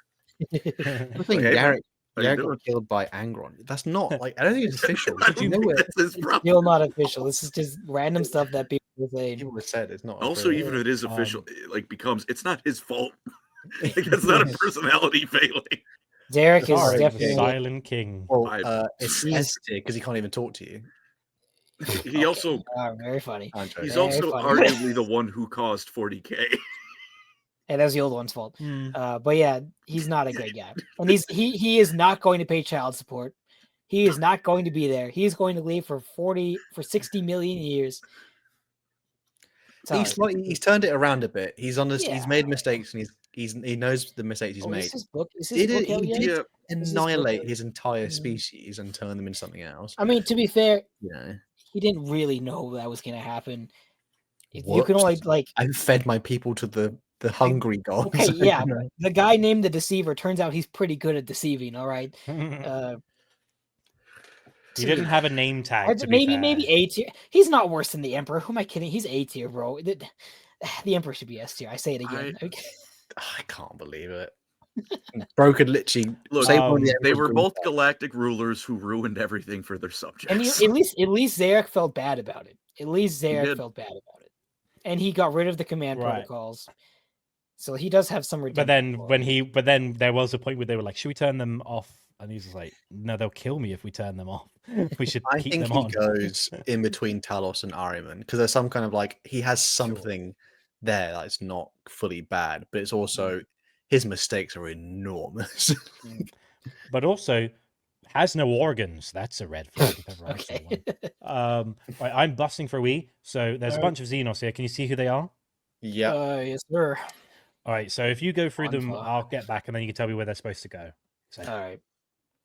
I think Like, hey, man, Garrett how you got doing? killed by Angron. That's not like I don't think it's official. I You don't know think it. that's his It's problem. still not official. This is just random stuff that people are saying. People have said it's not. Also, official. even if it is official, it like becomes it's not his fault. Like that's not a personality failing. Derek is Sorry, the definitely Silent King. Well, it's He's- S tier because he can't even talk to you. He also very funny. I'm joking. he's Very also funny. arguably the one who caused 40K. Hey, that was the old one's fault. Hmm. But yeah, he's not a great guy, and he is not going to pay child support. He is not going to be there. He's going to leave for 60 million years. He's turned it around a bit. He's honest. He's Yeah. made mistakes, and he knows the mistakes he's Oh, made. is his book Did out he yet? did Yeah, Is this book annihilate out? his entire Mm. species and turn them into something else. I mean, to be fair, You know, he didn't really know that was going to happen. You Whoops. can only like I fed my people to the hungry gods. okay, yeah. But the guy named the Deceiver turns out he's pretty good at deceiving. All right. He didn't have a name tag. To be Maybe fair. A tier. He's not worse than the Emperor. Who am I kidding? He's A tier, bro. The Emperor should be S tier. I say it again. I can't believe it. Bro could literally look, save one of the they Emperor's were green both flags. galactic rulers who ruined everything for their And subjects. at least Zarek felt bad about it. At least Zarek did. felt bad about it, and he got rid of the command Right. protocols. So he does have some redemption. But then there was a point where they were like, "Should we turn them off?" And he's like, "No, they'll kill me if we turn them off. We should I keep think them he on." goes in between Talos and Ahriman because there's some kind of like he has something there that's not fully bad, but it's also his mistakes are enormous. But also has no organs. That's a red flag if ever I saw one. Right, I'm busting for a wee. So there's a bunch of Xenos here. Can you see who they are? Yeah, Yes, sir. All right. So if you go through them, Onslaught. I'll get back, and then you can tell me where they're supposed to go. So, All right.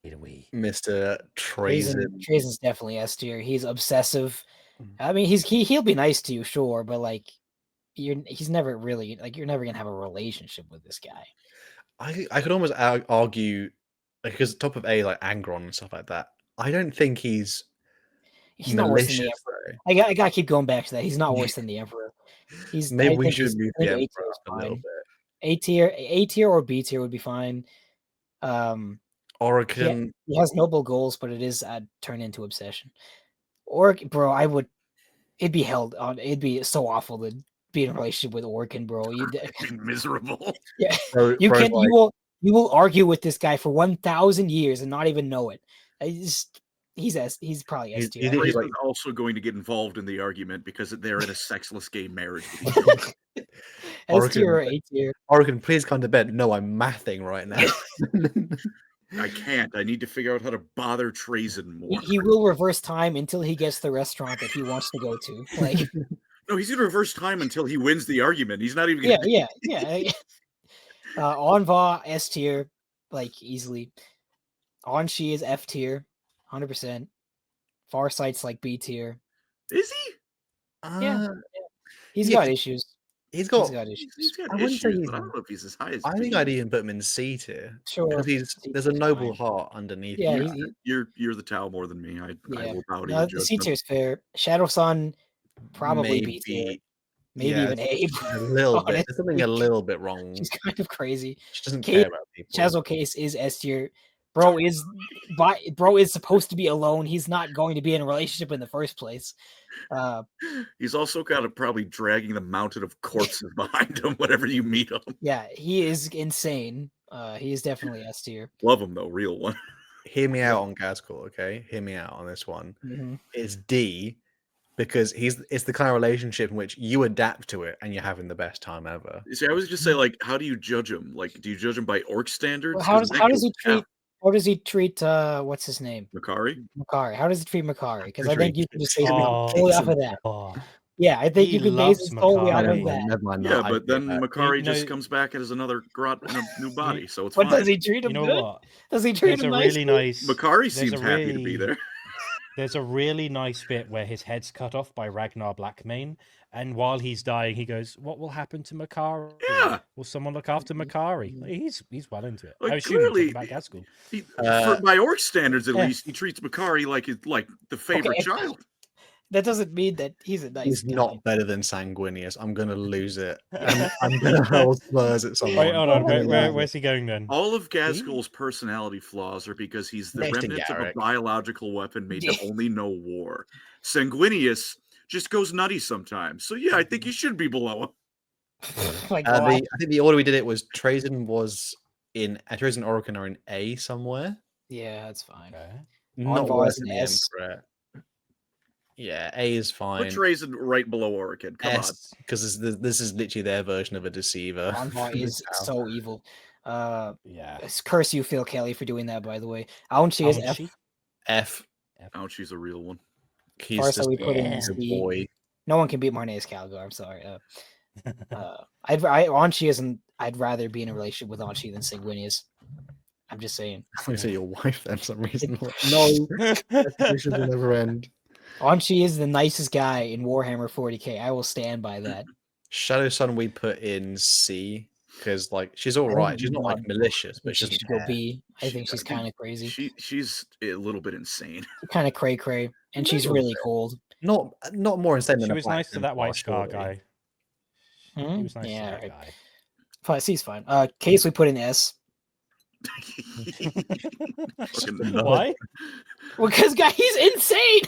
wait a wee. Mr. Trazyn. Trazyn's definitely S tier. He's obsessive. Mm. I mean, he'll be nice to you, sure, but like, he's never really like you're never gonna have a relationship with this guy. I could almost argue because top of A like Angron and stuff like that. I don't think he's Not worse than the malicious. Emperor. Though. I gotta keep going back to that. He's not worse than the Emperor. Maybe I we think should he's- move I the think Emperor up a little bit. A tier or B tier would be fine. Orokin. He has noble goals, but it is turned into obsession. Or bro, it'd be held on. It'd be so awful to be in a relationship with Orkin, bro. Be miserable. Yeah, Bro, you bro's can. like, You will argue with this guy for 1,000 years and not even know it. He's probably S tier. He's He's like- also going to get involved in the argument because they're in a sexless gay marriage with each other. S tier or A tier. Orokin, please come to bed. No, I'm mathing right now. I can't. I need to figure out how to bother Trazyn more. He will reverse time until he gets the restaurant that he wants to go to. Like, No, he's gonna reverse time until he wins the argument. He's not even yeah, gonna yeah. Onva S tier, like easily. Onshi is F tier, 100%. Farsight's like B tier. Is he? Yeah. He's Yeah, got issues. He's got. He's got issues. He's got I wouldn't say issues, he's- but I don't know if he's as high as I think B. I'd even put him in C tier Sure. because there's a noble heart underneath. Yeah, him. You're the Tau more than me. I Yeah. will bow to No, your the C judgment. tier is fair. Shadow Sun, probably B tier. Maybe yeah, even A. a little bit. There's Honestly. something a little bit wrong. She's kind of crazy. She doesn't Kate- care about people. Chazo Case is S tier. Bro is supposed to be alone. He's not going to be in a relationship in the first place. He's also got probably dragging the mountain of corpses behind him whenever you meet him. Yeah, he is insane. He is definitely S tier. Love him though, real one. Hear me out on Ghazghkull, okay? Hear me out on this one. Mhm. It's D because it's the kind of relationship in which you adapt to it and you're having the best time ever. See, I was just say, like, how do you judge him? Like, do you judge him by orc standards? Well, how 'Cause does that he goes down. treat? How does he treat? What's his name? Makari? Makari. How does he treat Makari? Because I Pretty think you can just say Oh, solely off of that. Yeah, I think He you can base loves it solely Makari. off Never of mind, that. never mind, Yeah, no, I but get then that. Makari You just know- comes back as another grot in a new body, so it's But fine. does he treat him You know good? what? Does he treat There's him a nicely? really nice. Makari there's seems a happy to be really- there. There's a really nice bit where his head's cut off by Ragnar Blackmane, and while he's dying, he goes, "What will happen to Makari? Yeah. Will someone look after Makari?" Like, he's well into it. Like, I assume he's clearly, talking about Ghazghkull. For by orc standards, at yeah. least, he treats Makari like the favorite child. That doesn't mean that he's a nice He's guy. not better than Sanguinius. I'm gonna lose it. I'm gonna hurl slurs at someone. Wait, hold on. Where's he going then? All of Ghazghkull's personality flaws are because he's the Next to remnant of a Garrick. biological weapon made to only know war. Sanguinius just goes nutty sometimes. So yeah, I think he should be below him. Like, I think the order we did it was Trazyn was in Trazyn and Orokin are in A somewhere. yeah, that's fine. Okay. Not Envoy worse is an than the S. Emperor. Yeah, A is Put fine. Trazyn right below Orokin. Come on. Because this is literally their version of a deceiver. Envoy is so evil. Yeah. Curse you, Phil Kelly, for doing that, by the way. Aunchi is F. F. Oh, she's a real one. He's First, just we put in a C. boy. No one can beat Marneus Calgar. I'm sorry. Aunchi isn't. I'd rather be in a relationship with Aunchi than Sanguinius. I'm just saying. I want to say your wife then for some reason. No, This will never end. Aunchi is the nicest guy in Warhammer 40k. I will stand by that. Shadow Sun we put in C because like she's all right. She's not like malicious, but she she's should go B. I think she's I think kind of crazy. She's a little bit insane. Kind of cray cray, and she's really cold. not more insane than She a was Black nice to that Templar, White Scar surely. guy. He was nice to that guy. Fine, C's fine. Case we put in S. Why? Well, because guy, he's insane,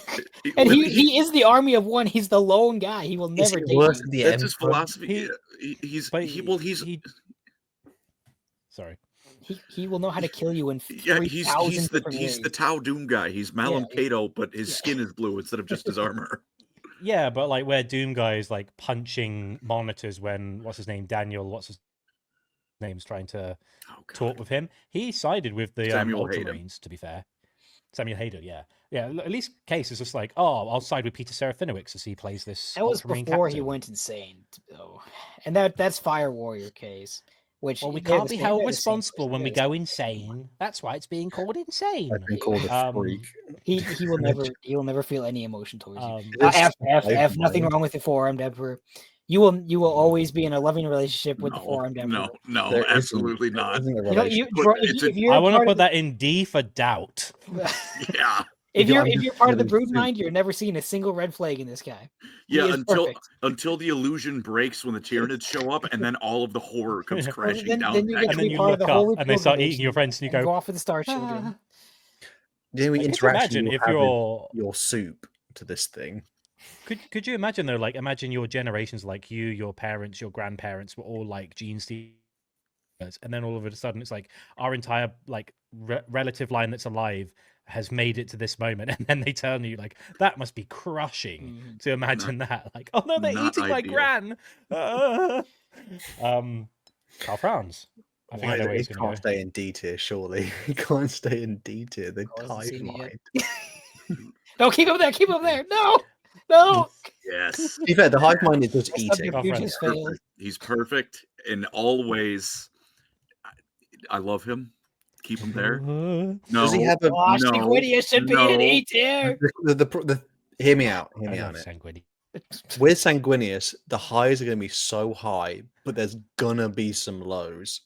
and he is the army of one. He's the lone guy. He will never date worse you. than the That's his Emperor? philosophy. Sorry. He will know how to kill you in Yeah, 3,000 he's different ways. the Tau Doom guy. He's Malum Cato, but his skin is blue instead of just his armor. Yeah, but like where Doom guy is like punching monitors when what's his name's trying to talk with him. He sided with the Samuel Hayden. Ultramarines, to be fair. Samuel Hayden, yeah. At least Case is just like, oh, I'll side with Peter Serafinowicz as he plays this. That was Ultramarine before he captain. went insane, though. And that's Fire Warrior Case. Which Well, we they're can't the be same- held they're the same responsible when we person. go insane. That's why it's being called insane. I've been called a freak. He will never feel any emotion towards you. It's F. Nothing wrong with the four-armed emperor. You will always be in a loving relationship with the four-armed emperor. No, There isn't- absolutely there not. isn't a You know, you, relationship. if you're I want to part put of that in D for doubt. Yeah, if You you're know, if you're part of the really Broodmind, you're never seeing a single red flag in this guy. He yeah. is perfect. Until the illusion breaks when the Tyranids show up, and then all of the horror comes crashing then- down. then you get And to then be you part of look the holy up and they start pilgrimage eating your friends and you and go, go off with the Star Children. The only Like, could you interaction imagine you if have you're is your soup to this thing. Could you imagine though, like imagine your generations, like you, your parents, your grandparents were all like gene stealers, and then all of a sudden it's like our entire like relative line that's alive has made it to this moment, and then they tell you like that must be crushing to imagine that. Like, oh no, they're not eating my ideal. gran. Carl Franz. I think I know where He he's can't going to go. stay in D tier, surely. He can't stay in D tier. The Oh, hasn't hive seen it yet. mind. No, keep him there. Keep him there. No. Yes, To be fair, the hive mind is just That's eating. not your just perfect. failed. He's perfect in all ways. I love him. Keep him there. No, Does he have a? Gosh, no, Sanguinius should be in no. A tier. Hear me out. Hear I me love out. Sanguinius. With Sanguinius, the highs are going to be so high, but there's gonna be some lows.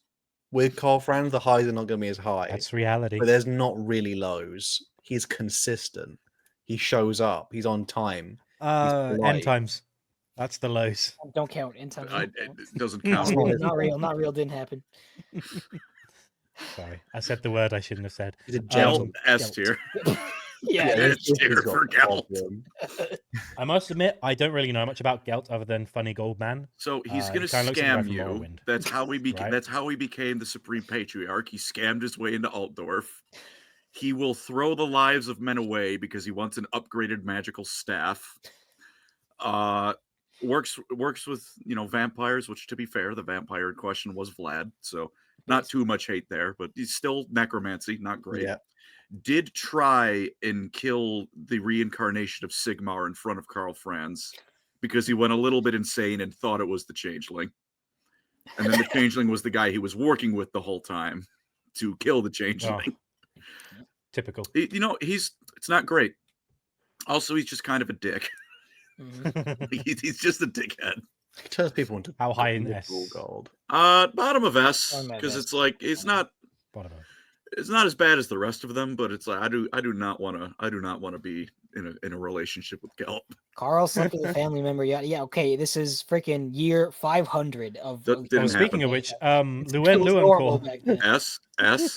With Carl Franz, the highs are not going to be as high, That's reality. but there's not really lows. He's consistent. He shows up. He's on time. End polite. times. That's the lows. Don't count. In time. It doesn't Not count. real. Not real. Not real. Didn't happen. Sorry, I said the word I shouldn't have said. He's a Gelt gentleman. S tier. Yeah. S he's tier got for a Gelt. problem. I must admit, I don't really know much about Gelt other than Funny Gold Man. So he's going to kinda looks like a guy scam from you. Morrowind. That's how we became. Right. That's how he became the Supreme Patriarch. He scammed his way into Altdorf. He will throw the lives of men away because he wants an upgraded magical staff. Works with vampires, which to be fair, the vampire in question was Vlad, so not too much hate there. But he's still necromancy, not great. Yeah. Did try and kill the reincarnation of Sigmar in front of Karl Franz because he went a little bit insane and thought it was the Changeling. And then the Changeling was the guy he was working with the whole time to kill the Changeling. Typical. It's not great. Also, he's just kind of a dick. He's just a dickhead. He turns people into How high in literal S? gold. Bottom of S, Bottom of because S. it's like it's not as bad as the rest of them, but it's like I do not want to be in a relationship with Gelp. Carl slept with a family member. Yeah, okay. This is freaking year 500 of. That didn't Speaking happen. of which, It Luen was normal Luenko. back then. S.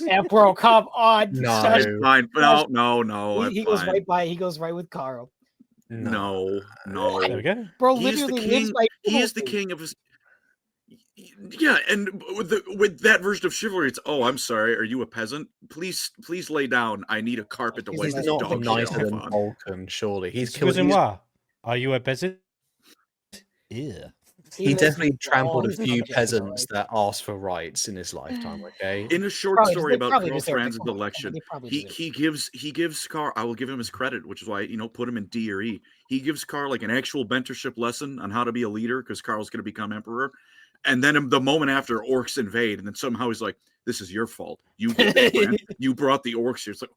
Yeah, bro, come on. No. Such- Fine. No. he goes right by. He goes right with Carl. No. There we go. Bro, He is the literally lives king. by. He is the king of his. Yeah, and with that version of chivalry, it's I'm sorry. Are you a peasant? Please lay down. I need a carpet to He's wipe He's this not dog nicer shit than off on. Vulcan, surely. He's killed. Excusez-moi. Are you a peasant? Yeah. He definitely lives trampled a all few subjects, peasants alright. that asked for rights in his lifetime. Okay. In a short Probably- story they about probably Karl deserve it. Franz's Come on, election, they probably he deserve gives Carl. I will give him his credit, which is why put him in D or E. He gives Carl like an actual mentorship lesson on how to be a leader because Carl's going to become emperor. And then the moment after, orcs invade, and then somehow he's like, "This is your fault. You did this, man. You brought the orcs here." It's like,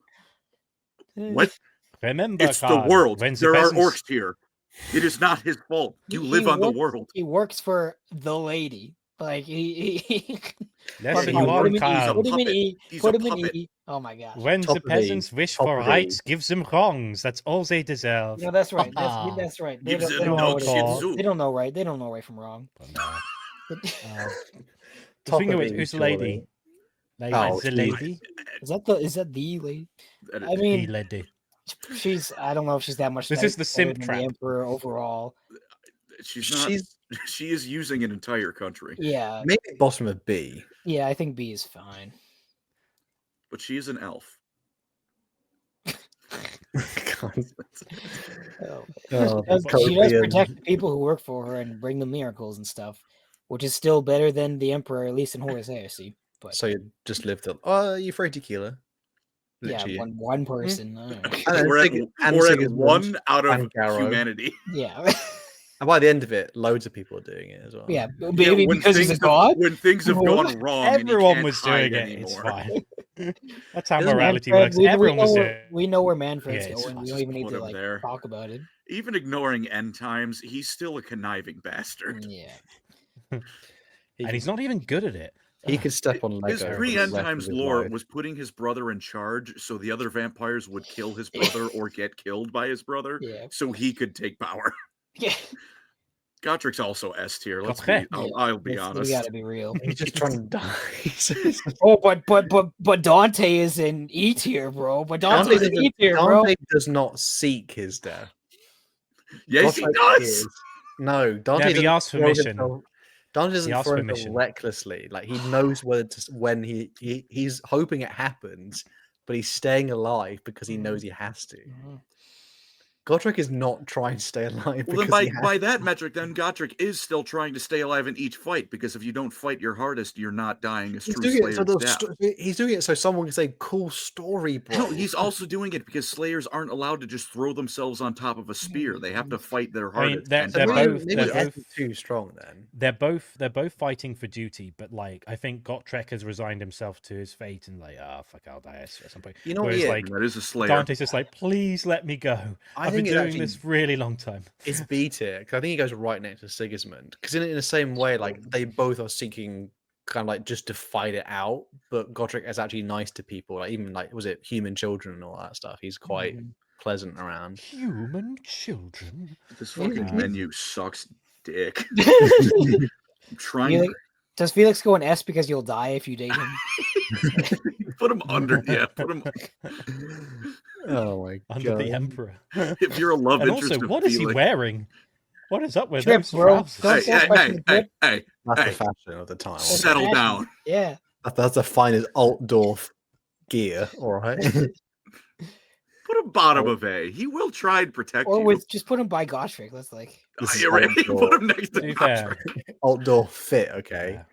what? Remember, It's the Khan, world. when the There are peasants- orcs here. It is not his fault. You He live on the works- world. He works for the lady. Like he Let's Yeah, see he one works- Khan. put him in puppet. E. He's Put a him in puppet. E. Oh my gosh. When Top the of the- peasants wish top for of the- rights, gives them wrongs. That's all they deserve. No, that's right. That's right. They Gives don't, it they don't no know what it shit is. soup. They don't know right. They don't know right from wrong. Top Speaking of of which, E, who's the surely. lady? Like, Oh, the she's- lady? Is that the lady? That I is- The mean, lady. she's. I don't know if she's that much. This is the nicer simp than the trap. emperor overall. she's not. She is using an entire country, Yeah, maybe bottom of B. yeah. I think B is fine. but she is an elf. Oh, Oh, she does Copian. protect the people who work for her and bring them miracles and stuff, which is still better than the emperor, at least in Horus Heresy. But So you just lived up. Oh, you afraid tequila? yeah, Literally. one person. I don't know. And We're at, Sig- and we're at Sigismund one out of and Garrow. humanity. Yeah, And by the end of it, loads of people are doing it as well. yeah. Yeah, Maybe when because he's a things have- god. When things have Well, gone wrong, and you Everyone can't was hide doing it. It's anymore. fine. That's how Doesn't morality Manfred, works. Everyone was doing it. we know where Manfred's Yeah, it's going. fine. We don't Just even need put to him like there. talk about it. Even ignoring end times, he's still a conniving bastard. Yeah. He And could, he's not even good at it. he could step on Lego. His for the pre-end rest of times his lore life. was putting his brother in charge, so the other vampires would kill his brother or get killed by his brother, Yeah. so he could take power. Yeah. Gotrek's also S tier. Let's be. Gotrek. I'll be We honest. gotta be real. He's just trying to die. Oh, but Dante is in E tier, bro. But Dante's in E tier, bro. Dante does not seek his death. Yes, he Gotrek does. is. No, Dante Yeah, but he doesn't asked for throw mission. himself- Dante doesn't asked throw for himself mission. recklessly. Like he knows when he's hoping it happens, but he's staying alive because he knows he has to. Mhm. Gotrek is not trying to stay alive Well, then because he has by that metric, then Gotrek is still trying to stay alive in each fight, because if you don't fight your hardest, you're not dying a He's true doing it so Slayer's the death. he's doing it so someone can say "cool story, bro." No, he's also doing it because Slayers aren't allowed to just throw themselves on top of a spear. They have to fight their I mean, hardest. they're- and they're die. both- maybe they're S both- is too strong then. They're both fighting for duty, but like I think Gotrek has resigned himself to his fate and like, fuck, I'll die at some point. You know what? Whereas Yeah, like That is a Slayer. Dante's just like, please let me go. I I've been think it's doing actually this really long time. it's B tier because I think he goes right next to Sigismund because in the same way, like they both are seeking kind of like just to fight it out, but Gotrek is actually nice to people. Like even like was it human children and all that stuff. He's quite pleasant around. Human children. This fucking Mhm. menu sucks dick. I'm trying You to think- Does Felix go in S because you'll die if you date him? put him under. Yeah, put him. Oh my Under the Emperor. If you're a love And interest, also, of what is he Felix- wearing? What is up with Trip, those bro. trousers? Don't Hey, say hey, question hey, the hey, trip. hey, That's hey, the fashion of the time. settle down. Yeah. That's the finest Altdorf gear. All right. Put him bottom of A. He will try and protect Or you. with just put him by Gotrek. That's like You're right. Put him next to To be fair, Gotrek. Altdorf fit. Okay. yeah.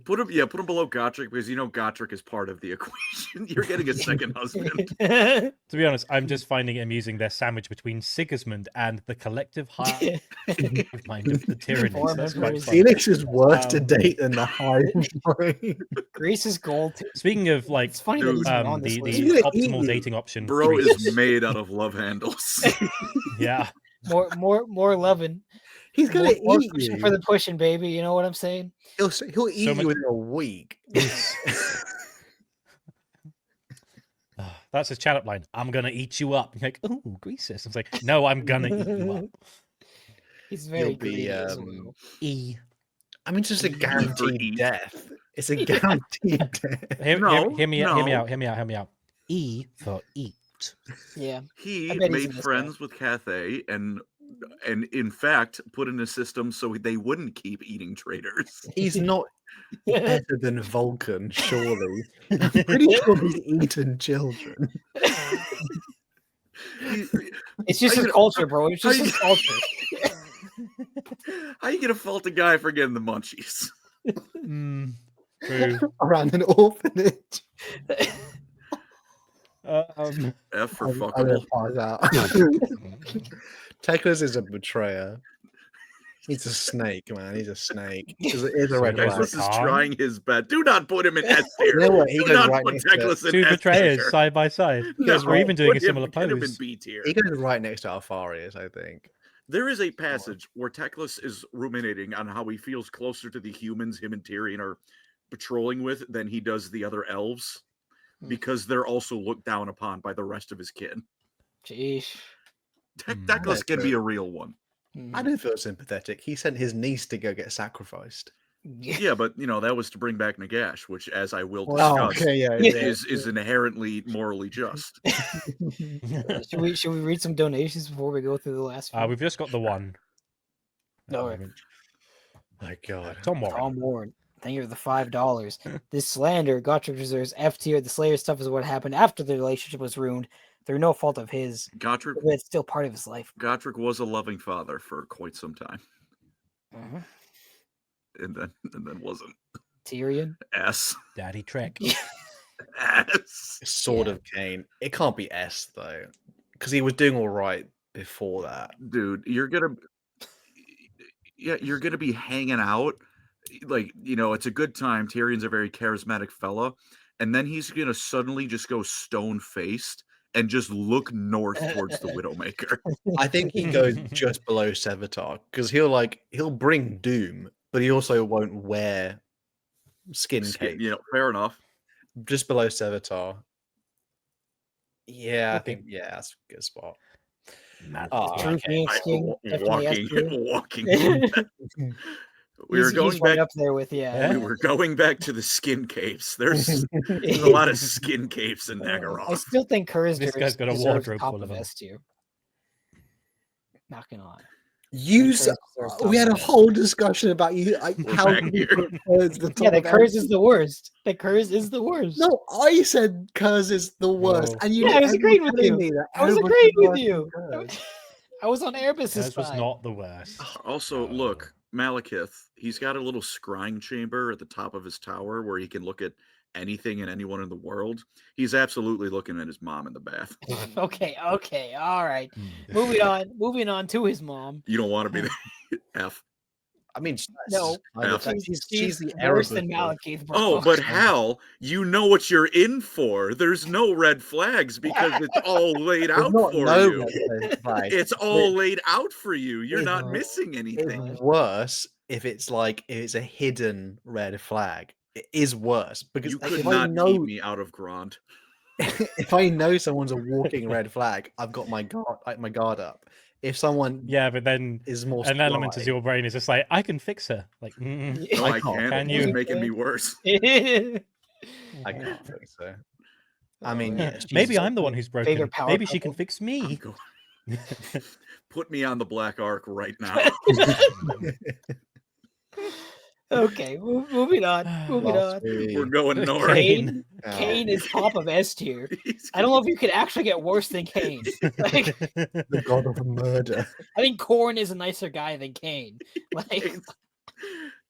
Put him below Gotrek because Gotrek is part of the equation. You're getting a second husband. To be honest, I'm just finding it amusing their sandwich between Sigismund and the collective hive mind of the Tyranids. That's quite funny. Felix is worse to date than the hive mind. Greece is gold. Speaking of like It's funny Dude, that he's not on this the list. He's gonna eat optimal you. dating option, Bro Greece. is made out of love handles. Yeah. More loving. He's gonna More eat pushing you. for the pushing, baby. You know what I'm saying? He'll eat So you much- within a week. That's his chat up line. I'm gonna eat you up. You're like, oh, Greasus. I was like, no, I'm gonna eat you up. He's very You'll be, greedy as well. E. I mean, it's just a eat. guaranteed death. It's a guaranteed death. Hear me No. out. E for eat. Yeah. He I bet he's made in this friends with Cathay and in fact put in a system so they wouldn't keep eating traitors. He's not better than Vulcan, surely. I'm pretty sure he's eaten children. It's just How his you culture, bro. It's how just you- his culture. How you gonna fault a guy for getting the munchies? True. Around an orphanage. F for I'm fuckable. gonna pass out. Teklas is a betrayer. He's a snake, man. He's a snake. He's a red guys, flag. Teklas is Khan? trying his best. Do not put him in S tier. You know what? He Do goes not right put next to Teklas in Two S betrayers tier. side by side. goes We're even doing a put him- similar put him in pose. B tier. He goes right next to Alfarius, I think. There is a passage where Teklas is ruminating on how he feels closer to the humans him and Tyrion are patrolling with than he does the other elves because they're also looked down upon by the rest of his kin. Jeez. Teklas can be a real one. I don't feel sympathetic. He sent his niece to go get sacrificed. Yeah, but that was to bring back Nagash, which, as I will Oh, discuss, okay, yeah. is inherently morally just. Should we read some donations before we go through the last few? We've just got the one. No, My God. Tom Warren. Tom Warren. Thank you for the $5. This slander, Gotrek deserves F tier. The Slayer stuff is what happened after the relationship was ruined. Through no fault of his. Gotrek But it's still part of his life. was a loving father for quite some time, Mhm. and then wasn't. Tyrion. S. Daddy Trek. S. Sword of Cain. It can't be S, though. Because he was doing all right before that. Dude, you're gonna be hanging out. Like, it's a good time. Tyrion's a very charismatic fella. And then he's gonna suddenly just go stone-faced and just look north towards the Widowmaker. I think he goes just below Sevatar. Because he'll bring Doom, but he also won't wear skin cape. Fair enough. Just below Sevatar. Yeah, I Okay. think that's a good spot. Man, Oh, True okay. Phoenix King. Definitely S tier. Walking. We were going He's right back. up there with Yeah. We were going back to the skin capes. There's a lot of skin capes in I Nagaroth. still think Kurz This guy's got a deserves wardrobe top full of of them. S tier. Not gonna lie. Use. Kurz deserves top We had of a S. whole discussion about We're how back you here. put Kurz the top. Yeah, the of Kurz S. is the worst. The Kurz is the worst. No, I said Kurz is the worst, No. and you. Yeah, I was and agreeing you're with telling you. me that I was everybody's agreeing with worse you. than Kurz. I was on Erebus's Hers was side. not the worst. Also, No. look, Malekith, he's got a little scrying chamber at the top of his tower where he can look at anything and anyone in the world. He's absolutely looking at his mom in the bath. Okay, all right. Mm. Moving on to his mom. You don't want to be the F. I mean, No, she's the worse Erebus than girl. Malekith, bro. Oh, but Hal, you know what you're in for. There's no red flags because it's all laid There's out not for no you. red flag. It's all laid out for you. You're not It's- missing anything. It's worse if it's a hidden red flag. It is worse because You like, could if I not know keep me out of Grant. if I know someone's a walking red flag, I've got my guard up. If someone Yeah, but then is more an element of sly, your brain is just like, I can fix her. Like, No, I I can't. can't. Can It's you? making me worse. I can't fix her. I mean, yes, maybe she's- I'm the one who's broken. Favorite power Maybe she can couple? fix I'm me. going- Put me on the Black Ark right now. Okay, moving on. Moving Last on. week. We're going north. Kane. Kane is top of S tier. He's I don't know if you could actually get worse than Kane. Like, the god of murder. I think Khorne is a nicer guy than Kane. Like,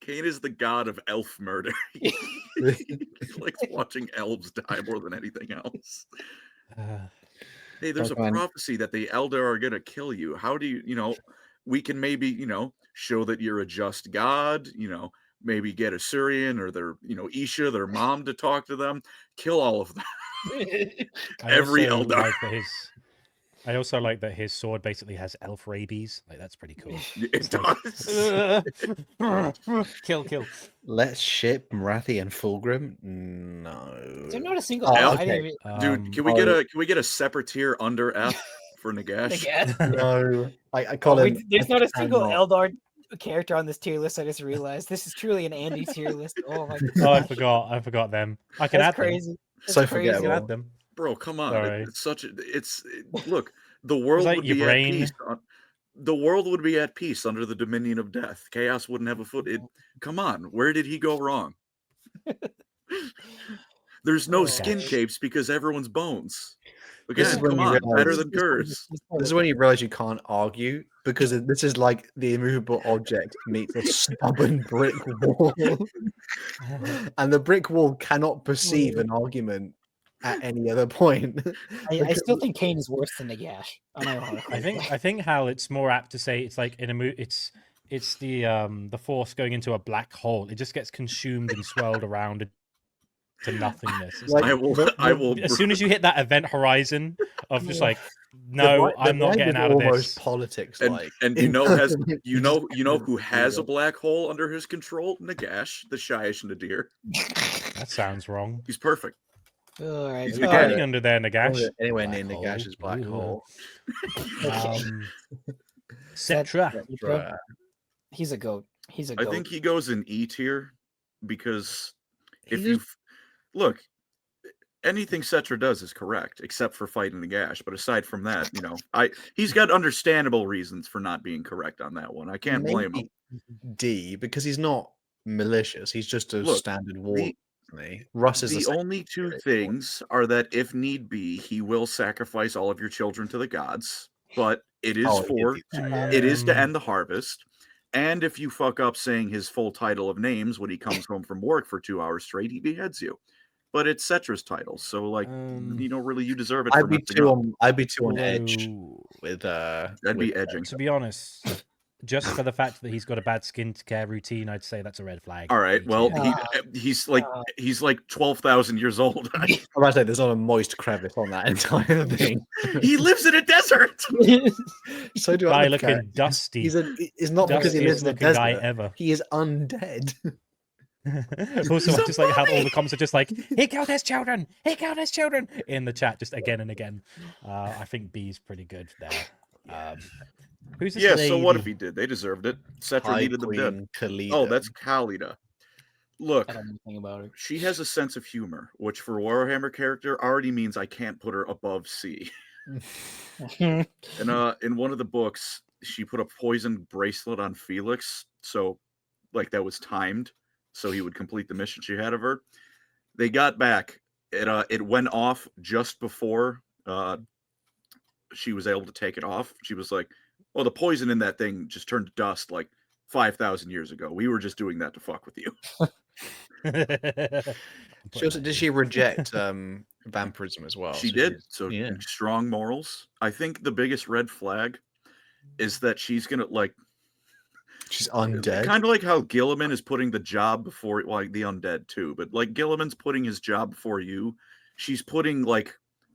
Cain is the god of elf murder. He likes watching elves die more than anything else. Hey, there's a prophecy that the Eldar are going to kill you. How do you, we can maybe, show that you're a just god, maybe get Assyrian or their, Isha, their mom to talk to them, kill all of them. Every Eldar. I also like that his sword basically has elf rabies. Like, that's pretty cool. It does. Kill. Let's ship Marathi and Fulgrim. No. Is there not a single? Okay. Dude, can we get a separate tier under F for Nagash? No, I call him. There's not a single Eldar character on this tier list. I just realized this is truly an Andy tier list. Oh my god! Oh, I forgot them. I can add crazy. them. That's so crazy. forgettable. Add them. Bro, come on! Sorry. It's such a. Look. The world like would your be brain. at peace. The world would be at peace under the dominion of death. Chaos wouldn't have a foot. Come on, where did he go wrong? There's no skin capes because everyone's bones. Again, come on, better than Kurz. This is when you realize you can't argue because this is like the immovable object meets a stubborn brick wall, and the brick wall cannot perceive an argument at any other point. I still think Cain is worse than Nagash. I think how it's more apt to say it's like in a it's the force going into a black hole. It just gets consumed and swirled around to nothingness. Like, I will. As soon as you hit that event horizon of just like, no, I'm not getting out of this. Politics, and you know who has a black hole under his control? Nagash, the Shyish Nadir. That sounds wrong. He's perfect. All right. He's hiding under there, Nagash. Anywhere near Nagash's black hole. Settra. He's a goat. He's a goat. I think he goes in E tier because if you look, anything Settra does is correct except for fighting Nagash. But aside from that, he's got understandable reasons for not being correct on that one. I can't blame him. D because he's not malicious. He's just a standard war. Russ is the only two things are that if need be, he will sacrifice all of your children to the gods, but it is it is to end the harvest. And if you fuck up saying his full title of names when he comes home from work for 2 hours straight, he beheads you. But it's Settra's title, so you deserve it. I'd be too on edge with that'd be edging. To be honest. Just for the fact that he's got a bad skincare routine, I'd say that's a red flag. All right. Well, he's like 12,000 years old. I'm about to say there's not a moist crevice on that entire thing. He lives in a desert. So do guy I. Looking dusty. It's not because he lives in a desert. Guy ever. He is undead. Also, I just like how all the comments are just like, he killed his children. He killed his children in the chat, just again and again. I think B's pretty good there. Who's this lady? So what if he did? They deserved it. Settra needed them dead. Khalida. Oh, that's Khalida. Look, I don't know anything about her. She has a sense of humor, which for a Warhammer character already means I can't put her above C. In one of the books, she put a poison bracelet on Felix, so that was timed, so he would complete the mission she had of her. They got back. It went off just before she was able to take it off. She was like, well, the poison in that thing just turned to dust like 5,000 years ago. We were just doing that to fuck with you. Did she reject vampirism as well? She did. Strong morals. I think the biggest red flag is that she's going to she's undead. Kind of like how Guilliman is putting the job before the undead too. But Guilliman's putting his job before you. She's putting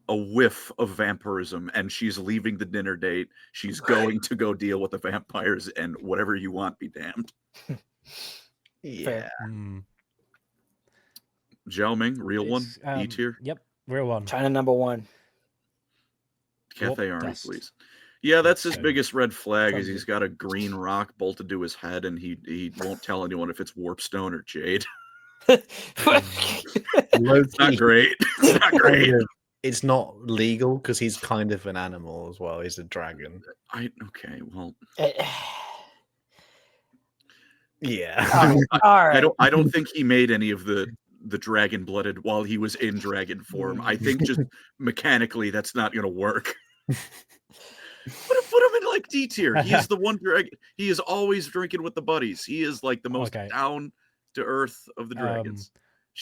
a whiff of vampirism, and she's leaving the dinner date. She's going to go deal with the vampires, and whatever you want, be damned. Yeah. Zhao Ming, real one, E tier. Yep, real one. China #1. Cathay Army, please. Yeah, that's his biggest red flag. Is he's got a green rock bolted to his head, and he won't tell anyone if it's warpstone or jade. It's not great. It's not great. It's not legal because he's kind of an animal as well. He's a dragon. Yeah. All right. I don't think he made any of the dragon blooded while he was in dragon form. I think just mechanically that's not going to work. Put him in like D tier. He is the one. He is always drinking with the buddies. He is like the most down to earth of the dragons.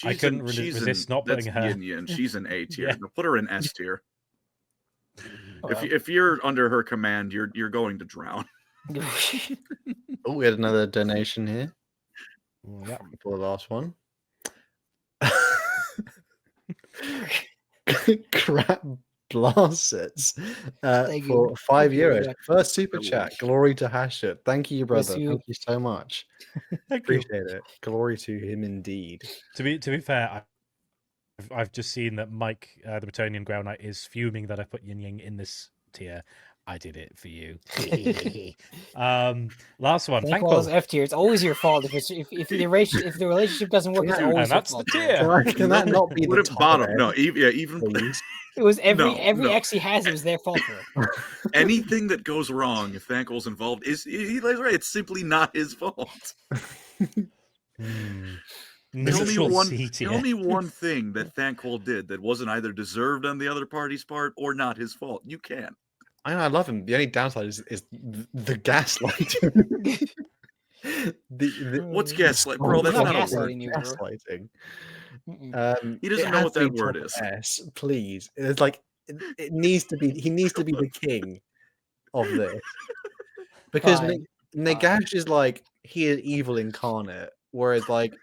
I couldn't resist not putting her. Yin Yin. She's an A tier. No, put her in S tier. If you're under her command, you're going to drown. Oh, we had another donation here. Yeah, for the last one. Crap blasts for €5. First super chat. Glory to Hashut. Thank you, brother. Thank you so much. Appreciate it. Glory to him indeed. To be fair, I've just seen that Mike, the Bretonnian Ground Knight, is fuming that I put Yin Yang in this tier. I did it for you. Last one. Thankful F tier. It's always your fault if the relationship doesn't work. It's always and that's your the fault. tier. Can that not be the bottom? No, even it was every X he has. It was their fault. Anything that goes wrong if Thankful's involved he's right. It's simply not his fault. The only one thing that Thankful did that wasn't either deserved on the other party's part or not his fault. You can. I love him. The only downside is the gaslighting. What's gaslight, bro? That's not a word. Gaslighting. He doesn't know what that word is. S, please. It's like it needs to be. He needs to be the king of this because Nagash is like he is evil incarnate, whereas like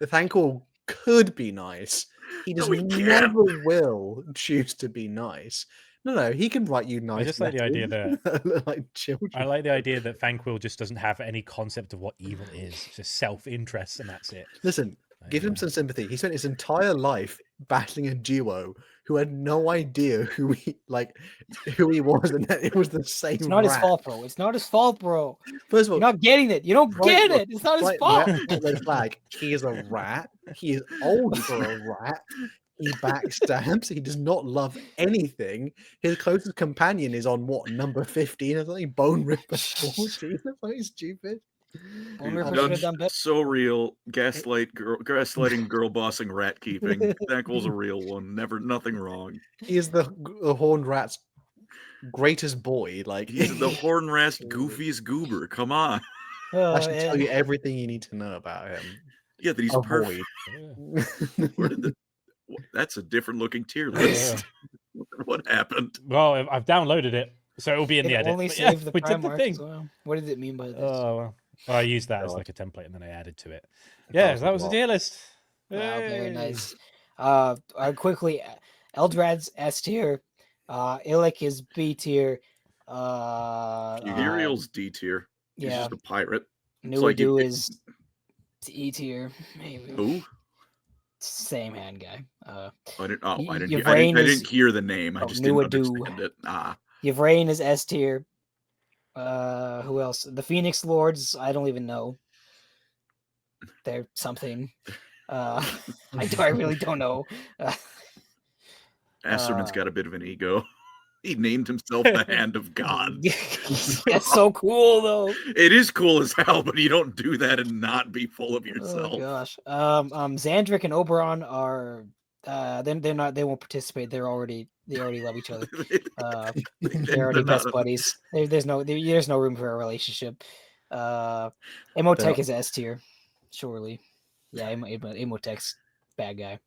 Thankful could be nice. He just never will choose to be nice. No, he can write you nice. I just like the idea that like children. I like the idea that Thankful just doesn't have any concept of what evil is. It's just self-interest, and that's it. Listen, give him some sympathy. He spent his entire life battling a duo who had no idea who he was, and that it was the same. It's not his fault, bro. It's not his fault, bro. First of all, you're not getting it. You don't get it. It's not his fault. Red flag. He is a rat. He is old for a rat. He backstabs. He does not love anything. His closest companion is on what, number 15 or something? Bone Ripper 14 or something stupid. So real. Gaslighting, girl bossing, rat keeping. Thankful's a real one. Nothing wrong. He is the horned rat's greatest boy. Like he's the horned rat's goofiest goober. Come on. I should tell you everything you need to know about him. Yeah, that he's perfect. That's a different looking tier list. What happened? Well, I've downloaded it, so it'll be in the edit. Only save the prime mark as well. What did it mean by this? Well, I used that as like a template, and then I added to it. Yeah, that was the tier list. Wow, very nice. Quickly, Eldrad's S tier. Illic is B tier. Uriel's D tier. He's just a pirate. Nuadu is E tier. Maybe. Who? Same hand guy. I didn't hear the name. I just didn't understand it. Yvrain is S tier. Who else? The Phoenix Lords, I don't even know. They're something. I really don't know. Asterman's got a bit of an ego. He named himself the Hand of God. That's so cool, though. It is cool as hell, but you don't do that and not be full of yourself. Oh gosh. Xandric and Oberon are they won't participate. They already love each other. They're already best buddies. There's no room for a relationship. Imhotep is S tier, surely. Yeah, Imhotep's bad guy.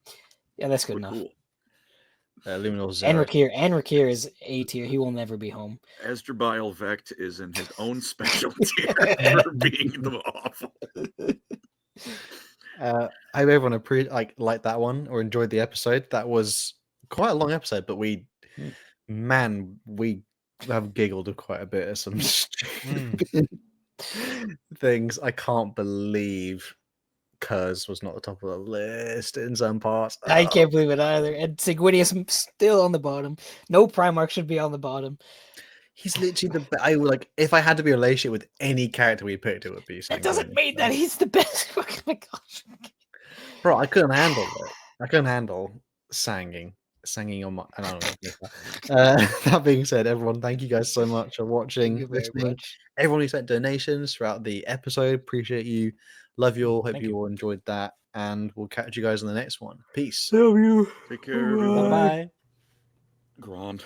Yeah, that's good enough. Cool. Anrakir is A tier. He will never be home. Asdrubal Vect is in his own special tier for being the awful. I hope everyone like that one or enjoyed the episode. That was quite a long episode, but we have giggled quite a bit at some stupid things. I can't believe Kurz was not the top of the list in some parts. I can't believe it either. And Sigwidius still on the bottom. No Primarch should be on the bottom. He's literally I would like if I had to be a relationship with any character we picked, it would be. That doesn't mean that he's the best. Oh my gosh, bro! I couldn't handle it. I couldn't handle singing on my. I don't know. That being said, everyone, thank you guys so much for watching, listening. Everyone who sent donations throughout the episode, appreciate you. Love you all. Hope you all enjoyed that, and we'll catch you guys on the next one. Peace. Love you. Take care. Bye. Bye. Grand.